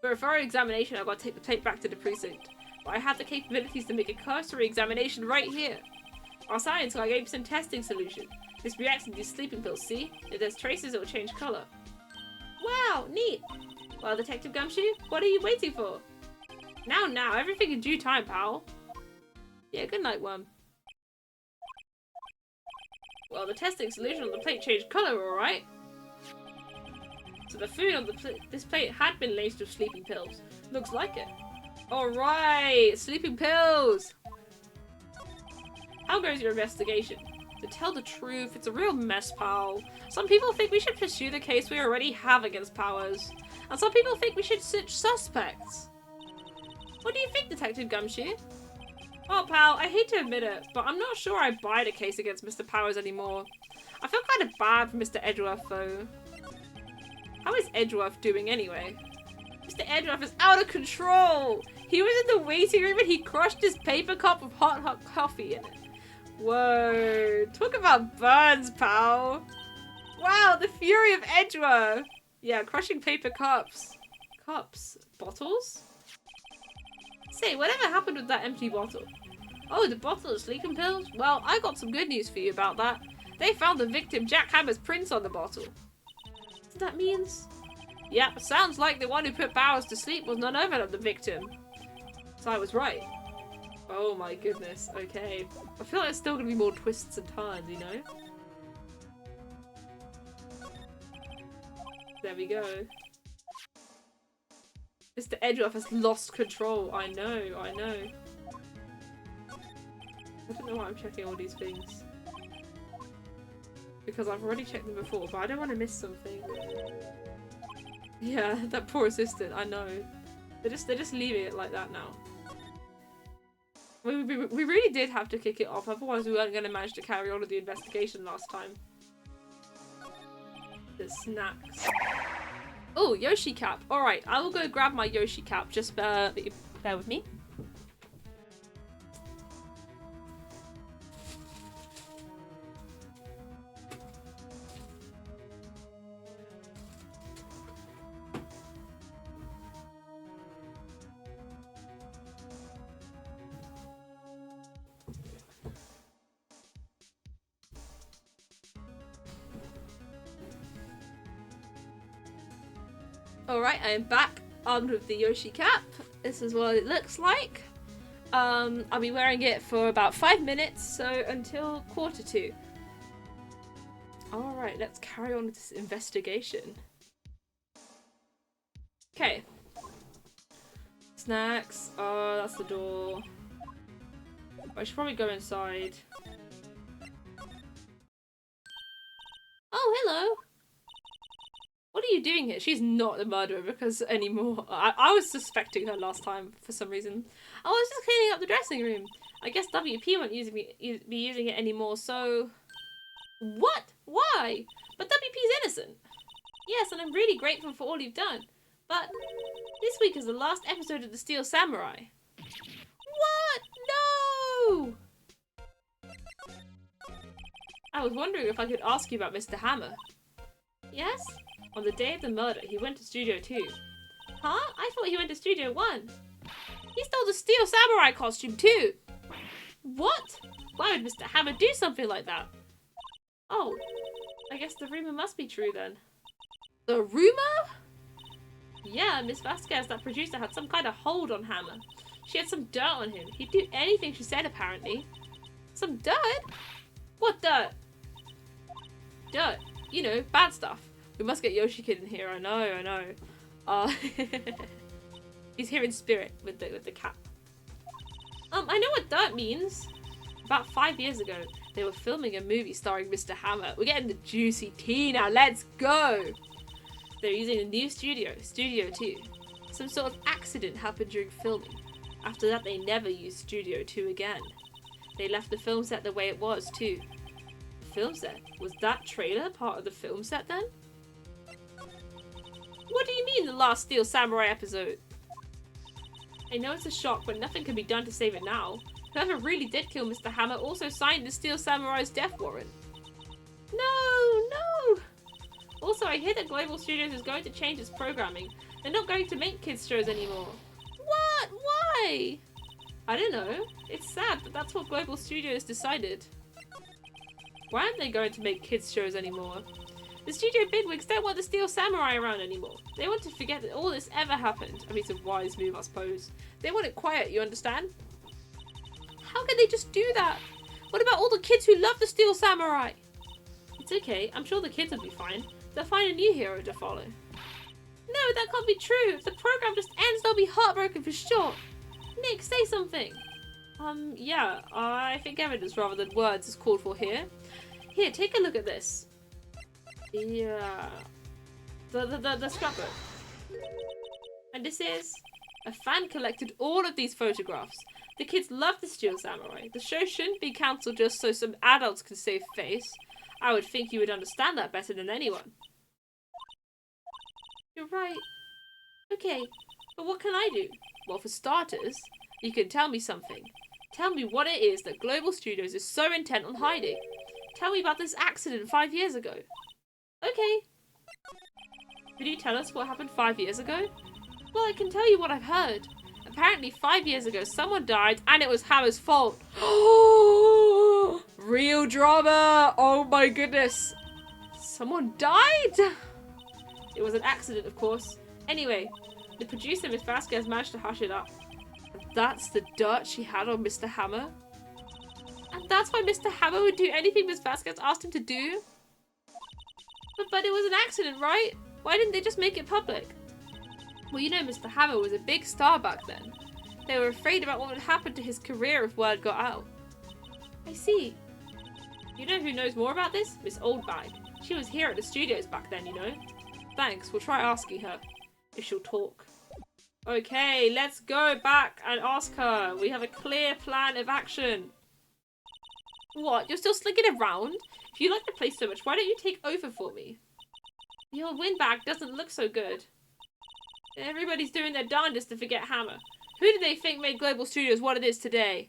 For a thorough examination, I've got to take the plate back to the precinct. But I have the capabilities to make a cursory examination right here. Our science guy gave me some testing solution. This reacts to these sleeping pills, see? If there's traces, it will change colour. Wow, neat! Well, Detective Gumshoe, what are you waiting for? Now, everything in due time, pal. Yeah, good night, Worm. Well, the testing solution on the plate changed colour, alright? So the food on this plate had been laced with sleeping pills. Looks like it. Alright, sleeping pills! How goes your investigation? To tell the truth, it's a real mess, pal. Some people think we should pursue the case we already have against Powers. And some people think we should search suspects. What do you think, Detective Gumshoe? Oh, pal, I hate to admit it, but I'm not sure I buy the case against Mr. Powers anymore. I feel kind of bad for Mr. Edgeworth, though. How is Edgeworth doing anyway? Mr. Edgeworth is out of control! He was in the waiting room and he crushed his paper cup with hot coffee in it. Whoa, talk about burns, pal. Wow, the fury of Edgeworth. Yeah, crushing paper cups. Bottles? Say, whatever happened with that empty bottle? Oh, the bottle of sleeping pills? Well, I got some good news for you about that. They found the victim Jack Hammer's prints on the bottle. So that means? Yep, sounds like the one who put Powers to sleep was none other than the victim. So I was right. Oh my goodness, okay. I feel like there's still gonna be more twists and turns, you know? There we go. Mr. Edgeworth has lost control. I know. I don't know why I'm checking all these things. Because I've already checked them before, but I don't want to miss something. Yeah, that poor assistant, I know. They're just leaving it like that now. We really did have to kick it off, otherwise we weren't going to manage to carry on with the investigation last time. The snacks. Oh, Yoshi cap. Alright, I will go grab my Yoshi cap. Just bear with me. Alright, I am back armed with the Yoshi cap. This is what it looks like. I'll be wearing it for about 5 minutes, so until 1:45. Alright, let's carry on with this investigation. Okay. Snacks. Oh, that's the door. I should probably go inside. Oh, hello. What are you doing here? She's not the murderer because anymore. I was suspecting her last time for some reason. I was just cleaning up the dressing room. I guess WP won't be using it anymore, so... What? Why? But WP's innocent. Yes, and I'm really grateful for all you've done. But this week is the last episode of The Steel Samurai. What? No! I was wondering if I could ask you about Mr. Hammer. Yes? On the day of the murder, he went to Studio 2. Huh? I thought he went to Studio 1. He stole the Steel Samurai costume too! What? Why would Mr. Hammer do something like that? Oh, I guess the rumor must be true then. The rumor? Yeah, Miss Vasquez, that producer, had some kind of hold on Hammer. She had some dirt on him. He'd do anything she said, apparently. Some dirt? What dirt? Dirt. You know, bad stuff. We must get Yoshi Kid in here. I know. He's here in spirit with the cap. I know what dirt means. About 5 years ago, they were filming a movie starring Mr. Hammer. We're getting the juicy tea now. Let's go. They're using a new studio, Studio 2. Some sort of accident happened during filming. After that, they never used Studio 2 again. They left the film set the way it was, too. The film set? Was that trailer part of the film set then? What do you mean, the last Steel Samurai episode? I know it's a shock, but nothing can be done to save it now. Whoever really did kill Mr. Hammer also signed the Steel Samurai's death warrant. No! Also, I hear that Global Studios is going to change its programming. They're not going to make kids shows anymore. What? Why? I don't know. It's sad, but that's what Global Studios decided. Why aren't they going to make kids shows anymore? The studio bigwigs don't want the Steel Samurai around anymore. They want to forget that all this ever happened. I mean, it's a wise move, I suppose. They want it quiet, you understand? How can they just do that? What about all the kids who love the Steel Samurai? It's okay. I'm sure the kids will be fine. They'll find a new hero to follow. No, that can't be true. If the program just ends, they'll be heartbroken for sure. Nick, say something. Yeah, I think evidence rather than words is called for here. Here, take a look at this. Yeah. The scrapbook. And this is... A fan collected all of these photographs. The kids love the Steel Samurai. The show shouldn't be cancelled just so some adults can save face. I would think you would understand that better than anyone. You're right. Okay, but what can I do? Well, for starters, you can tell me something. Tell me what it is that Global Studios is so intent on hiding. Tell me about this accident 5 years ago. Okay. Could you tell us what happened 5 years ago? Well, I can tell you what I've heard. Apparently 5 years ago, someone died and it was Hammer's fault. Real drama! Oh my goodness. Someone died? It was an accident, of course. Anyway, the producer, Miss Vasquez, managed to hush it up. And that's the dirt she had on Mr. Hammer? And that's why Mr. Hammer would do anything Miss Vasquez asked him to do? But it was an accident, right? Why didn't they just make it public? Well, you know, Mr. Hammer was a big star back then. They were afraid about what would happen to his career if word got out. I see. You know who knows more about this? Miss Oldbag. She was here at the studios back then, you know. Thanks, we'll try asking her. If she'll talk. Okay, let's go back and ask her. We have a clear plan of action. What? You're still slinking around? If you like the place so much, why don't you take over for me? Your windbag doesn't look so good. Everybody's doing their darndest to forget Hammer. Who do they think made Global Studios what it is today?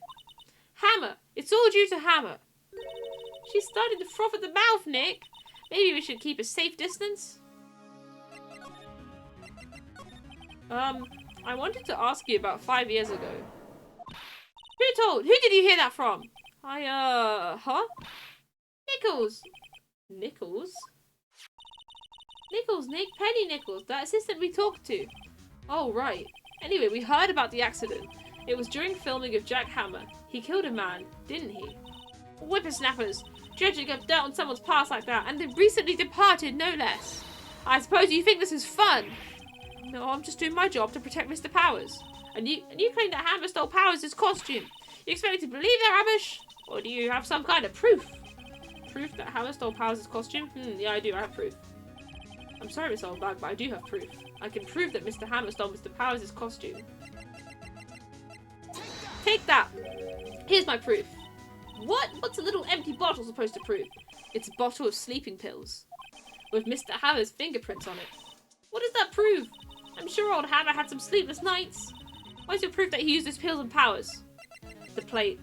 Hammer! It's all due to Hammer. She's starting to froth at the mouth, Nick. Maybe we should keep a safe distance? I wanted to ask you about 5 years ago. Who told? Who did you hear that from? Huh? Nichols. Nichols? Nichols, Nick, Penny Nichols, that assistant we talked to. Oh, right. Anyway, we heard about the accident. It was during filming of Jack Hammer. He killed a man, didn't he? Whippersnappers, dredging up dirt on someone's past like that, and they recently departed, no less. I suppose you think this is fun? No, I'm just doing my job to protect Mr. Powers. And you claim that Hammer stole Powers' costume. You expect me to believe that rubbish? Or do you have some kind of proof? Proof that Hammer stole Powers' costume? Yeah, I do. I have proof. I'm sorry, Miss Oldbag, but I do have proof. I can prove that Mr. Hammer stole Mr. Powers' costume. Take that! Here's my proof. What? What's a little empty bottle supposed to prove? It's a bottle of sleeping pills. With Mr. Hammer's fingerprints on it. What does that prove? I'm sure old Hammer had some sleepless nights. Where's your proof that he used his pills and powers? The plate.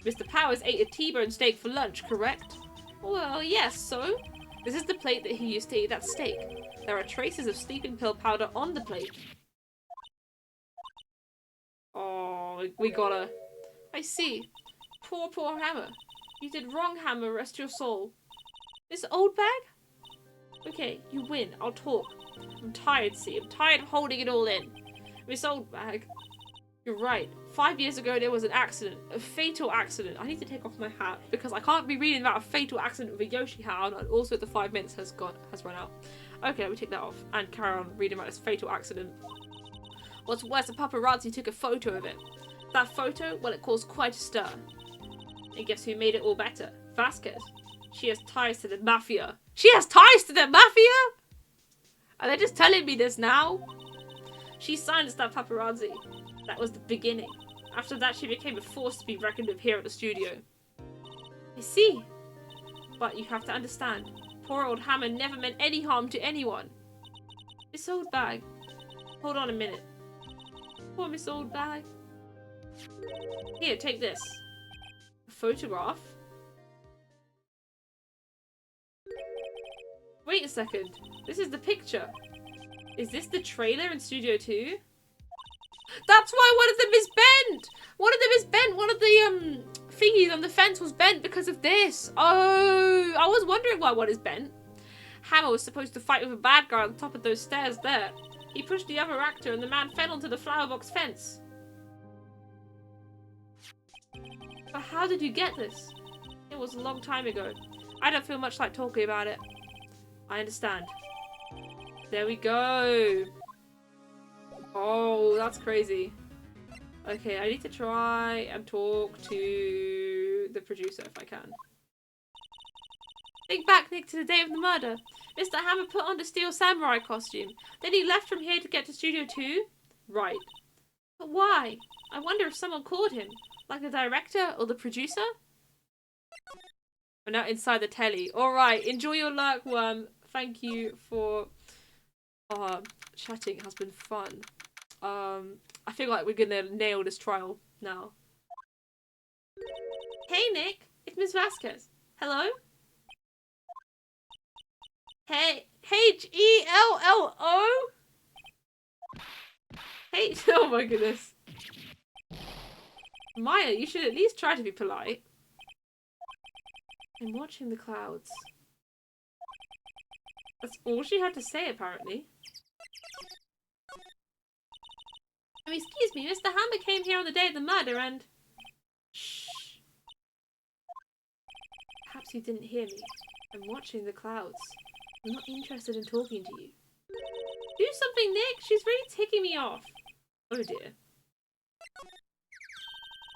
Mr. Powers ate a T-bone steak for lunch, correct? Well, yes, so? This is the plate that he used to eat that steak. There are traces of sleeping pill powder on the plate. Oh, we gotta... I see. Poor Hammer. You did wrong, Hammer, rest your soul. This old bag? Okay, you win. I'll talk. I'm tired, see. I'm tired of holding it all in. Miss Oldbag, you're right. 5 years ago there was an accident. A fatal accident. I need to take off my hat because I can't be reading about a fatal accident with a Yoshi hat on, and also the 5 minutes has run out. Okay, we take that off and carry on reading about this fatal accident. What's worse, a paparazzi took a photo of it. That photo, well, it caused quite a stir. And guess who made it all better? Vasquez. She has ties to the mafia. She has ties to the mafia? Are they just telling me this now? She silenced that paparazzi. That was the beginning. After that, she became a force to be reckoned with here at the studio. I see. But you have to understand, poor old Hammer never meant any harm to anyone. Miss Oldbag. Hold on a minute. Poor Miss Oldbag. Here, take this. A photograph? Wait a second. This is the picture. Is this the trailer in Studio 2? That's why one of them is bent! One of them is bent! One of the thingies on the fence was bent because of this. Oh, I was wondering why one is bent. Hammer was supposed to fight with a bad guy on top of those stairs there. He pushed the other actor and the man fell onto the flower box fence. But how did you get this? It was a long time ago. I don't feel much like talking about it. I understand. There we go. Oh, that's crazy. Okay, I need to try and talk to the producer if I can. Think back, Nick, to the day of the murder. Mr. Hammer put on the Steel Samurai costume. Then he left from here to get to Studio 2? Right. But why? I wonder if someone called him. Like the director or the producer? We're now inside the telly. Alright, enjoy your lurk, worm. Thank you for chatting. It has been fun. I feel like we're gonna nail this trial now. Hey Nick, it's Miss Vasquez. Hello? Hey, H-E-L-L-O? Hey, oh my goodness. Maya, you should at least try to be polite. I'm watching the clouds. That's all she had to say, apparently. Excuse me, Mr. Hammer came here on the day of the murder and... Shh. Perhaps you didn't hear me. I'm watching the clouds. I'm not interested in talking to you. Do something, Nick! She's really ticking me off. Oh dear.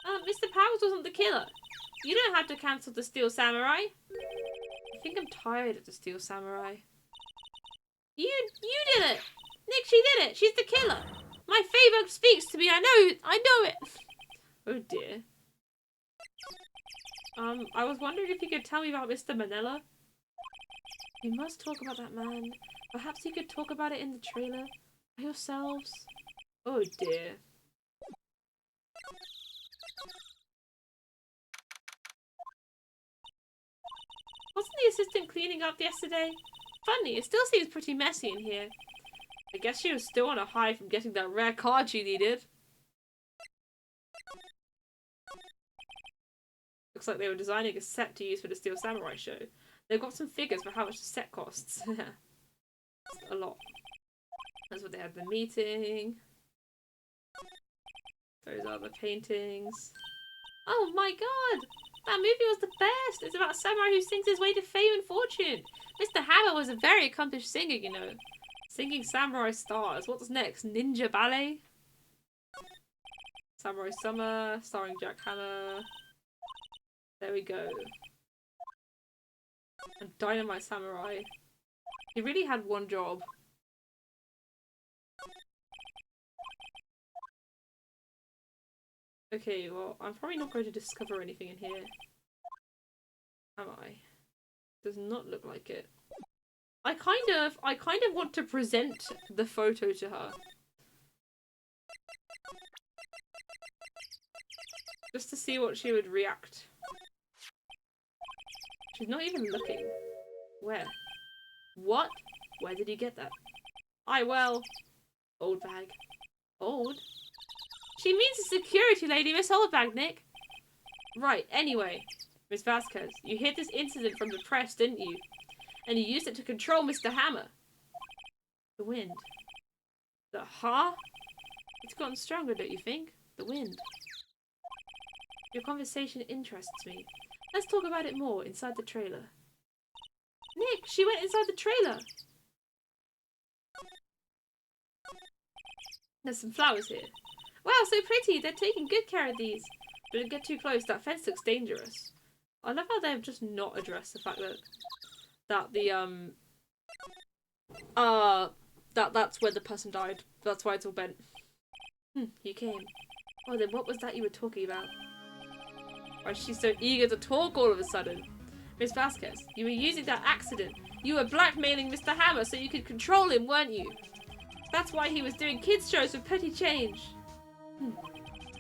Mr. Powers wasn't the killer. You don't have to cancel the Steel Samurai. I think I'm tired of the Steel Samurai. You did it! Nick, she did it! She's the killer! My favour speaks to me, I know it! Oh dear. I was wondering if you could tell me about Mr. Manila. You must talk about that man. Perhaps you could talk about it in the trailer. By yourselves. Oh dear. Wasn't the assistant cleaning up yesterday? Funny, it still seems pretty messy in here. I guess she was still on a high from getting that rare card she needed. Looks like they were designing a set to use for the Steel Samurai show. They've got some figures for how much the set costs. A lot. That's what they had the meeting. Those are the paintings. Oh my god! That movie was the best! It's about a samurai who sings his way to fame and fortune. Mr. Hammer was a very accomplished singer, you know. Singing samurai stars. What's next? Ninja Ballet? Samurai Summer, starring Jack Hammer. There we go. And Dynamite Samurai. He really had one job. Okay, well, I'm probably not going to discover anything in here. Am I? Does not look like it. I kind of want to present the photo to her. Just to see what she would react. She's not even looking. Where? What? Where did you get that? Well, old bag. Old? She means the security lady, Miss Oldbag, Nick. Right, anyway. Miss Vasquez, you hid this incident from the press, didn't you? And you used it to control Mr. Hammer. The wind. The huh? It's gotten stronger, don't you think? The wind. Your conversation interests me. Let's talk about it more inside the trailer. Nick, she went inside the trailer. There's some flowers here. Wow, so pretty. They're taking good care of these. Don't get too close. That fence looks dangerous. I love how they've just not addressed the fact that that's where the person died. That's why it's all bent. You came. Oh, then what was that you were talking about? Why is she so eager to talk all of a sudden? Miss Vasquez, you were using that accident. You were blackmailing Mr. Hammer so you could control him, weren't you? That's why he was doing kids shows for petty change.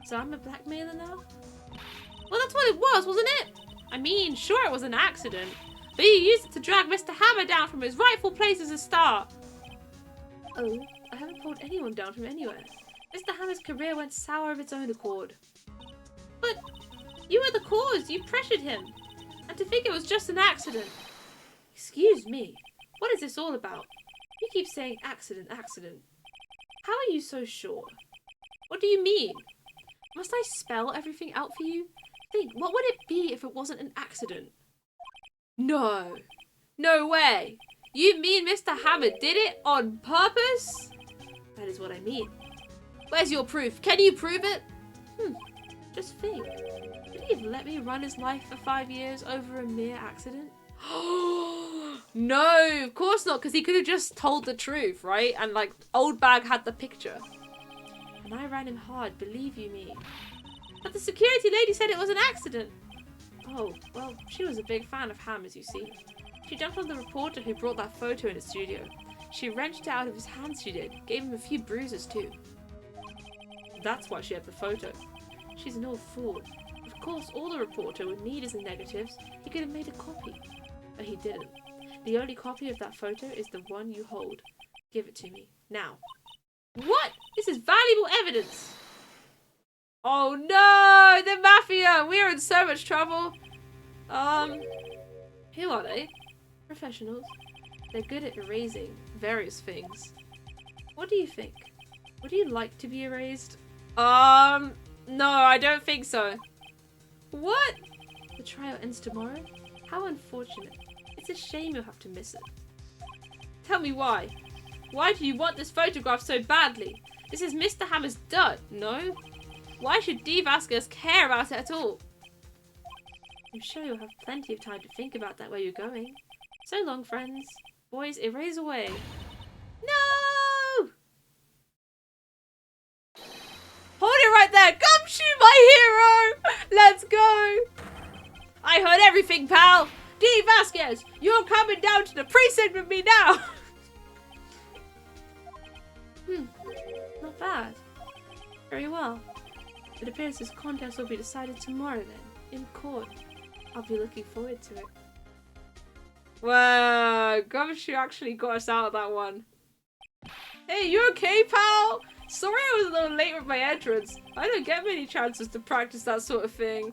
So I'm a blackmailer now? Well, that's what it was, wasn't it? I mean, sure it was an accident, but you used it to drag Mr. Hammer down from his rightful place as a star. Oh, I haven't pulled anyone down from anywhere. Mr. Hammer's career went sour of its own accord. But you were the cause. You pressured him. And to think it was just an accident. Excuse me. What is this all about? You keep saying accident, accident. How are you so sure? What do you mean? Must I spell everything out for you? Think, what would it be if it wasn't an accident? No. No way. You mean Mr. Hammer did it on purpose? That is what I mean. Where's your proof? Can you prove it? Just think. Would he have let me run his life for 5 years over a mere accident? No, of course not, because he could have just told the truth, right? And like, old bag had the picture. And I ran him hard, believe you me. But the security lady said it was an accident. Oh, well, she was a big fan of Hammer's, you see. She jumped on the reporter who brought that photo in the studio. She wrenched it out of his hands, she did. Gave him a few bruises, too. That's why she had the photo. She's an old fool. Of course, all the reporter would need is the negatives. He could have made a copy. But he didn't. The only copy of that photo is the one you hold. Give it to me. Now. What? This is valuable evidence. Oh no! The Mafia! We are in so much trouble. Who are they? Professionals. They're good at erasing various things. What do you think? Would you like to be erased? No, I don't think so. What? The trial ends tomorrow? How unfortunate. It's a shame you'll have to miss it. Tell me why. Why do you want this photograph so badly? This is Mr. Hammer's dirt, no? Why should D. Vasquez care about it at all? I'm sure you'll have plenty of time to think about that where you're going. So long, friends. Boys, erase away. No! Hold it right there. Gumshoe, my hero! Let's go! I heard everything, pal. D. Vasquez, you're coming down to the precinct with me now. Not bad. Very well. It appears this contest will be decided tomorrow then, in court. I'll be looking forward to it. Wow, Gumshoe actually got us out of that one. Hey, you okay, pal? Sorry I was a little late with my entrance. I don't get many chances to practice that sort of thing.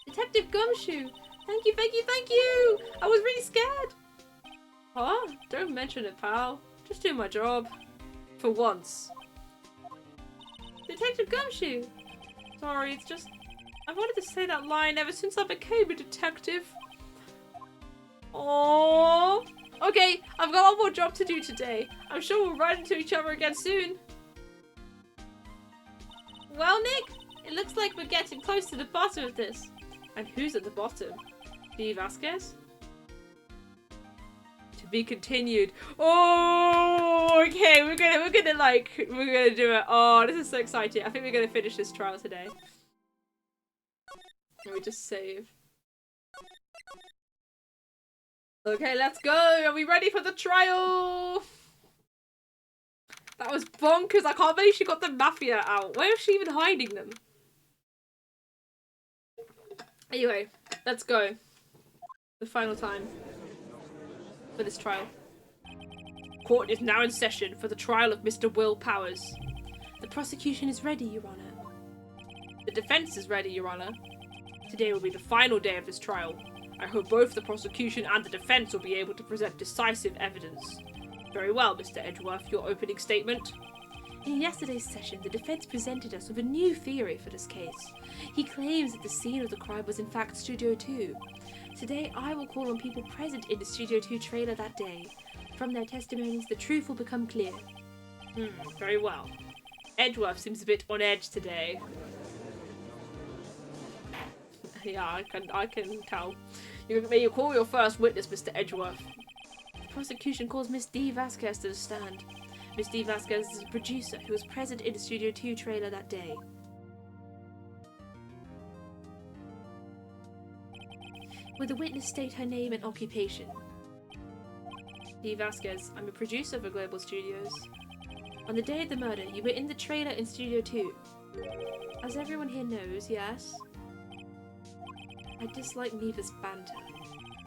Detective Gumshoe, Thank you, thank you, thank you! I was really scared! Huh? Don't mention it, pal. Just do my job. For once. Detective Gumshoe! Sorry, it's just... I wanted to say that line ever since I became a detective. Oh. Okay, I've got one more job to do today. I'm sure we'll run into each other again soon. Well, Nick, it looks like we're getting close to the bottom of this. And who's at the bottom? D. Vasquez? To be continued. Oh, okay, we're gonna do it. Oh, this is so exciting. I think we're gonna finish this trial today. Let me just save. Okay, let's go. Are we ready for the trial? That was bonkers. I can't believe she got the mafia out. Where is she even hiding them? Anyway, let's go. The final time for this trial. Court is now in session for the trial of Mr. Will Powers. The prosecution is ready, Your Honor. The defense is ready, Your Honor. Today will be the final day of this trial. I hope both the prosecution and the defense will be able to present decisive evidence. Very well, Mr. Edgeworth, your opening statement. In yesterday's session, the defense presented us with a new theory for this case. He claims that the scene of the crime was in fact Studio 2. Today, I will call on people present in the Studio 2 trailer that day. From their testimonies, the truth will become clear. Very well. Edgeworth seems a bit on edge today. Yeah, I can tell. May you call your first witness, Mr. Edgeworth. The prosecution calls Miss D. Vasquez to the stand. Miss D. Vasquez is a producer who was present in the Studio 2 trailer that day. Will the witness state her name and occupation? D. Vasquez, I'm a producer for Global Studios. On the day of the murder, you were in the trailer in Studio 2. As everyone here knows, yes? I dislike neither's banter.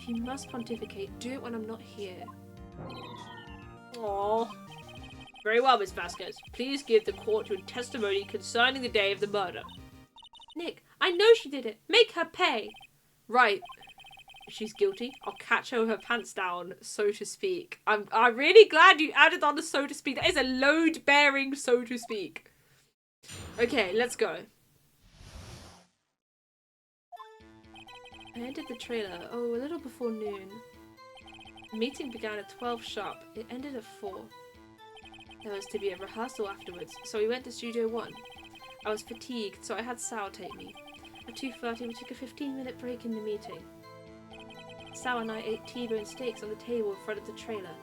If you must pontificate, do it when I'm not here. Aww. Very well, Miss Vasquez. Please give the court your testimony concerning the day of the murder. Nick, I know she did it. Make her pay. Right. If she's guilty, I'll catch her with her pants down, so to speak. I'm really glad you added on the so to speak. That is a load-bearing so to speak. Okay, let's go. I entered the trailer, a little before noon. The meeting began at 12 sharp. It ended at 4. There was to be a rehearsal afterwards, so we went to Studio 1. I was fatigued, so I had Sal take me. At 2:30 we took a 15-minute break in the meeting. Sal and I ate T-bone steaks on the table in front of the trailer.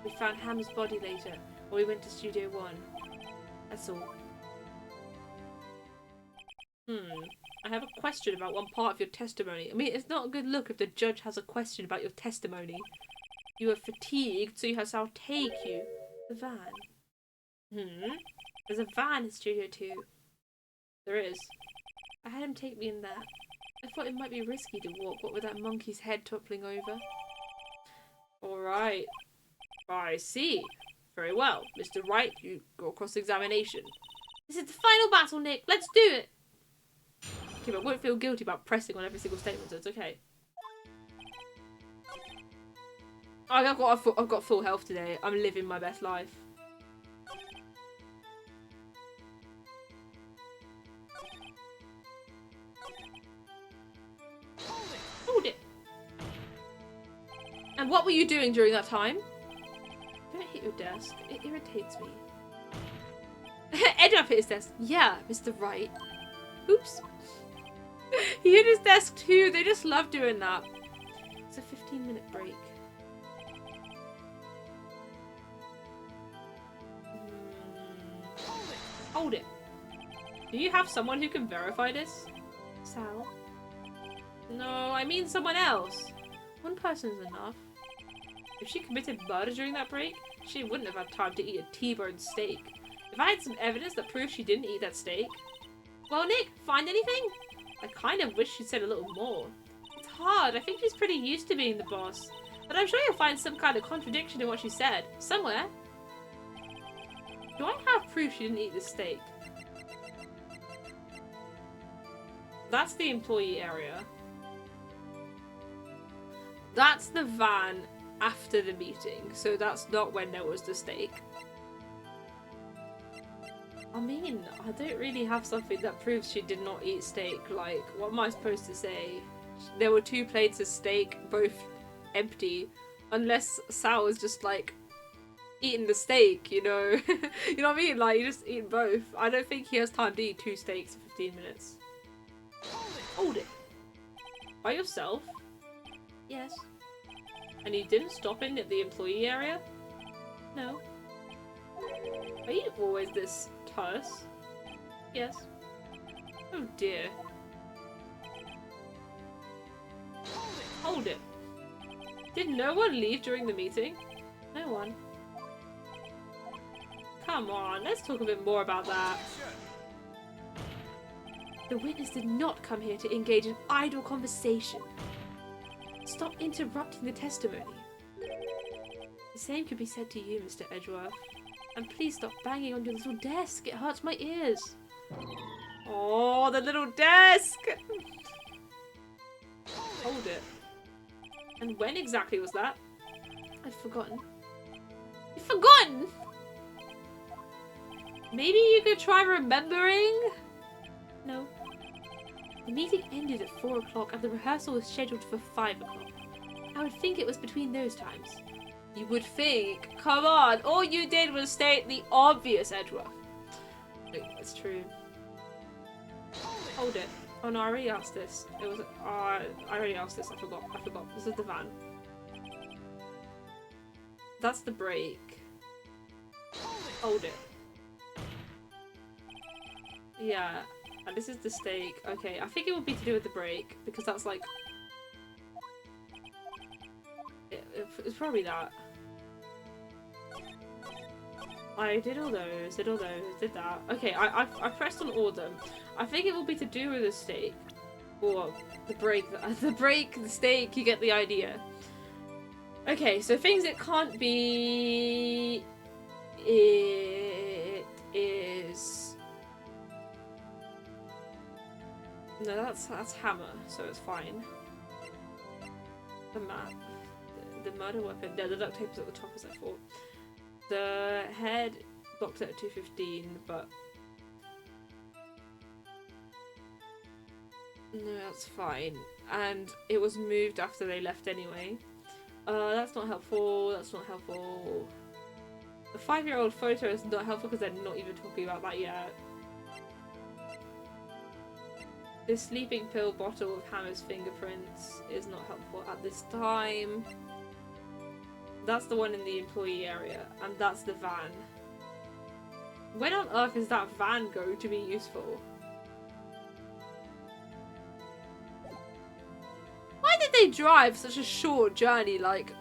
We found Ham's body later, when we went to Studio 1. That's all. I have a question about one part of your testimony. I mean, it's not a good look if the judge has a question about your testimony. You were fatigued, so you had Sal take you. The van. There's a van in Studio 2. There is. I had him take me in there. I thought it might be risky to walk, what with that monkey's head toppling over. Alright. I see. Very well. Mr. Wright, you got cross-examination. This is the final battle, Nick. Let's do it! Okay, but I won't feel guilty about pressing on every single statement, so it's okay. I've got full health today. I'm living my best life. Hold it. And what were you doing during that time? Don't hit your desk. It irritates me. Edgeworth hit his desk. Yeah, Mr. Wright. Oops. He hit his desk too. They just love doing that. It's a 15-minute break. Hold it. Do you have someone who can verify this? Sal? No, I mean someone else. One person's enough. If she committed murder during that break, she wouldn't have had time to eat a T-bone steak. If I had some evidence that proves she didn't eat that steak... Well, Nick, find anything? I kind of wish she'd said a little more. It's hard. I think she's pretty used to being the boss. But I'm sure you'll find some kind of contradiction in what she said. Somewhere. Do I have proof she didn't eat this steak? That's the employee area. That's the van after the meeting, so that's not when there was the steak. I mean, I don't really have something that proves she did not eat steak. Like, what am I supposed to say? There were 2 plates of steak, both empty. Unless Sal was just, like, eating the steak, you know? You know what I mean? Like, you just eat both. I don't think he has time to eat 2 steaks in 15 minutes. Hold it. By yourself? Yes. And you didn't stop in at the employee area? No. Are you always this terse? Yes. Oh dear. Hold it. Did no one leave during the meeting? No one. Come on, let's talk a bit more about that. The witness did not come here to engage in idle conversation. Stop interrupting the testimony. The same could be said to you, Mr. Edgeworth. And please stop banging on your little desk. It hurts my ears. Oh, the little desk! Hold it. And when exactly was that? I'd forgotten. You've forgotten? Maybe you could try remembering? No. The meeting ended at 4 o'clock and the rehearsal was scheduled for 5 o'clock. I would think it was between those times. You would think? Come on, all you did was state the obvious, Edgeworth. No, that's true. Hold it. Oh no, I already asked this. It was. I already asked this. I forgot. This is the van. That's the brake. Hold it. Yeah, and this is the steak. Okay, I think it would be to do with the brake because that's like. It's probably that. I did all those, did that. Okay, I pressed on all of them. I think it will be to do with the steak. Or the brake, the steak, you get the idea. Okay, so things it can't be... It is... No, that's hammer, so it's fine. The map. The murder weapon. No, the duct tape is at the top as I thought. The head blocked at 2:15, but no, that's fine. And it was moved after they left anyway. That's not helpful. That's not helpful. The 5-year-old photo is not helpful because they're not even talking about that yet. This sleeping pill bottle with Hammer's fingerprints is not helpful at this time. That's the one in the employee area, and that's the van. When on earth is that van going to be useful? Why did they drive such a short journey, like...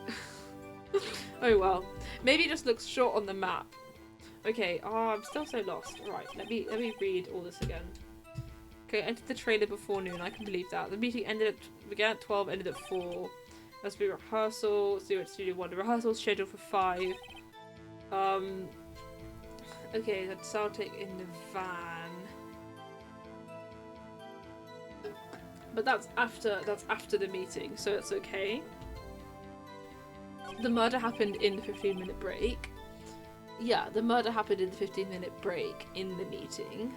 Oh well. Maybe it just looks short on the map. Okay, oh, I'm still so lost. Right, let me read all this again. Okay, entered the trailer before noon, I can believe that. The meeting began at 12, ended at 4. Must be rehearsal, so at Studio 1. The rehearsal is scheduled for 5. Okay, that's I'll take in the van. But that's after the meeting, so it's okay. The murder happened in the 15-minute break. Yeah, the murder happened in the 15-minute break in the meeting.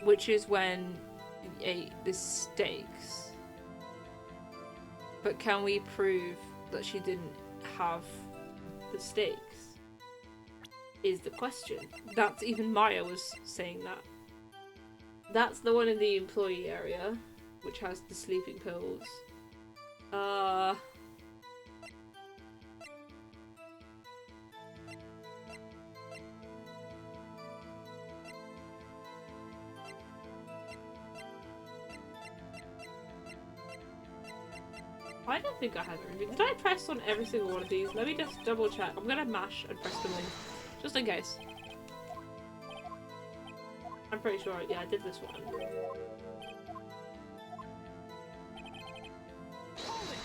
Which is when you ate the steaks. But can we prove that she didn't have the steaks? Is the question. That's even Maya was saying that. That's the one in the employee area, which has the sleeping pills. I don't think I have it removed. Did I press on every single one of these? Let me just double check. I'm gonna mash and press them all. Just in case. I'm pretty sure, yeah, I did this one.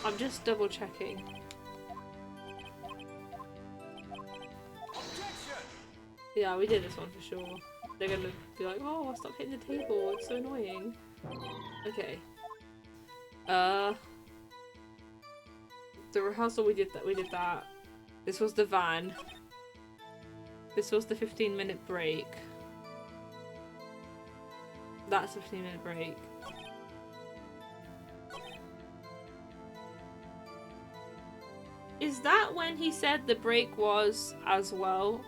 I'm just double checking. Yeah, we did this one for sure. They're gonna be like, oh, stop hitting the table, it's so annoying. Okay. The rehearsal, we did that. This was the van. This was the 15-minute break. That's a 15-minute break. Is that when he said the break was as well?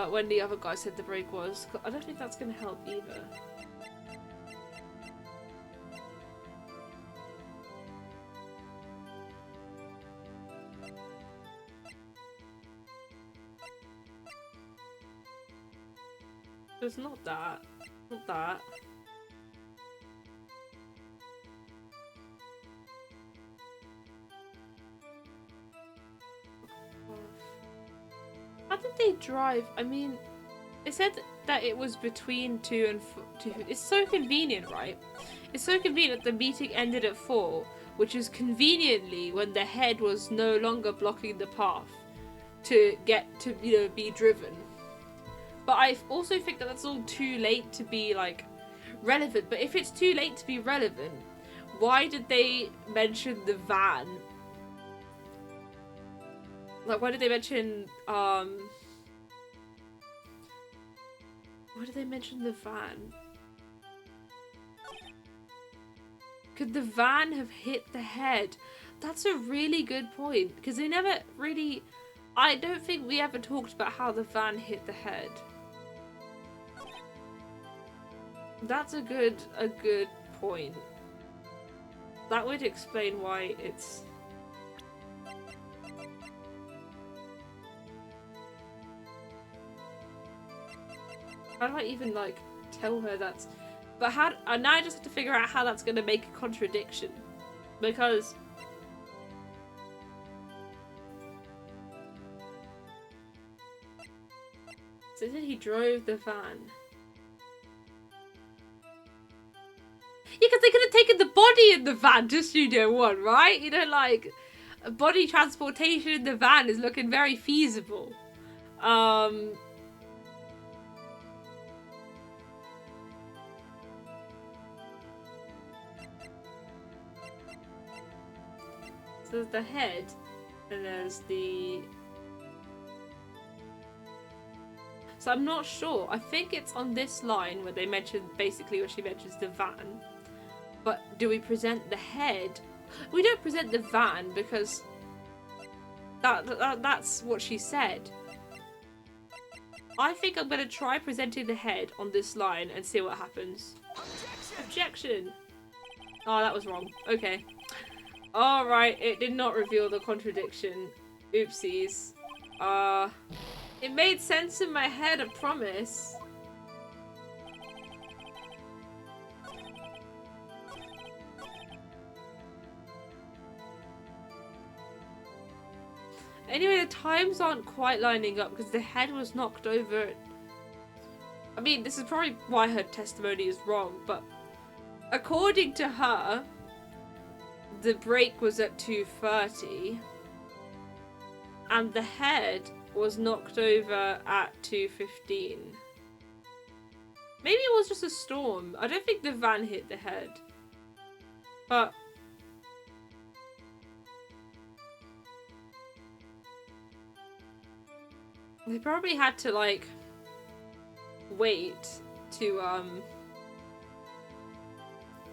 When the other guy said the break was. I don't think that's gonna help either. It's not that. Not that. How did they drive? I mean, it said that it was between 2 and 2. It's so convenient, right? It's so convenient that the meeting ended at 4, which is conveniently when the head was no longer blocking the path to get to, you know, be driven. But I also think that that's all too late to be, like, relevant. But if it's too late to be relevant, why did they mention the van? Like, why did they mention, why did they mention the van? Could the van have hit the head? That's a really good point. Because they never really... I don't think we ever talked about how the van hit the head. That's a good point. That would explain why it's... How do I even, like, tell her that's... But how... now I just have to figure out how that's gonna make a contradiction. Because... So then he drove the van. Yeah, because they could have taken the body in the van to Studio One, right? You know, like, body transportation in the van is looking very feasible. So there's the head, and there's the... So I'm not sure. I think it's on this line where they mention, basically where she mentions the van. But do we present the head? We don't present the van because that's what she said. I think I'm going to try presenting the head on this line and see what happens. Objection! Oh, that was wrong. Okay. Alright, it did not reveal the contradiction. Oopsies. It made sense in my head, I promise. Anyway, the times aren't quite lining up because the head was knocked over. I mean, this is probably why her testimony is wrong, but according to her, the break was at 2:30 and the head was knocked over at 2:15. Maybe it was just a storm. I don't think the van hit the head. But they probably had to, like, wait to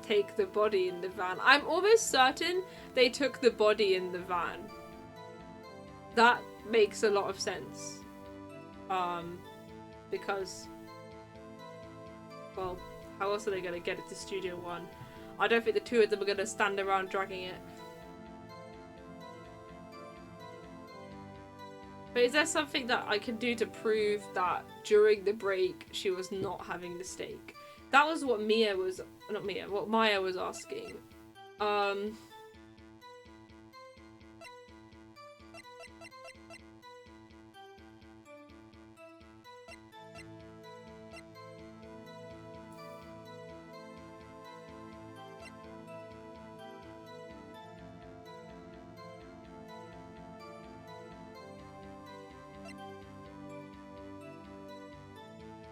take the body in the van. I'm almost certain they took the body in the van. That makes a lot of sense. Because, well, how else are they going to get it to Studio One? I don't think the two of them are going to stand around dragging it. But is there something that I can do to prove that during the break she was not having the steak? That was what Mia was... Not Mia, what Maya was asking.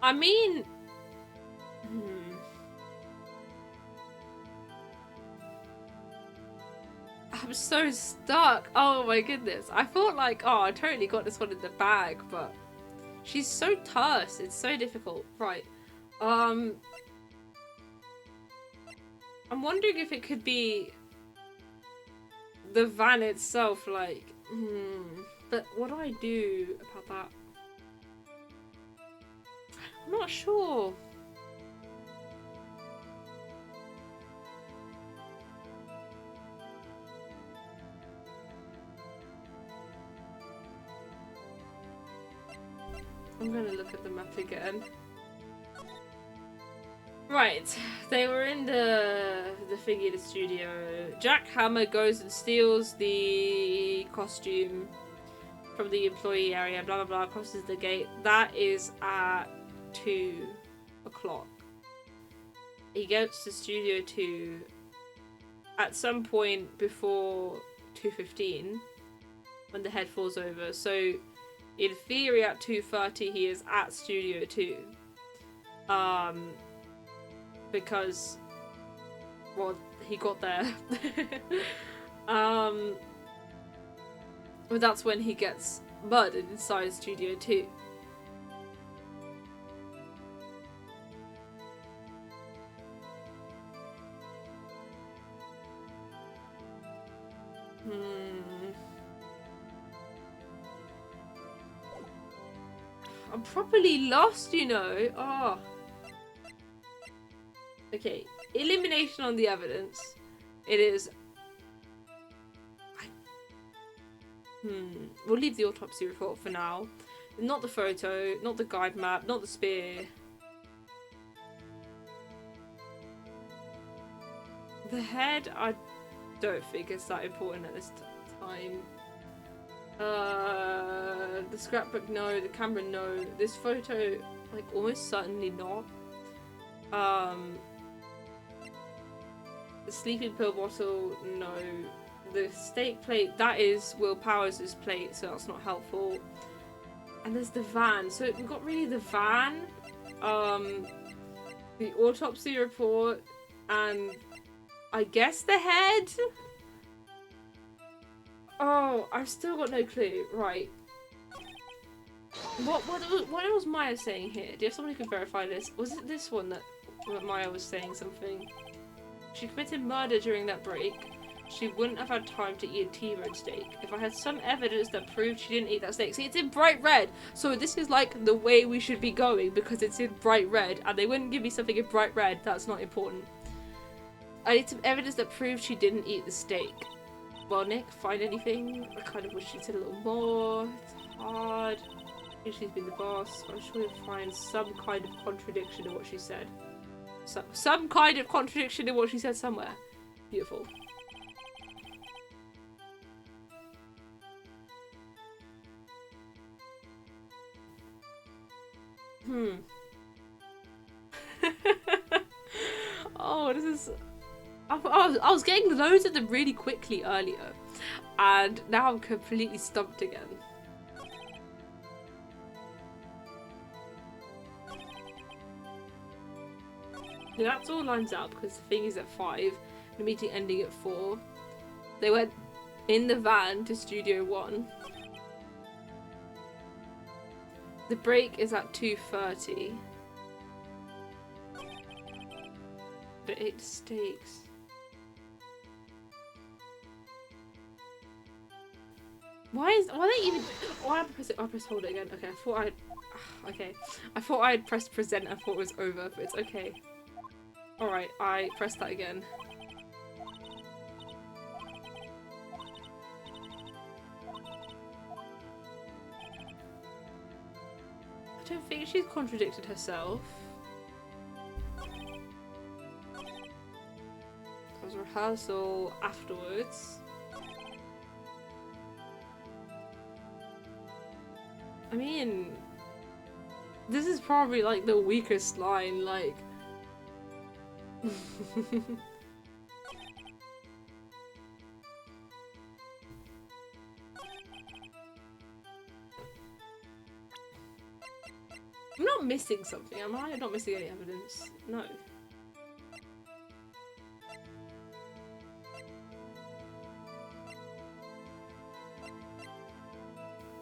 I mean... I'm so stuck. Oh my goodness. I thought like, oh, I totally got this one in the bag, but she's so terse. It's so difficult. Right. I'm wondering if it could be the van itself, like, but what do I do about that? I'm not sure. I'm gonna look at the map again. Right, they were in the thingy, the studio. Jack Hammer goes and steals the costume from the employee area, blah blah blah, crosses the gate. That is at 2 o'clock. He gets to Studio 2 at some point before 2:15 when the head falls over. So in theory at 2:30 he is at Studio 2. Because, well, he got there. But that's when he gets murdered inside Studio 2. I'm properly lost, you know. Oh. Okay, elimination on the evidence. It is... We'll leave the autopsy report for now. Not the photo, not the guide map, not the spear. The head, I don't think it's that important at this time. The scrapbook, no. The camera, no. This photo, like, almost certainly not. The sleeping pill bottle, no. The steak plate, that is Will Powers' plate, so that's not helpful. And there's the van. So we've got really the van, the autopsy report, and I guess the head? Oh, I've still got no clue. Right. What was Maya saying here? Do you have someone who can verify this? Was it this one that Maya was saying something? She committed murder during that break. She wouldn't have had time to eat a T-bone steak. If I had some evidence that proved she didn't eat that steak. See, it's in bright red. So this is like the way we should be going because it's in bright red. And they wouldn't give me something in bright red. That's not important. I need some evidence that proved she didn't eat the steak. Well, Nick, find anything? I kind of wish she'd said a little more. It's hard. She's been the boss. I'm sure you'll find some kind of contradiction in what she said. Some kind of contradiction in what she said somewhere. Beautiful. Oh, this is... I was getting loads of them really quickly earlier. And now I'm completely stumped again. Yeah, that's all lines up because the thing is at 5, the meeting ending at 4. They went in the van to Studio 1. The break is at 2:30. But 8 steaks. Why they even? Oh, I press hold it again. Okay, I thought I'd. Okay, I thought I'd pressed present. I thought it was over, but it's okay. All right, I pressed that again. I don't think she's contradicted herself. There was a rehearsal afterwards. I mean, this is probably like the weakest line, like... I'm not missing something, am I? I'm not missing any evidence. No.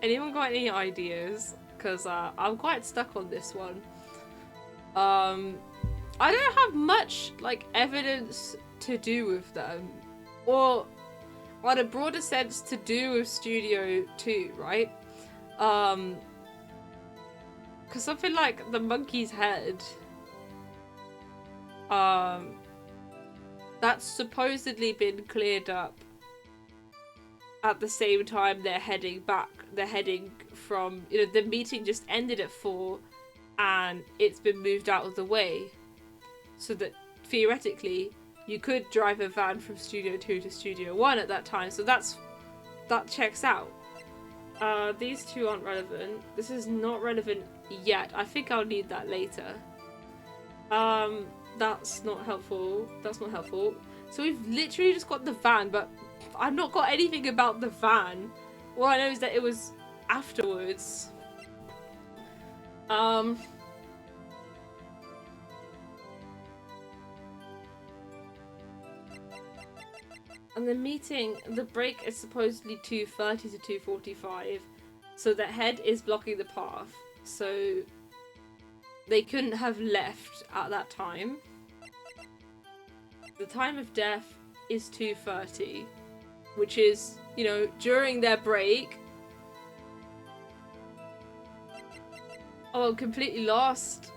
Anyone got any ideas? Because I'm quite stuck on this one. I don't have much like evidence to do with them, or on a broader sense to do with Studio 2, right? Because something like the monkey's head, that's supposedly been cleared up at the same time they're heading back. They're heading from, you know, the meeting just ended at 4 and it's been moved out of the way so that theoretically you could drive a van from Studio 2 to Studio 1 at that time. So that checks out. These two aren't relevant. This is not relevant yet. I think I'll need that later. That's not helpful. That's not helpful. So we've literally just got the van, but I've not got anything about the van. All I know is that it was afterwards. And the meeting, the break is supposedly 2:30 to 2:45, so the head is blocking the path, so they couldn't have left at that time. The time of death is 2:30, which is, you know, during their break. Oh, I'm completely lost.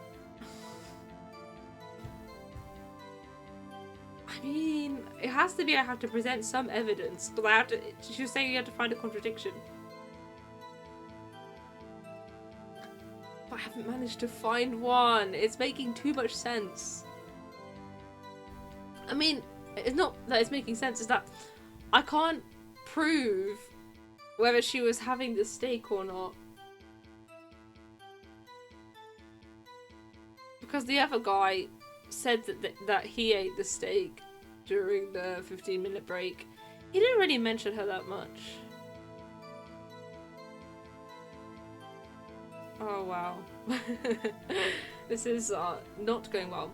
I mean, it has to be I have to present some evidence, but I have to. She was saying you have to find a contradiction. But I haven't managed to find one. It's making too much sense. I mean, it's not that it's making sense, it's that I can't prove whether she was having the steak or not. Because the other guy said that he ate the steak during the 15-minute break. He didn't really mention her that much. Oh wow. This is not going well.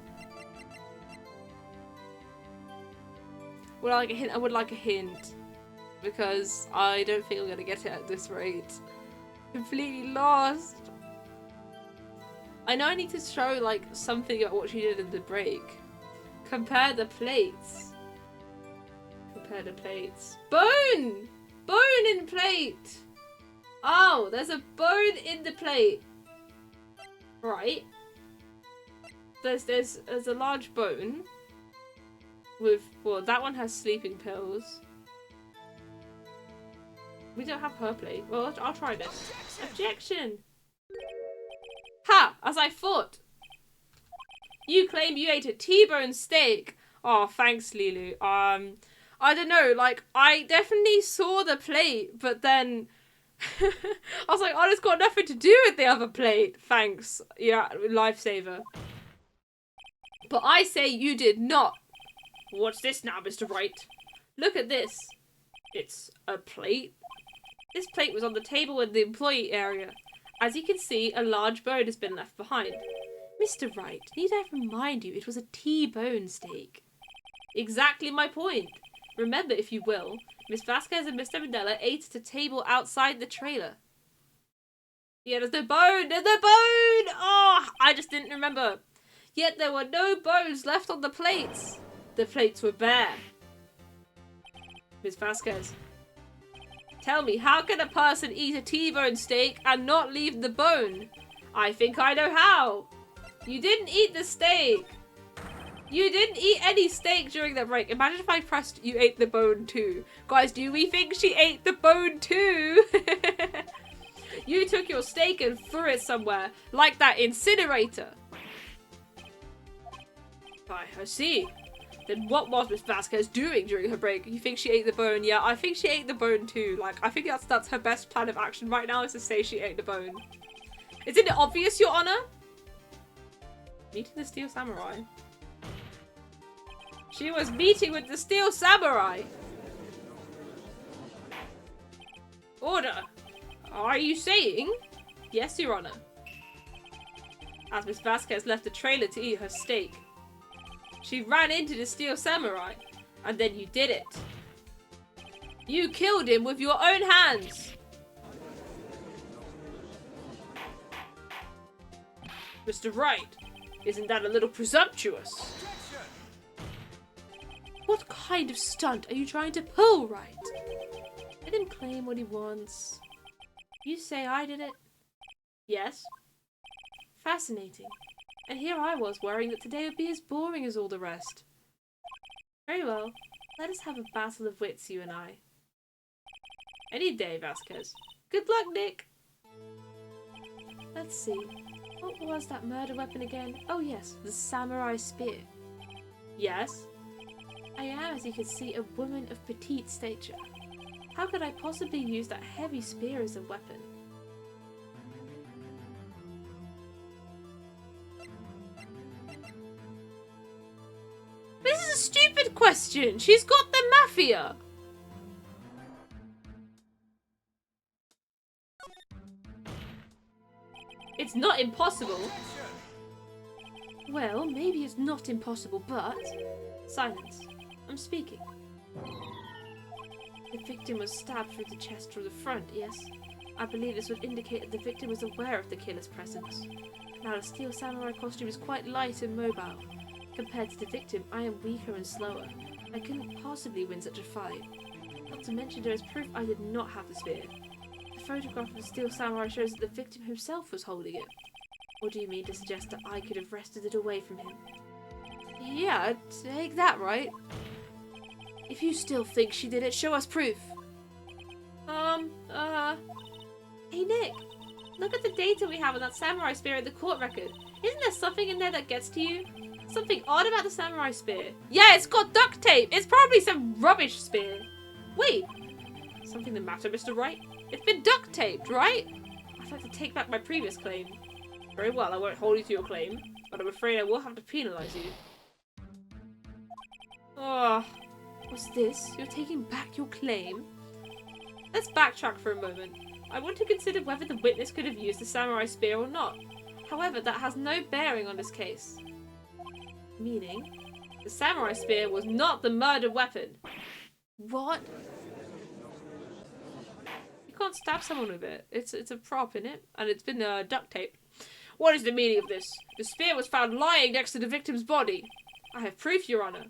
Would I like a hint? I would like a hint. Because I don't think I'm gonna get it at this rate. Completely lost. I know I need to show like something about what she did in the break. Compare the plates. Compare the plates. Bone! Bone in plate! Oh, there's a bone in the plate. Right. There's a large bone. With, well, that one has sleeping pills. We don't have her plate. Well, I'll try this. Objection! Ha! As I thought! You claim you ate a T-bone steak. Oh, thanks, Lilu. I don't know, like, I definitely saw the plate, but then I was like, oh, it's got nothing to do with the other plate. Thanks. Yeah, lifesaver. But I say you did not. What's this now, Mr. Wright? Look at this. It's a plate. This plate was on the table in the employee area. As you can see, a large bone has been left behind. Mr. Wright, need I remind you, it was a T-bone steak. Exactly my point. Remember, if you will, Miss Vasquez and Mr. Mandela ate at a table outside the trailer. Yeah, there's no bone! There's no bone! Oh, I just didn't remember. Yet there were no bones left on the plates. The plates were bare. Miss Vasquez, tell me, how can a person eat a T-bone steak and not leave the bone? I think I know how. You didn't eat the steak. You didn't eat any steak during that break. Imagine if I pressed you ate the bone too. Guys, do we think she ate the bone too? You took your steak and threw it somewhere, like that incinerator. I see. Then what was Miss Vasquez doing during her break? You think she ate the bone? Yeah, I think she ate the bone too. Like, I think that's her best plan of action right now, is to say she ate the bone. Isn't it obvious, Your Honor? Meeting the Steel Samurai. She was meeting with the Steel Samurai. Order. Are you saying? Yes, Your Honor. As Miss Vasquez left the trailer to eat her steak, she ran into the Steel Samurai, and then you did it. You killed him with your own hands. Mr. Wright, isn't that a little presumptuous? What kind of stunt are you trying to pull, Wright? Let him claim what he wants. You say I did it? Yes. Fascinating. And here I was worrying that today would be as boring as all the rest. Very well. Let us have a battle of wits, you and I. Any day, Vasquez. Good luck, Nick. Let's see. What was that murder weapon again? Oh yes, the samurai spear. Yes? I am, as you can see, a woman of petite stature. How could I possibly use that heavy spear as a weapon? This is a stupid question! She's got the mafia! It's not impossible. Well, maybe it's not impossible, but... Silence. I'm speaking. The victim was stabbed through the chest from the front, yes? I believe this would indicate that the victim was aware of the killer's presence. Now, the steel samurai costume is quite light and mobile. Compared to the victim, I am weaker and slower. I couldn't possibly win such a fight. Not to mention there is proof I did not have the spear. The photograph of the steel samurai shows that the victim himself was holding it. Or do you mean to suggest that I could have wrested it away from him? Yeah, take that, right? If you still think she did it, show us proof. Hey Nick, look at the data we have on that samurai spear in the court record. Isn't there something in there that gets to you? Something odd about the samurai spear. Yeah, it's got duct tape. It's probably some rubbish spear. Wait, something the matter, Mr. Wright? It's been duct taped, right? I'd like to take back my previous claim. Very well, I won't hold you to your claim, but I'm afraid I will have to penalise you. Oh, what's this? You're taking back your claim? Let's backtrack for a moment. I want to consider whether the witness could have used the samurai spear or not. However, that has no bearing on this case. Meaning, the samurai spear was not the murder weapon. What? You can't stab someone with it. It's a prop, in it, and it's been duct taped. What is the meaning of this? The spear was found lying next to the victim's body. I have proof, Your Honor.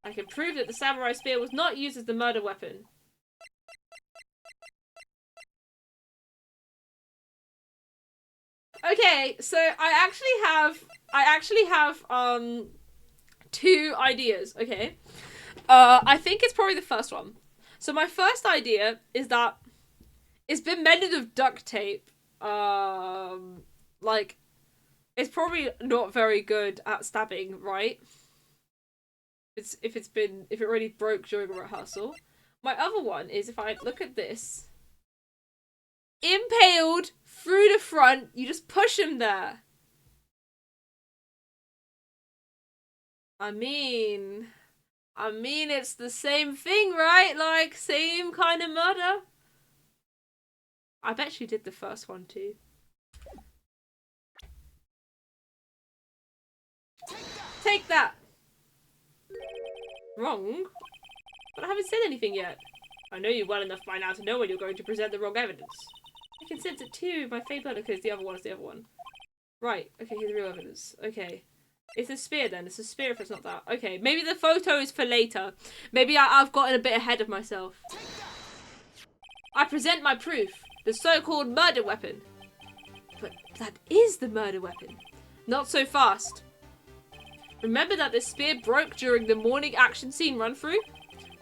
I can prove that the samurai spear was not used as the murder weapon. Okay, so I actually have two ideas, okay? I think it's probably the first one. So my first idea is that it's been mended with duct tape. Like, it's probably not very good at stabbing, right? If it really broke during a rehearsal. My other one is if I look at this. Impaled through the front, you just push him there. I mean, it's the same thing, right? Like, same kind of murder. I bet she did the first one too. Take that! Wrong? But I haven't said anything yet. I know you well enough by now to know when you're going to present the wrong evidence. I can sense it too, my faint blood, because the other one is the other one. Right, okay, here's the real evidence. Okay. It's a spear then. It's a spear if it's not that. Okay, maybe the photo is for later. Maybe I've gotten a bit ahead of myself. I present my proof. The so-called murder weapon. But that is the murder weapon. Not so fast. Remember that the spear broke during the morning action scene run-through?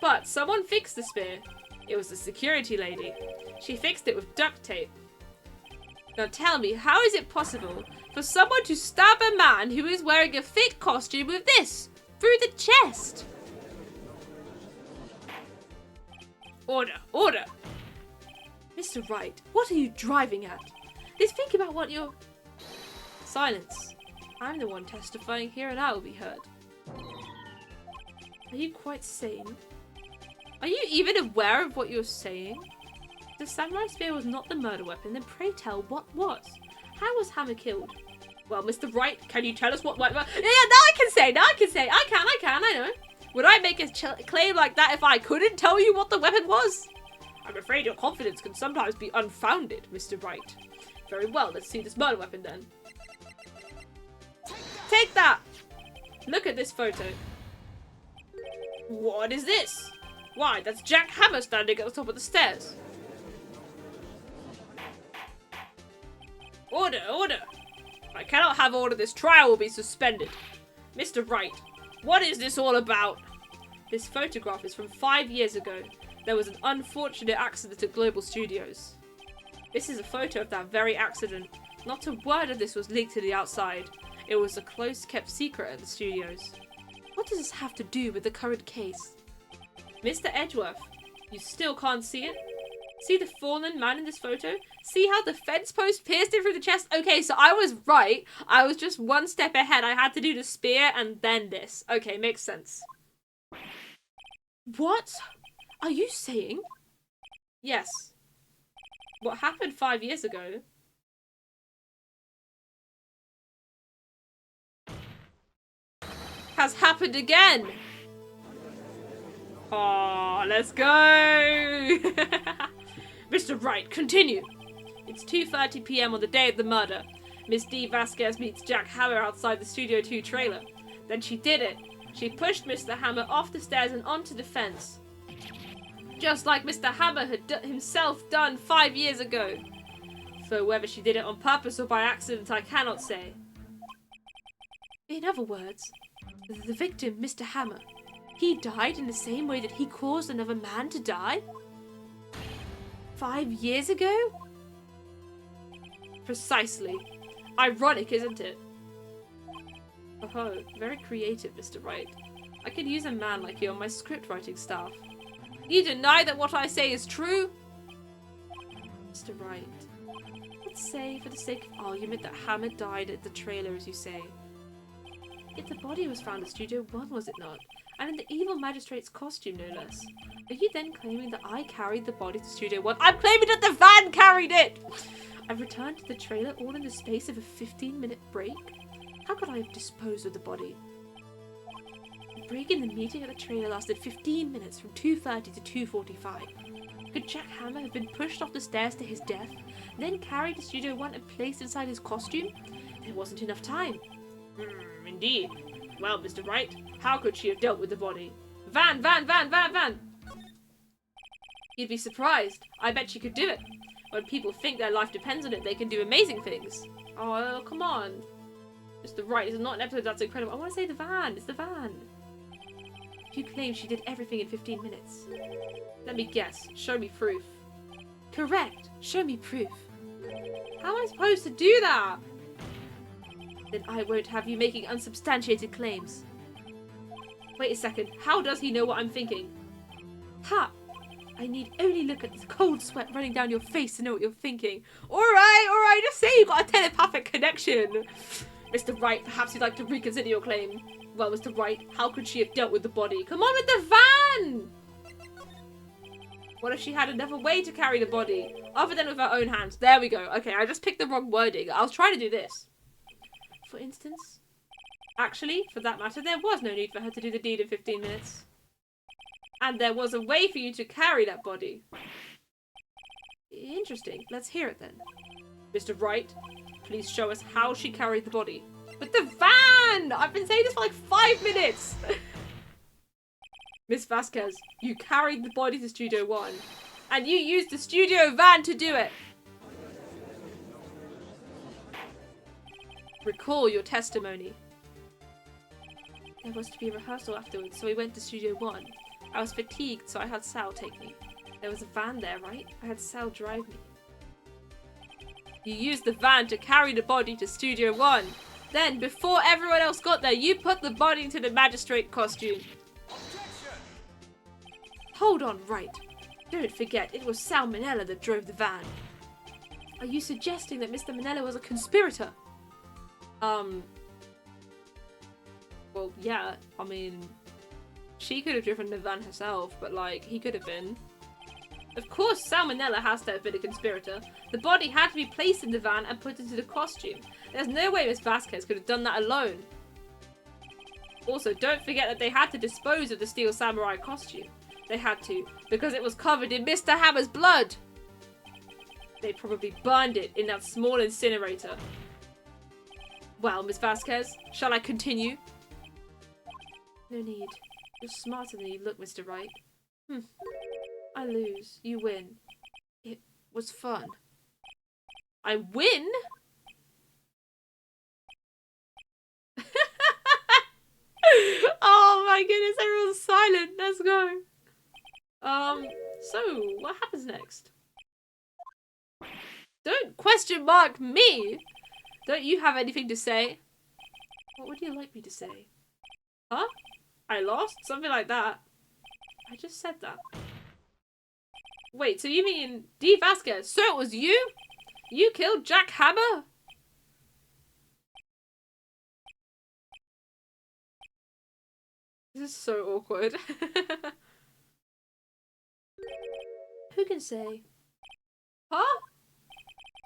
But someone fixed the spear. It was the security lady. She fixed it with duct tape. Now tell me, how is it possible for someone to stab a man who is wearing a fake costume with this? Through the chest? Order, order! Mr. Wright, what are you driving at? Let's think about what you're... Silence. I'm the one testifying here and I will be heard. Are you quite sane? Are you even aware of what you're saying? If the samurai spear was not the murder weapon, then pray tell what was? How was Hammer killed? Well, Mr. Wright, can you tell us what... Yeah, now I can say, I know. Would I make a claim like that if I couldn't tell you what the weapon was? I'm afraid your confidence can sometimes be unfounded, Mr. Wright. Very well, let's see this murder weapon then. take that! Look at this photo. What is this? Why, that's Jack Hammer standing at the top of the stairs. Order, order! I cannot have order. This trial will be suspended. Mr. Wright, what is this all about? This photograph is from 5 years ago. There was an unfortunate accident at Global Studios. This is a photo of that very accident. Not a word of this was leaked to the outside. It was a close-kept secret at the studios. What does this have to do with the current case? Mr. Edgeworth, you still can't see it? See the fallen man in this photo? See how the fence post pierced it through the chest? Okay, so I was right. I was just one step ahead. I had to do the spear and then this. Okay, makes sense. What are you saying? Yes. What happened 5 years ago has happened again. Oh, let's go. Mr. Wright, continue. It's 2:30 p.m. on the day of the murder. Miss D. Vasquez meets Jack Hammer outside the Studio 2 trailer. Then she did it. She pushed Mr. Hammer off the stairs and onto the fence. Just like Mr. Hammer had himself done 5 years ago. So whether she did it on purpose or by accident, I cannot say. In other words, the victim, Mr. Hammer, he died in the same way that he caused another man to die? 5 years ago? Precisely. Ironic, isn't it? Oh, very creative, Mr. Wright. I could use a man like you on my script writing staff. You deny that what I say is true? Mr. Wright, let's say, for the sake of argument, that Hammer died at the trailer, as you say. Yet the body was found at Studio 1, was it not? And in the evil magistrate's costume, no less. Are you then claiming that I carried the body to Studio 1? I'm claiming that the van carried it! I've returned to the trailer all in the space of a 15-minute break? How could I have disposed of the body? The break in the meeting at the trailer lasted 15 minutes, from 2:30 to 2:45. Could Jack Hammer have been pushed off the stairs to his death, then carried to Studio 1 and placed inside his costume? There wasn't enough time. Indeed. Well, Mr. Wright, how could she have dealt with the body? Van! You'd be surprised. I bet she could do it. When people think their life depends on it, they can do amazing things. Oh, come on. Mr. Wright, this is not an episode that's incredible. I want to say the van. It's the van. You claim she did everything in 15 minutes. Let me guess. Show me proof. Correct. Show me proof. How am I supposed to do that? Then I won't have you making unsubstantiated claims. Wait a second. How does he know what I'm thinking? Ha! I need only look at the cold sweat running down your face to know what you're thinking. Alright, just say you've got a telepathic connection. Mr. Wright, perhaps you'd like to reconsider your claim. Well, Mr. Wright, how could she have dealt with the body? Come on with the van! What if she had another way to carry the body? Other than with her own hands. There we go. Okay, I just picked the wrong wording. I was trying to do this. For instance? Actually, for that matter, there was no need for her to do the deed in 15 minutes. And there was a way for you to carry that body. Interesting. Let's hear it then. Mr. Wright, please show us how she carried the body. With the van! I've been saying this for like 5 minutes! Miss Vasquez, you carried the body to Studio 1. And you used the studio van to do it. Recall your testimony. There was to be a rehearsal afterwards, so we went to Studio 1. I was fatigued, so I had Sal take me. There was a van there, right? I had Sal drive me. You used the van to carry the body to Studio 1. Then, before everyone else got there, you put the body into the magistrate costume. Hold on, Wright. Don't forget, it was Sal Manella that drove the van. Are you suggesting that Mr. Manella was a conspirator? Well, yeah, I mean, she could have driven the van herself, but, like, he could have been. Of course, Sal Manella has to have been a conspirator. The body had to be placed in the van and put into the costume. There's no way Miss Vasquez could have done that alone. Also, don't forget that they had to dispose of the Steel Samurai costume. They had to, because it was covered in Mr. Hammer's blood. They probably burned it in that small incinerator. Well, Miss Vasquez, shall I continue? No need. You're smarter than you look, Mr. Wright. I lose. You win. It was fun. I win? Oh my goodness, everyone's silent. Let's go. So, what happens next? Don't question mark me! Don't you have anything to say? What would you like me to say? Huh? I lost? Something like that. I just said that. Wait, so you mean D. Vasquez? So it was you? You killed Jack Hammer? This is so awkward. Who can say? Huh?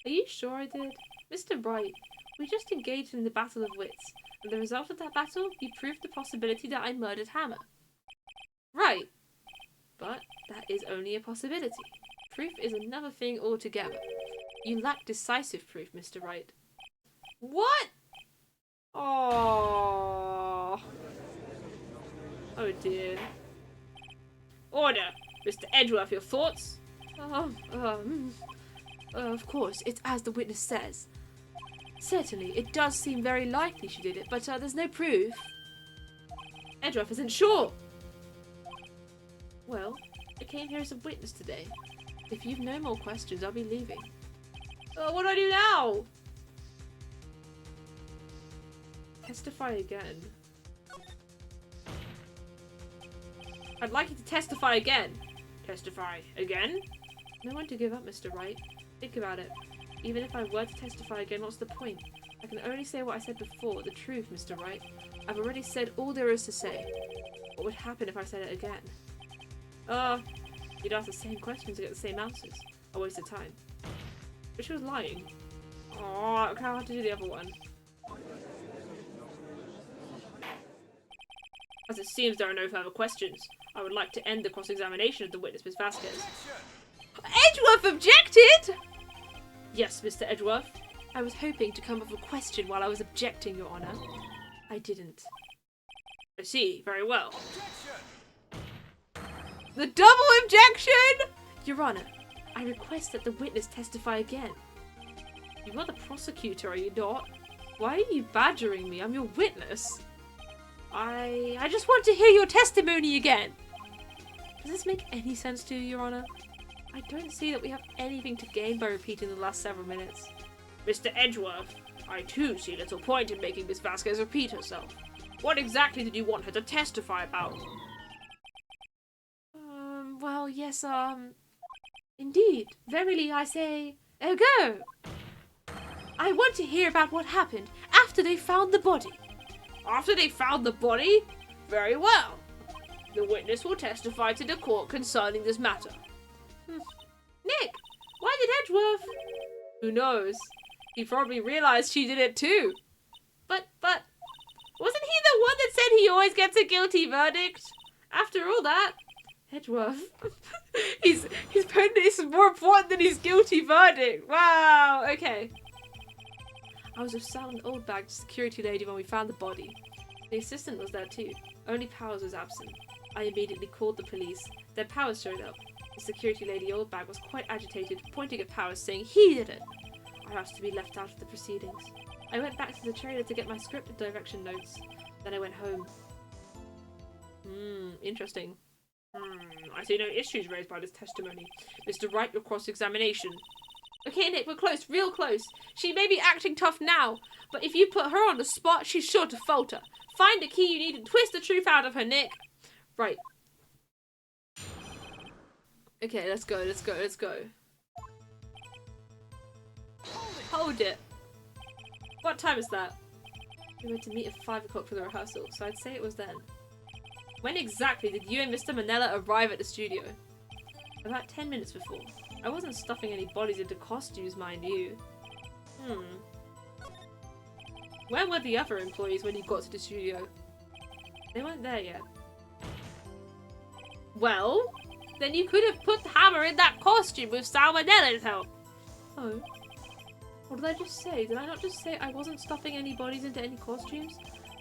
Are you sure I did? Mr. Wright, we just engaged in the Battle of Wits, and the result of that battle, you proved the possibility that I murdered Hammer. Right. But that is only a possibility. Proof is another thing altogether. You lack decisive proof, Mr. Wright. What? Oh. Oh dear. Order! Mr. Edgeworth, your thoughts? Of course, it's as the witness says. Certainly, it does seem very likely she did it, but there's no proof. Edgeworth isn't sure. Well, I came here as a witness today. If you've no more questions, I'll be leaving. What do I do now? Testify again. I'd like you to testify again. Testify again? No one to give up, Mr. Wright. Think about it. Even if I were to testify again, what's the point? I can only say what I said before, the truth, Mr. Wright. I've already said all there is to say. What would happen if I said it again? You'd ask the same questions and get the same answers. A waste of time. But she was lying. Oh, okay, I'll have to do the other one. As it seems there are no further questions, I would like to end the cross-examination of the witness, Miss Vasquez. Edgeworth objected! Yes, Mr. Edgeworth. I was hoping to come up with a question while I was objecting, Your Honour. I didn't. I see. Very well. The double objection! Your Honour, I request that the witness testify again. You are the prosecutor, are you not? Why are you badgering me? I'm your witness. I just want to hear your testimony again. Does this make any sense to you, Your Honour? I don't see that we have anything to gain by repeating the last several minutes. Mr. Edgeworth, I too see little point in making Miss Vasquez repeat herself. What exactly did you want her to testify about? Well, yes, indeed. Verily I say, ergo. I want to hear about what happened after they found the body. After they found the body? Very well. The witness will testify to the court concerning this matter. Nick, why did Edgeworth? Who knows? He probably realized she did it too. But, wasn't he the one that said he always gets a guilty verdict? After all that, Edgeworth, his verdict is more important than his guilty verdict. Wow, okay. I was with Sal and Oldbag, the security lady, when we found the body. The assistant was there too. Only Powers was absent. I immediately called the police. Then Powers showed up. The security lady Oldbag was quite agitated, pointing at Powers, saying he did it. I asked to be left out of the proceedings. I went back to the trailer to get my scripted direction notes. Then I went home. Interesting. I see no issues raised by this testimony. Mr. Wright, your cross-examination. Okay, Nick, we're close, real close. She may be acting tough now, but if you put her on the spot, she's sure to falter. Find the key you need and twist the truth out of her, Nick. Right. Okay, let's go. Hold it. What time is that? We were to meet at 5 o'clock for the rehearsal, so I'd say it was then. When exactly did you and Mr. Manella arrive at the studio? About 10 minutes before. I wasn't stuffing any bodies into costumes, mind you. Where were the other employees when you got to the studio? They weren't there yet. Well, then you could have put Hammer in that costume with Salmonella's help. Oh. What did I just say? Did I not just say I wasn't stuffing any bodies into any costumes?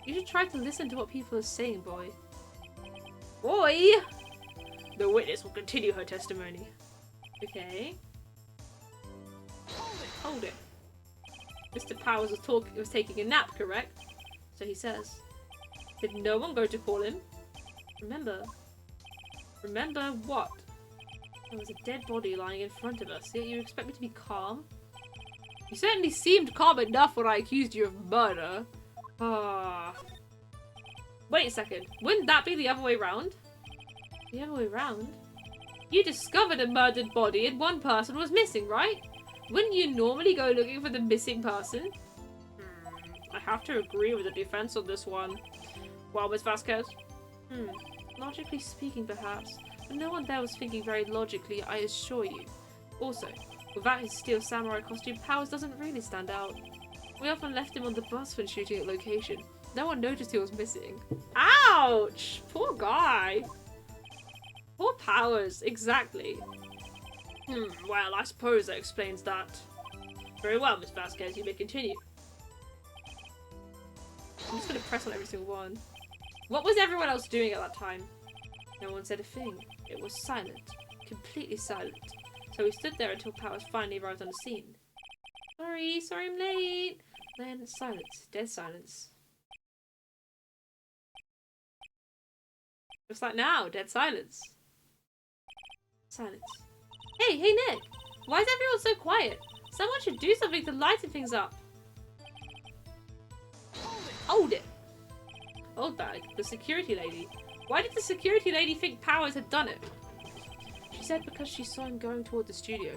You should try to listen to what people are saying, boy. Boy! The witness will continue her testimony. Okay. Hold it. Mr. Powers was taking a nap, correct? So he says. Did no one go to call him? Remember? Remember what? There was a dead body lying in front of us, yet you expect me to be calm? You certainly seemed calm enough when I accused you of murder. Ah. Wait a second. Wouldn't that be the other way round? The other way round? You discovered a murdered body and one person was missing, right? Wouldn't you normally go looking for the missing person? I have to agree with the defense on this one. Well, Miss Vasquez? Logically speaking, perhaps. But no one there was thinking very logically, I assure you. Also, without his steel samurai costume, Powers doesn't really stand out. We often left him on the bus when shooting at location. No one noticed he was missing. Ouch! Poor guy. Poor Powers, exactly. Well, I suppose that explains that. Very well, Miss Vasquez, you may continue. I'm just gonna press on every single one. What was everyone else doing at that time? No one said a thing. It was silent. Completely silent. So we stood there until Powers finally arrived on the scene. Sorry I'm late. Then silence. Dead silence. Just like now, dead silence. Silence. Hey Nick! Why is everyone so quiet? Someone should do something to lighten things up. Hold it! Old bag, the security lady. Why did the security lady think Powers had done it? She said because she saw him going toward the studio.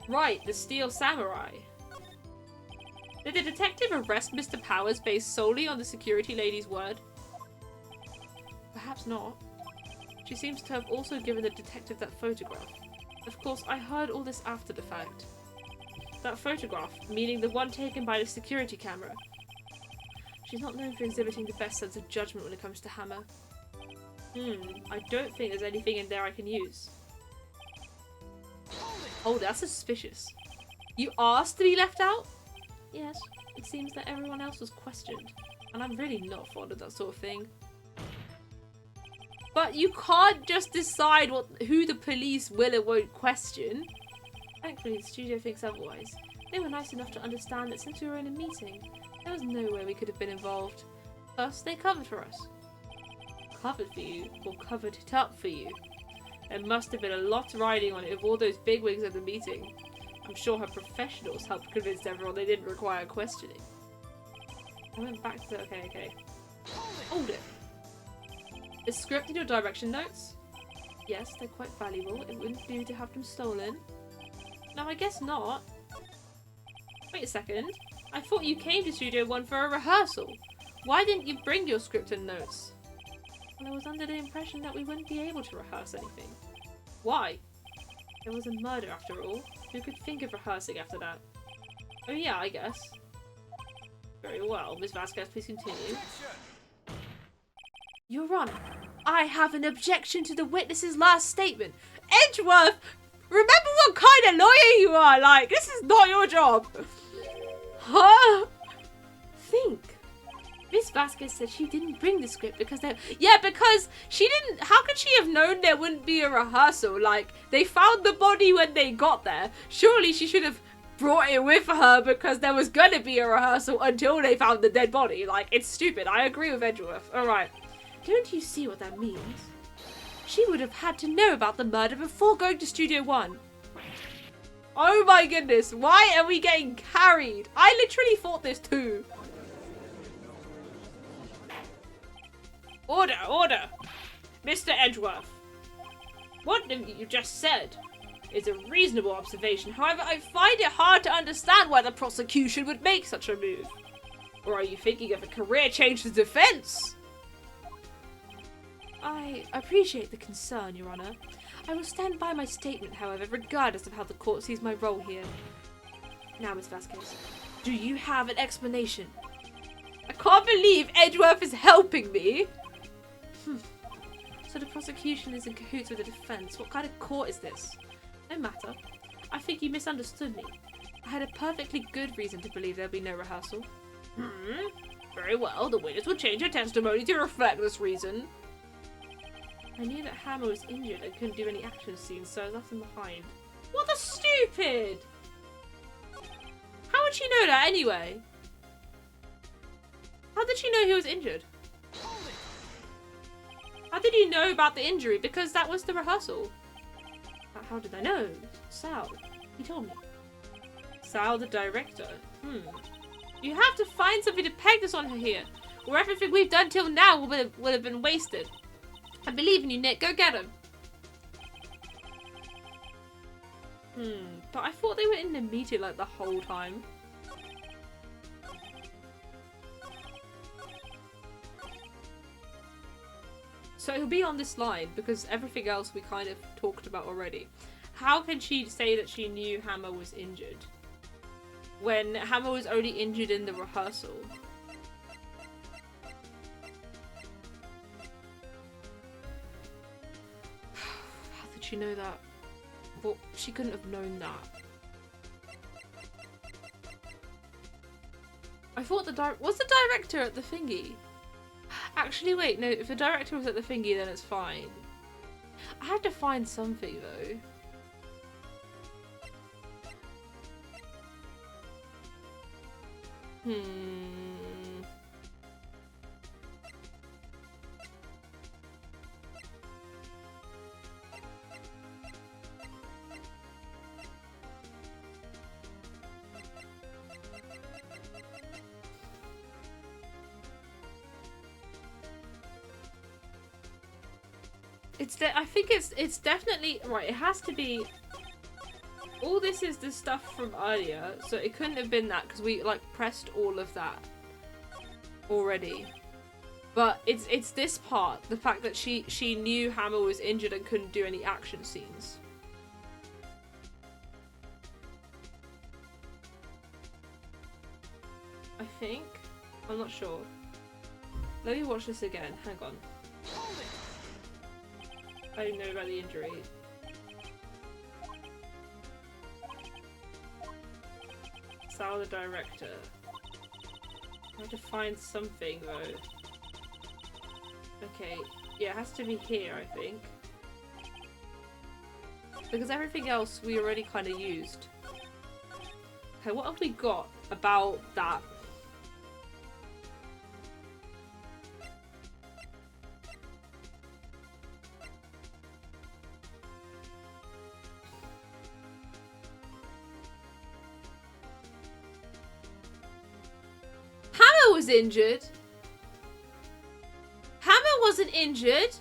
Right, the steel samurai. Did the detective arrest Mr. Powers based solely on the security lady's word? Perhaps not. She seems to have also given the detective that photograph. Of course, I heard all this after the fact. That photograph, meaning the one taken by the security camera. She's not known for exhibiting the best sense of judgment when it comes to Hammer. I don't think there's anything in there I can use. Oh, that's suspicious. You asked to be left out? Yes, it seems that everyone else was questioned. And I'm really not fond of that sort of thing. But you can't just decide who the police will or won't question. Thankfully, the studio thinks otherwise. They were nice enough to understand that since we were in a meeting, there was no way we could have been involved. Thus, they covered for us. Covered for you, or covered it up for you. There must have been a lot riding on it with all those bigwigs at the meeting. I'm sure her professionals helped convince everyone they didn't require questioning. I went back to okay. Hold it. Is script in your direction notes? Yes, they're quite valuable. It wouldn't do to have them stolen. No, I guess not. Wait a second. I thought you came to Studio 1 for a rehearsal. Why didn't you bring your script and notes? Well, I was under the impression that we wouldn't be able to rehearse anything. Why? There was a murder after all. Who could think of rehearsing after that? Oh yeah, I guess. Very well. Ms. Vasquez, please continue. Your Honor, I have an objection to the witness's last statement. Edgeworth, remember what kind of lawyer you are. Like, this is not your job. Huh? Think. Miss Vasquez said she didn't bring the script because because she didn't. How could she have known there wouldn't be a rehearsal? Like, they found the body when they got there. Surely she should have brought it with her because there was gonna be a rehearsal until they found the dead body. Like, it's stupid. I agree with Edgeworth. Alright. Don't you see what that means? She would have had to know about the murder before going to Studio 1. Oh my goodness, why are we getting carried? I literally thought this too. Order, order! Mr. Edgeworth. What you just said is a reasonable observation. However, I find it hard to understand why the prosecution would make such a move. Or are you thinking of a career change to defense? I appreciate the concern, Your Honor. I will stand by my statement, however, regardless of how the court sees my role here. Now, Miss Vasquez, do you have an explanation? I can't believe Edgeworth is helping me! So the prosecution is in cahoots with the defense. What kind of court is this? No matter. I think you misunderstood me. I had a perfectly good reason to believe there'd be no rehearsal. Very well, the witness will change her testimony to reflect this reason. I knew that Hammer was injured and couldn't do any action scenes, so I left him behind. What the stupid! How would she know that anyway? How did she know he was injured? How did you know about the injury? Because that was the rehearsal. How did I know? Sal. He told me. Sal, the director. You have to find something to peg this on her here, or everything we've done till now would have been wasted. I believe in you, Nick. Go get him. But I thought they were in the meeting like the whole time. So it'll be on this line because everything else we kind of talked about already. How can she say that she knew Hammer was injured when Hammer was only injured in the rehearsal? How did she know that? Well, she couldn't have known that. I thought was the director at the thingy? Actually, wait, no, if the director was at the thingy, then it's fine. I had to find something, though. I think it's definitely right. It has to be. All this is the stuff from earlier, so it couldn't have been that because we like pressed all of that already. But it's this part, the fact that she knew Hammer was injured and couldn't do any action scenes. I think. I'm not sure. Let me watch this again. Hang on. I didn't know about the injury. Sal, the director. I have to find something though. Okay, yeah, it has to be here, I think. Because everything else we already kind of used. Okay, what have we got about that? Was injured. Hammer wasn't injured.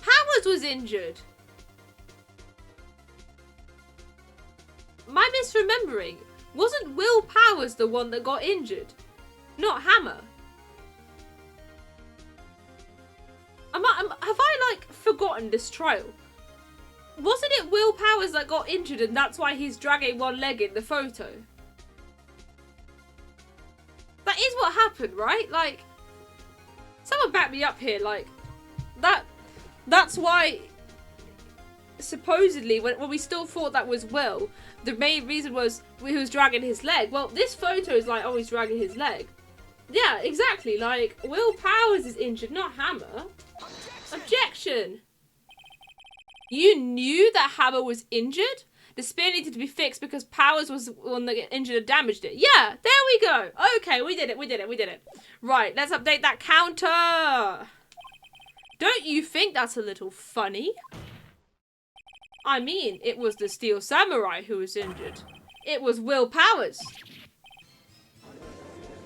Powers was injured. Am I misremembering? Wasn't Will Powers the one that got injured? Not Hammer. Have I like forgotten this trial? Wasn't it Will Powers that got injured and that's why he's dragging one leg in the photo? That is what happened, right? Like, someone back me up here, like, that's why, supposedly, when we still thought that was Will, the main reason was he was dragging his leg. Well, this photo is like, oh, he's dragging his leg. Yeah, exactly, like, Will Powers is injured, not Hammer. Objection! You knew that Hammer was injured? The spear needed to be fixed because Powers was the one that got injured and damaged it. Yeah, there we go. Okay, we did it. Right, let's update that counter. Don't you think that's a little funny? I mean, it was the Steel Samurai who was injured. It was Will Powers.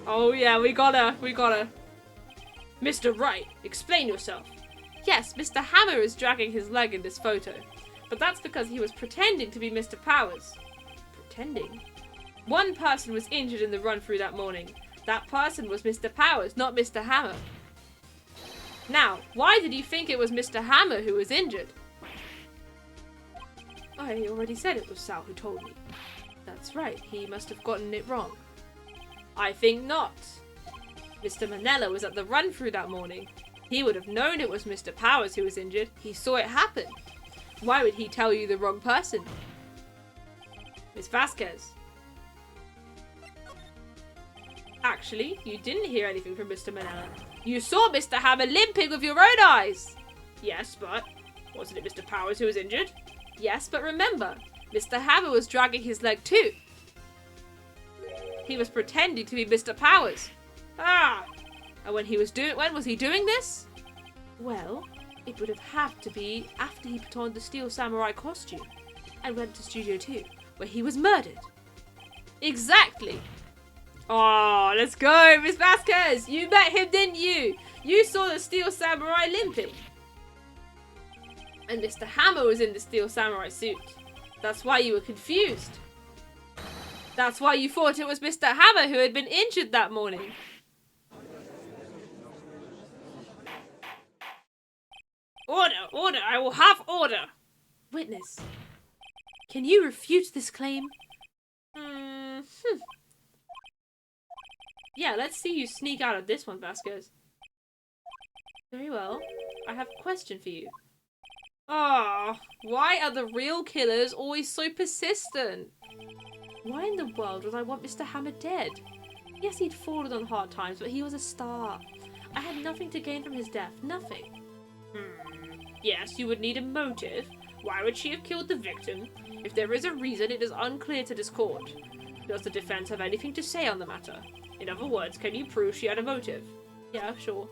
Oh yeah, we got her. Mr. Wright, explain yourself. Yes, Mr. Hammer is dragging his leg in this photo. But that's because he was pretending to be Mr. Powers. Pretending? One person was injured in the run-through that morning. That person was Mr. Powers, not Mr. Hammer. Now, why did you think it was Mr. Hammer who was injured? I already said it was Sal who told me. That's right, he must have gotten it wrong. I think not. Mr. Manella was at the run-through that morning. He would have known it was Mr. Powers who was injured. He saw it happen. Why would he tell you the wrong person? Miss Vasquez. Actually, you didn't hear anything from Mr. Manella. You saw Mr. Hammer limping with your own eyes. Yes, but wasn't it Mr. Powers who was injured? Yes, but remember, Mr. Hammer was dragging his leg too. He was pretending to be Mr. Powers. Ah! And when was he doing this? Well, it would have had to be after he put on the Steel Samurai costume and went to Studio 2, where he was murdered. Exactly. Oh, let's go, Miss Vasquez. You met him, didn't you? You saw the Steel Samurai limping. And Mr. Hammer was in the Steel Samurai suit. That's why you were confused. That's why you thought it was Mr. Hammer who had been injured that morning. Order, order, I will have order. Witness, can you refute this claim? Yeah, let's see you sneak out of this one, Vasquez. Very well. I have a question for you. Why are the real killers always so persistent? Why in the world would I want Mr. Hammer dead? Yes, he'd fallen on hard times, but he was a star. I had nothing to gain from his death. Nothing. Yes, you would need a motive. Why would she have killed the victim? If there is a reason, it is unclear to this court. Does the defense have anything to say on the matter? In other words, can you prove she had a motive? Yeah, sure.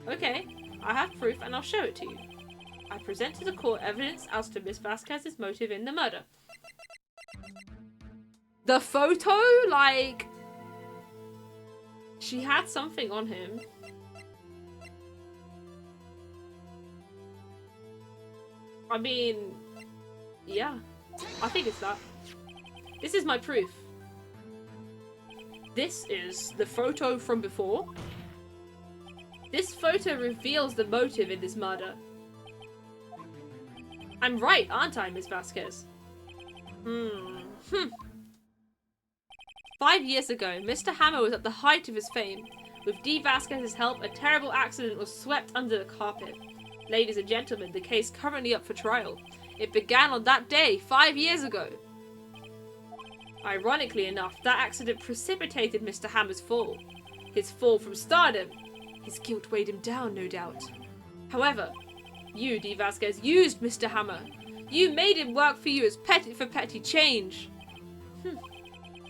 Okay, I have proof and I'll show it to you. I present to the court evidence as to Miss Vasquez's motive in the murder. The photo? Like, she had something on him. I mean, yeah, I think it's that. This is my proof. This is the photo from before. This photo reveals the motive in this murder. I'm right, aren't I, Miss Vasquez? 5 years ago, Mr. Hammer was at the height of his fame. With D. Vasquez's help, a terrible accident was swept under the carpet. Ladies and gentlemen, the case currently up for trial. It began on that day, 5 years ago. Ironically enough, that accident precipitated Mr. Hammer's fall. His fall from stardom. His guilt weighed him down, no doubt. However, you, D. Vasquez, used Mr. Hammer. You made him work for you as petty change.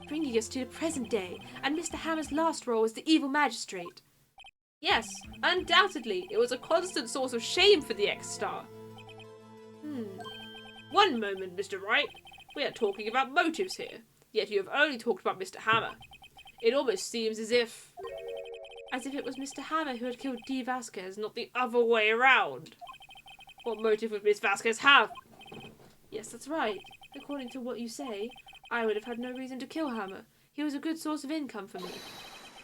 Bringing us to the present day, and Mr. Hammer's last role was the evil magistrate. Yes, undoubtedly, it was a constant source of shame for the ex-star. One moment, Mr. Wright. We are talking about motives here, yet you have only talked about Mr. Hammer. It almost seems as if it was Mr. Hammer who had killed D. Vasquez, not the other way around. What motive would Miss Vasquez have? Yes, that's right. According to what you say, I would have had no reason to kill Hammer. He was a good source of income for me.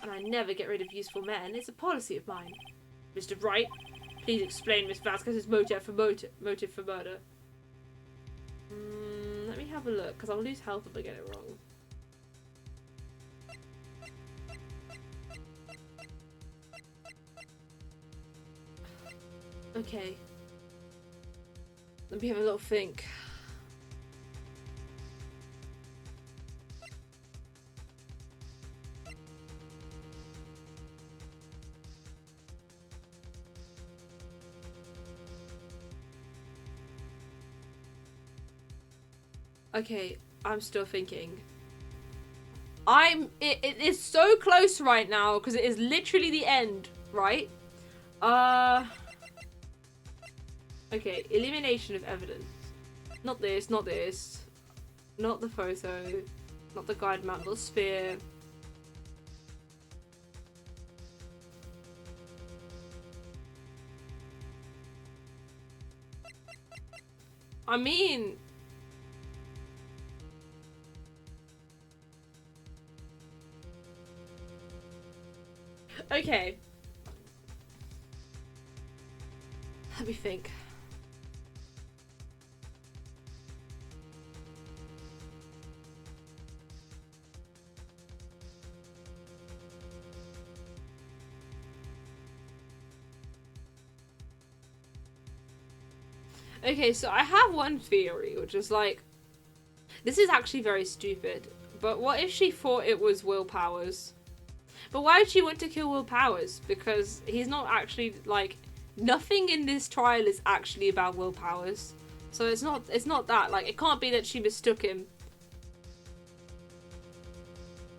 And I never get rid of useful men. It's a policy of mine. Mr. Wright, please explain Miss Vasquez's motive for murder. Let me have a look, because I'll lose health if I get it wrong. Okay. Let me have a little think. Okay, I'm still thinking. It is so close right now because it is literally the end, right? Okay, elimination of evidence. Not this, not this. Not the photo. Not the guide map, not the sphere. I mean... Okay. Let me think. Okay, so I have one theory, which is like, this is actually very stupid, but what if she thought it was Will Powers? But why would she want to kill Will Powers? Because he's not actually, like, nothing in this trial is actually about Will Powers. So it's not that. Like, it can't be that she mistook him.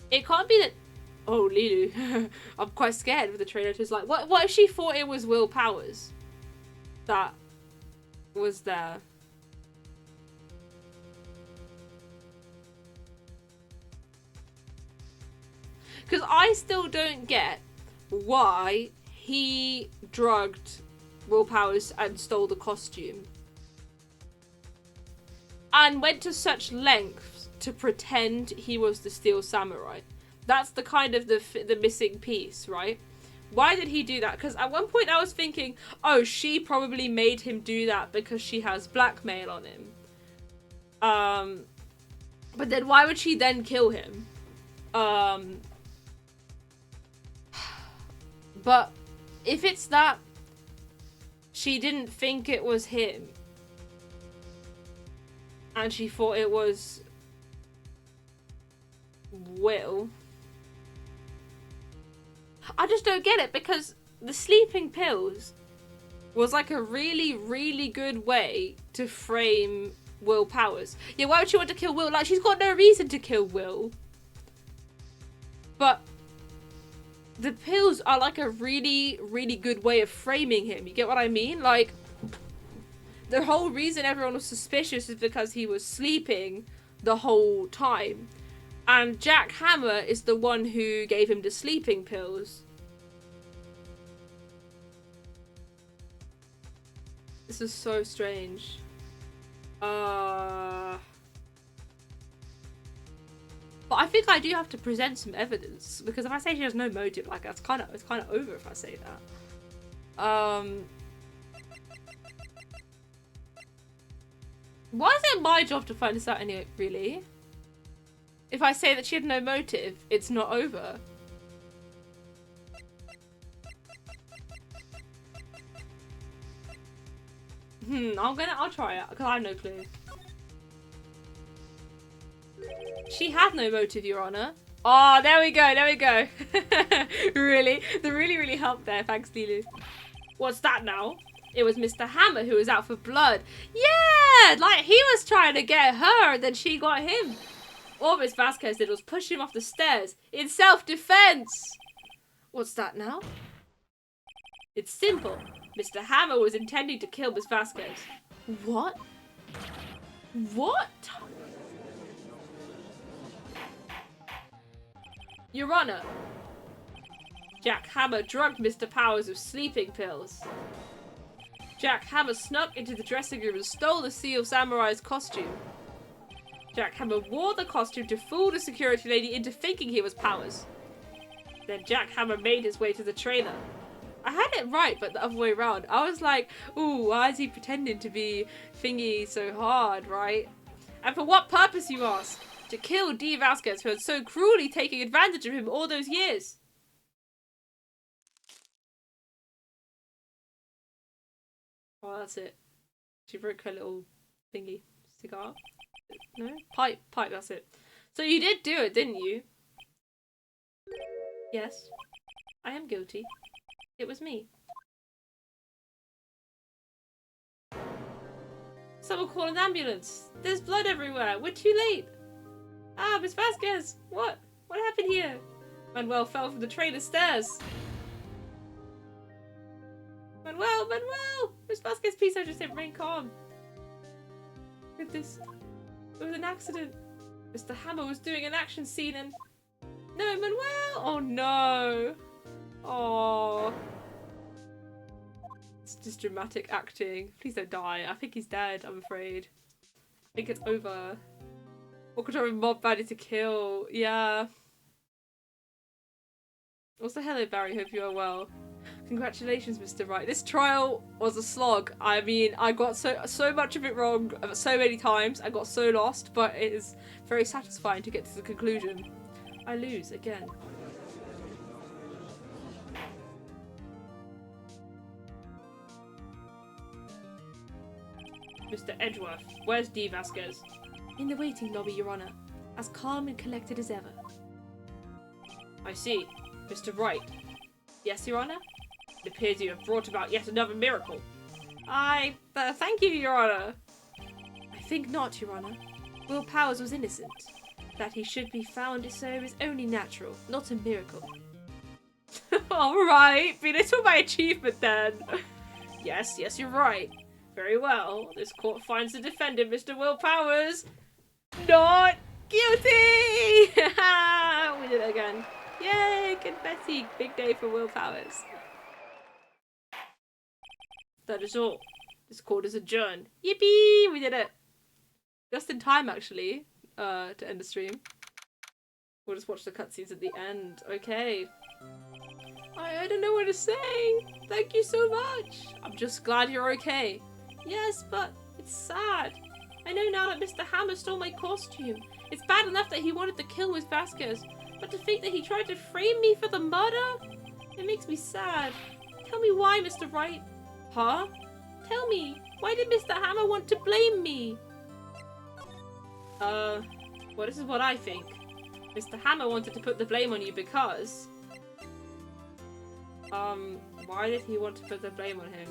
It can't be that... Oh, Lilu. I'm quite scared with the trailer. It's like, what if she thought it was Will Powers that was there? Because I still don't get why he drugged Will Powers and stole the costume. And went to such lengths to pretend he was the Steel Samurai. That's the kind of the missing piece, right? Why did he do that? Because at one point I was thinking, oh, she probably made him do that because she has blackmail on him. But then why would she then kill him? But if it's that she didn't think it was him and she thought it was Will, I just don't get it, because the sleeping pills was like a really, really good way to frame Will Powers. Yeah, why would she want to kill Will? Like, she's got no reason to kill Will. But the pills are like a really, really good way of framing him. You get what I mean? Like, the whole reason everyone was suspicious is because he was sleeping the whole time. And Jack Hammer is the one who gave him the sleeping pills. This is so strange. But I think I do have to present some evidence, because if I say she has no motive, like, it's kind of over if I say that. Why is it my job to find this out anyway, really? If I say that she had no motive, it's not over. I'll try it, because I have no clue. She had no motive, Your Honor. Oh, there we go. Really? They really helped there. Thanks, Lilu. What's that now? It was Mr. Hammer who was out for blood. Yeah! Like, he was trying to get her, and then she got him. All Miss Vasquez did was push him off the stairs in self-defense. What's that now? It's simple. Mr. Hammer was intending to kill Miss Vasquez. What? What? Your Honor, Jack Hammer drugged Mr. Powers with sleeping pills. Jack Hammer snuck into the dressing room and stole the Steel Samurai's costume. Jack Hammer wore the costume to fool the security lady into thinking he was Powers. Then Jack Hammer made his way to the trailer. I had it right, but the other way around. I was like, ooh, why is he pretending to be thingy so hard, right? And for what purpose, you ask? To kill Dee Vasquez, who had so cruelly taken advantage of him all those years. Oh, that's it. She broke her little thingy. Cigar? No? Pipe, that's it. So you did do it, didn't you? Yes. I am guilty. It was me. Someone call an ambulance. There's blood everywhere. We're too late. Ah, Miss Vasquez. What? What happened here? Manuel fell from the trailer stairs. Manuel! Miss Vasquez, please don't just remain calm. Look at this. It was an accident. Mr. Hammer was doing an action scene and... No, Manuel! Oh no. Oh. It's just dramatic acting. Please don't die. I think he's dead, I'm afraid. I think it's over. What could a mob baddie to kill? Yeah. Also, hello Barry, hope you are well. Congratulations, Mr. Wright. This trial was a slog. I mean, I got so much of it wrong so many times. I got so lost, but it is very satisfying to get to the conclusion. I lose again. Mr. Edgeworth, where's Dee Vasquez? In the waiting lobby, Your Honor. As calm and collected as ever. I see. Mr. Wright. Yes, Your Honor? It appears you have brought about yet another miracle. Thank you, Your Honor. I think not, Your Honor. Will Powers was innocent. That he should be found so is only natural, not a miracle. Alright, belittle my achievement then. Yes, you're right. Very well. This court finds the defendant, Mr. Will Powers, not guilty! We did it again. Yay, confetti. Big day for Will Powers. That is all. This court is adjourned. Yippee! We did it. Just in time, actually, to end the stream. We'll just watch the cutscenes at the end. Okay. I don't know what to say. Thank you so much. I'm just glad you're okay. Yes, but it's sad. I know now that Mr. Hammer stole my costume. It's bad enough that he wanted to kill Miss Vasquez, but to think that he tried to frame me for the murder? It makes me sad. Tell me why, Mr. Wright. Huh? Tell me, why did Mr. Hammer want to blame me? Well, this is what I think. Mr. Hammer wanted to put the blame on you because... why did he want to put the blame on him?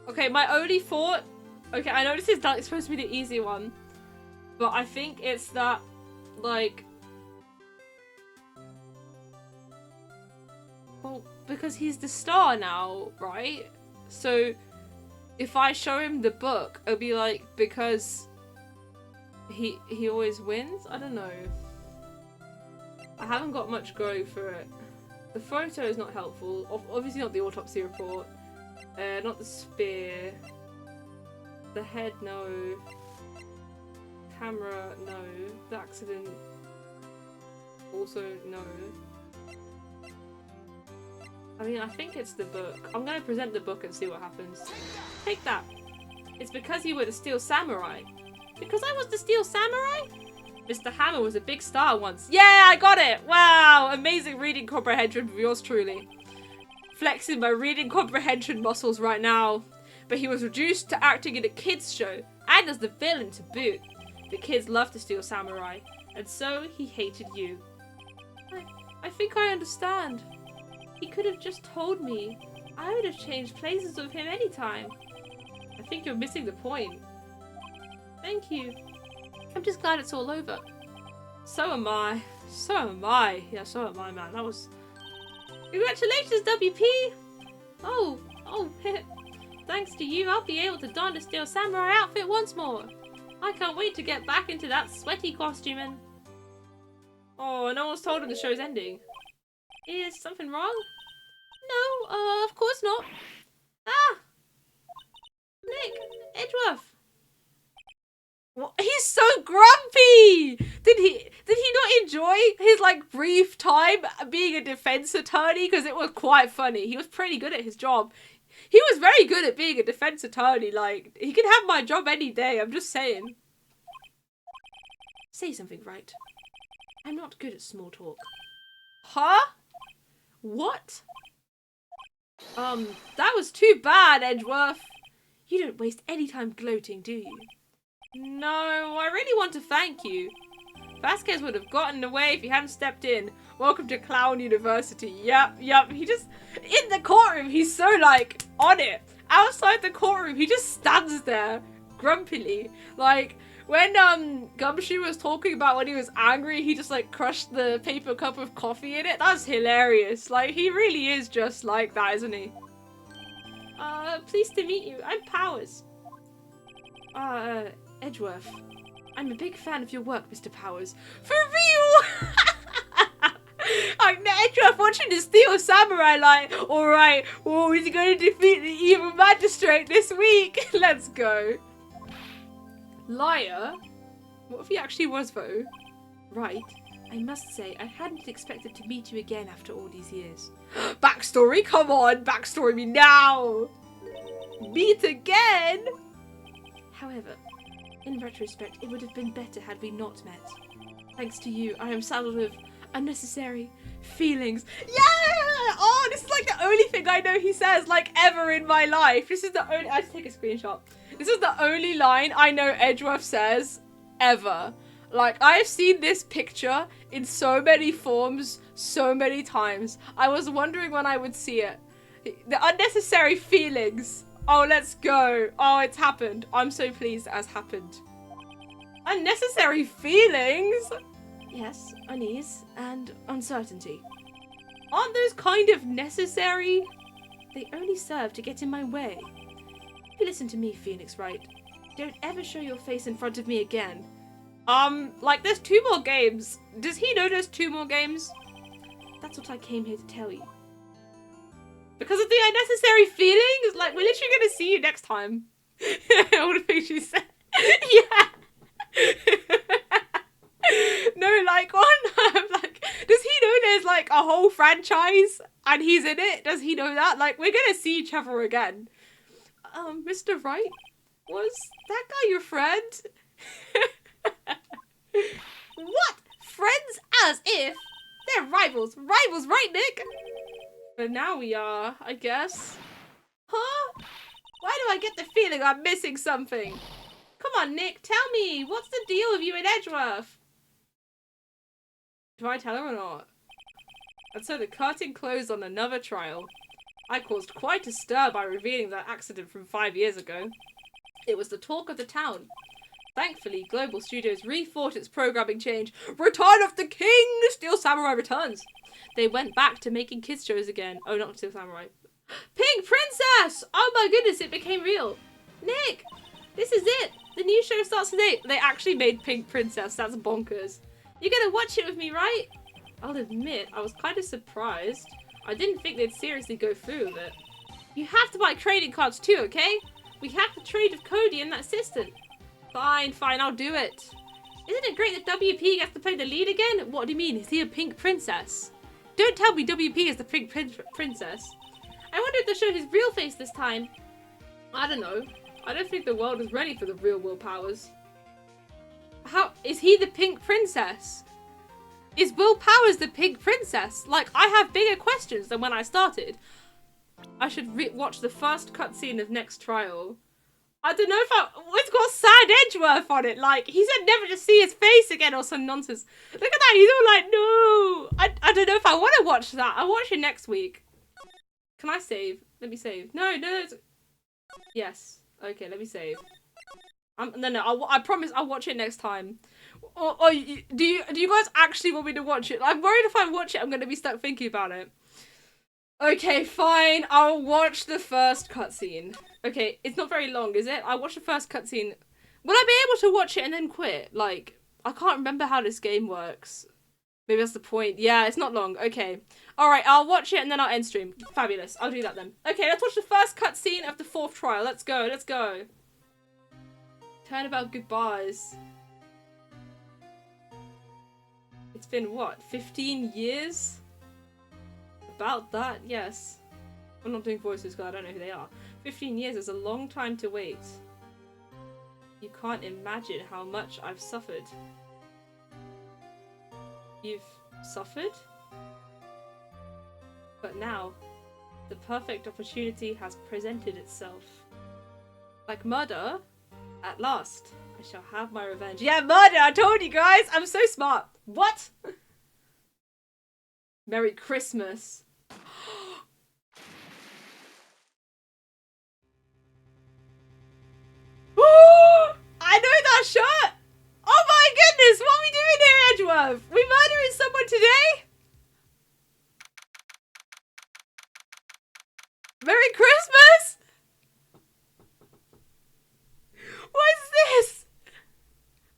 Okay, my only thought... Okay, I know this is not supposed to be the easy one, but I think it's that, like... Well, because he's the star now, right? So, if I show him the book, it'll be like, because he always wins? I don't know. I haven't got much go for it. The photo is not helpful. Obviously not the autopsy report. Not the spear. The head, no. Camera, no. The accident, also no. I mean, I think it's the book. I'm gonna present the book and see what happens. Take that. It's because you were the Steel Samurai. Because I was the Steel Samurai? Mr. Hammer was a big star once. Yeah, I got it! Wow! Amazing reading comprehension from yours truly. Flexing my reading comprehension muscles right now. But he was reduced to acting in a kids show, and as the villain to boot. The kids loved the Steel Samurai, and so he hated you. I think I understand. He could have just told me. I would have changed places with him anytime. I think you're missing the point. Thank you. I'm just glad it's all over. So am I. So am I. Yeah, so am I, man. That was... Congratulations, WP! Oh. Thanks to you, I'll be able to don the Steel Samurai outfit once more. I can't wait to get back into that sweaty costuming. Oh, no one's told him the show's ending. Is something wrong? No, of course not. Ah! Nick, Edgeworth. What? He's so grumpy! Did he not enjoy his, like, brief time being a defense attorney? Because it was quite funny. He was pretty good at his job. He was very good at being a defense attorney. Like, he can have my job any day. I'm just saying. Say something, right? I'm not good at small talk. Huh? What? That was too bad, Edgeworth. You don't waste any time gloating, do you? No, I really want to thank you. Vasquez would have gotten away if he hadn't stepped in. Welcome to Clown University. Yep. He just... In the courtroom, he's so, like, on it. Outside the courtroom, he just stands there, grumpily. Like, when, Gumshoe was talking about when he was angry, he just, like, crushed the paper cup with coffee in it. That's hilarious. Like, he really is just like that, isn't he? Pleased to meet you. I'm Powers. Edgeworth. I'm a big fan of your work, Mr. Powers. For real! Edgeworth watching the Steel Samurai like, alright, well, he's going to defeat the evil magistrate this week. Let's go. Liar? What if he actually was, though? Right. I must say, I hadn't expected to meet you again after all these years. Backstory? Come on, backstory me now! Meet again? However, in retrospect, it would have been better had we not met. Thanks to you, I am saddled with unnecessary feelings. Yeah! Oh, this is like the only thing I know he says, like, ever in my life. This is the only... I just take a screenshot. This is the only line I know Edgeworth says ever. Like, I have seen this picture in so many forms, so many times. I was wondering when I would see it. The unnecessary feelings. Oh, let's go. Oh, it's happened. I'm so pleased it has happened. Unnecessary feelings? Yes, unease and uncertainty. Aren't those kind of necessary? They only serve to get in my way. You listen to me, Phoenix Wright. Don't ever show your face in front of me again. Like, there's 2 more games. Does he know there's 2 more games? That's what I came here to tell you. Because of the unnecessary feelings? Like, we're literally gonna see you next time. All the things she said. Yeah. No, like, like, does he know there's, like, a whole franchise and he's in it? Does he know that? Like, we're gonna see each other again. Mr. Wright? Was that guy your friend? What? Friends as if? They're rivals. Rivals, right, Nick? But now we are, I guess. Huh? Why do I get the feeling I'm missing something? Come on, Nick, tell me. What's the deal with you in Edgeworth? Do I tell her or not? And so the curtain closed on another trial. I caused quite a stir by revealing that accident from 5 years ago. It was the talk of the town. Thankfully, Global Studios rethought its programming change. Return of the King! Steel Samurai returns! They went back to making kids shows again. Oh, not Steel Samurai. Pink Princess! Oh my goodness, it became real. Nick, this is it. The new show starts today. They actually made Pink Princess. That's bonkers. You're gonna watch it with me, right? I'll admit, I was kind of surprised. I didn't think they'd seriously go through with it. You have to buy trading cards too, okay? We have to trade with Cody and that assistant. Fine, I'll do it. Isn't it great that WP gets to play the lead again? What do you mean? Is he a pink princess? Don't tell me WP is the pink princess. I wonder if they'll show his real face this time. I don't know. I don't think the world is ready for the real Will Powers. How is he the pink princess? Is Will Powers the pink princess? Like, I have bigger questions than when I started. I should watch the first cutscene of next trial. I don't know if it's got sad Edgeworth on it. Like, he said never to see his face again or some nonsense. Look at that. He's all like, no. I don't know if I want to watch that. I'll watch it next week. Can I save? Let me save. No. Yes. Okay, let me save. No. I promise I'll watch it next time. Or do you guys actually want me to watch it? I'm worried if I watch it, I'm going to be stuck thinking about it. Okay, fine. I'll watch the first cutscene. Okay, it's not very long, is it? I'll watch the first cutscene. Will I be able to watch it and then quit? Like, I can't remember how this game works. Maybe that's the point. Yeah, it's not long. Okay. Alright, I'll watch it and then I'll end stream. Fabulous. I'll do that then. Okay, let's watch the first cutscene of the 4th trial. Let's go. Turnabout goodbyes. It's been, what, 15 years? About that, yes. I'm not doing voices because I don't know who they are. 15 years is a long time to wait. You can't imagine how much I've suffered. You've suffered? But now, the perfect opportunity has presented itself. Like murder, at last, I shall have my revenge. Yeah, murder! I told you guys! I'm so smart! What? Merry Christmas. I know that shirt! Oh my goodness! What are we doing here, Edgeworth? We murdering someone today? Merry Christmas! What is this?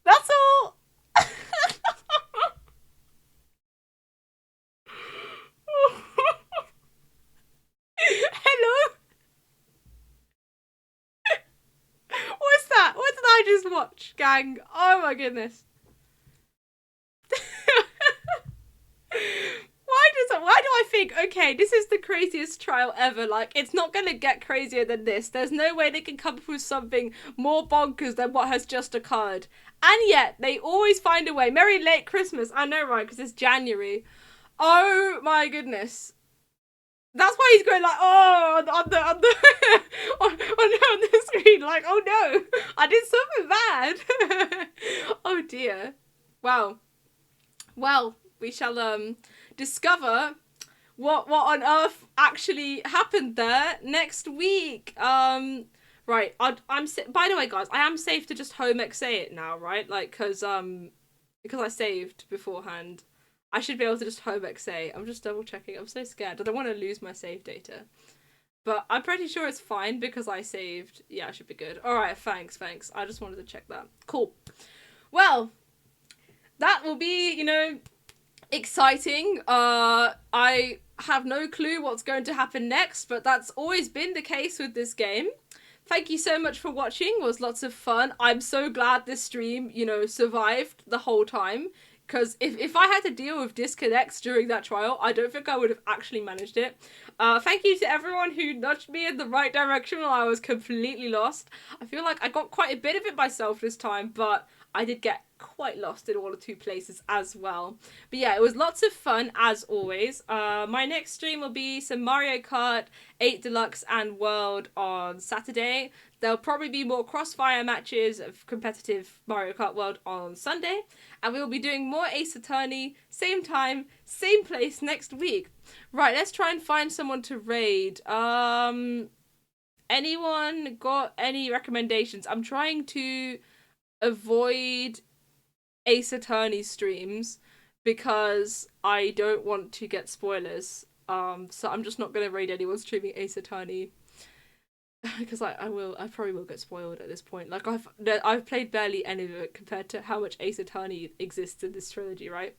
That's all. Hello? What's that? What did I just watch, gang? Oh my goodness. Why do I think, okay, this is the craziest trial ever, like, it's not gonna get crazier than this. There's no way they can come up with something more bonkers than what has just occurred. And yet, they always find a way. Merry late Christmas. I know, right, because it's January. Oh my goodness. That's why he's going like, oh, on the screen, like, oh no, I did something bad. Oh dear. Wow. Well, we shall discover what on earth actually happened there next week. Right. By the way, guys, I am safe to just home XA it now, right? Like, because I saved beforehand. I should be able to just home XA. I'm just double checking. I'm so scared. I don't want to lose my save data. But I'm pretty sure it's fine because I saved. Yeah, I should be good. Alright, thanks. I just wanted to check that. Cool. Well, that will be, exciting. I have no clue what's going to happen next, but that's always been the case with this game. Thank you so much for watching. It was lots of fun. I'm so glad this stream, survived the whole time. Because if I had to deal with disconnects during that trial, I don't think I would have actually managed it. Thank you to everyone who nudged me in the right direction while I was completely lost. I feel like I got quite a bit of it myself this time, but I did get quite lost in one or two places as well. But yeah, it was lots of fun as always. My next stream will be some Mario Kart 8 Deluxe and World on Saturday. There'll probably be more crossfire matches of competitive Mario Kart World on Sunday. And we'll be doing more Ace Attorney, same time, same place next week. Right, let's try and find someone to raid. Anyone got any recommendations? I'm trying to avoid Ace Attorney streams because I don't want to get spoilers. So I'm just not gonna raid anyone streaming Ace Attorney because I probably will get spoiled at this point. Like I've played barely any of it compared to how much Ace Attorney exists in this trilogy, right?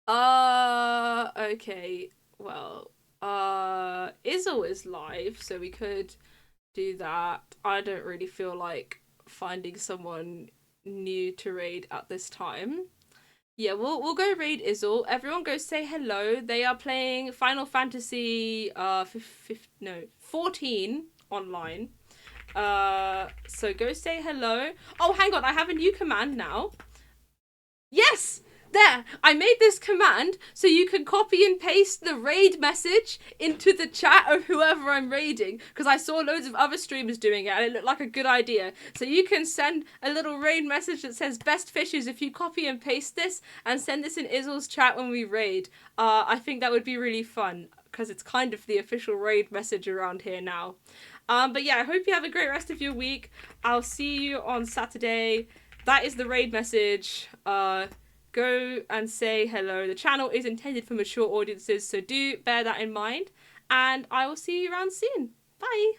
Okay. Well, Izzle is live, so we could do that. I don't really feel like finding someone new to raid at this time. Yeah, we'll go raid Izzle. Everyone go say hello. They are playing Final Fantasy 14 online. So go say hello. Oh, hang on, I have a new command now. Yes! There! I made this command so you can copy and paste the raid message into the chat of whoever I'm raiding, because I saw loads of other streamers doing it and it looked like a good idea. So you can send a little raid message that says best fishes if you copy and paste this and send this in Izzle's chat when we raid. I think that would be really fun because it's kind of the official raid message around here now. But yeah, I hope you have a great rest of your week. I'll see you on Saturday. That is the raid message. Go and say hello. The channel is intended for mature audiences, so do bear that in mind. And I will see you around soon. Bye!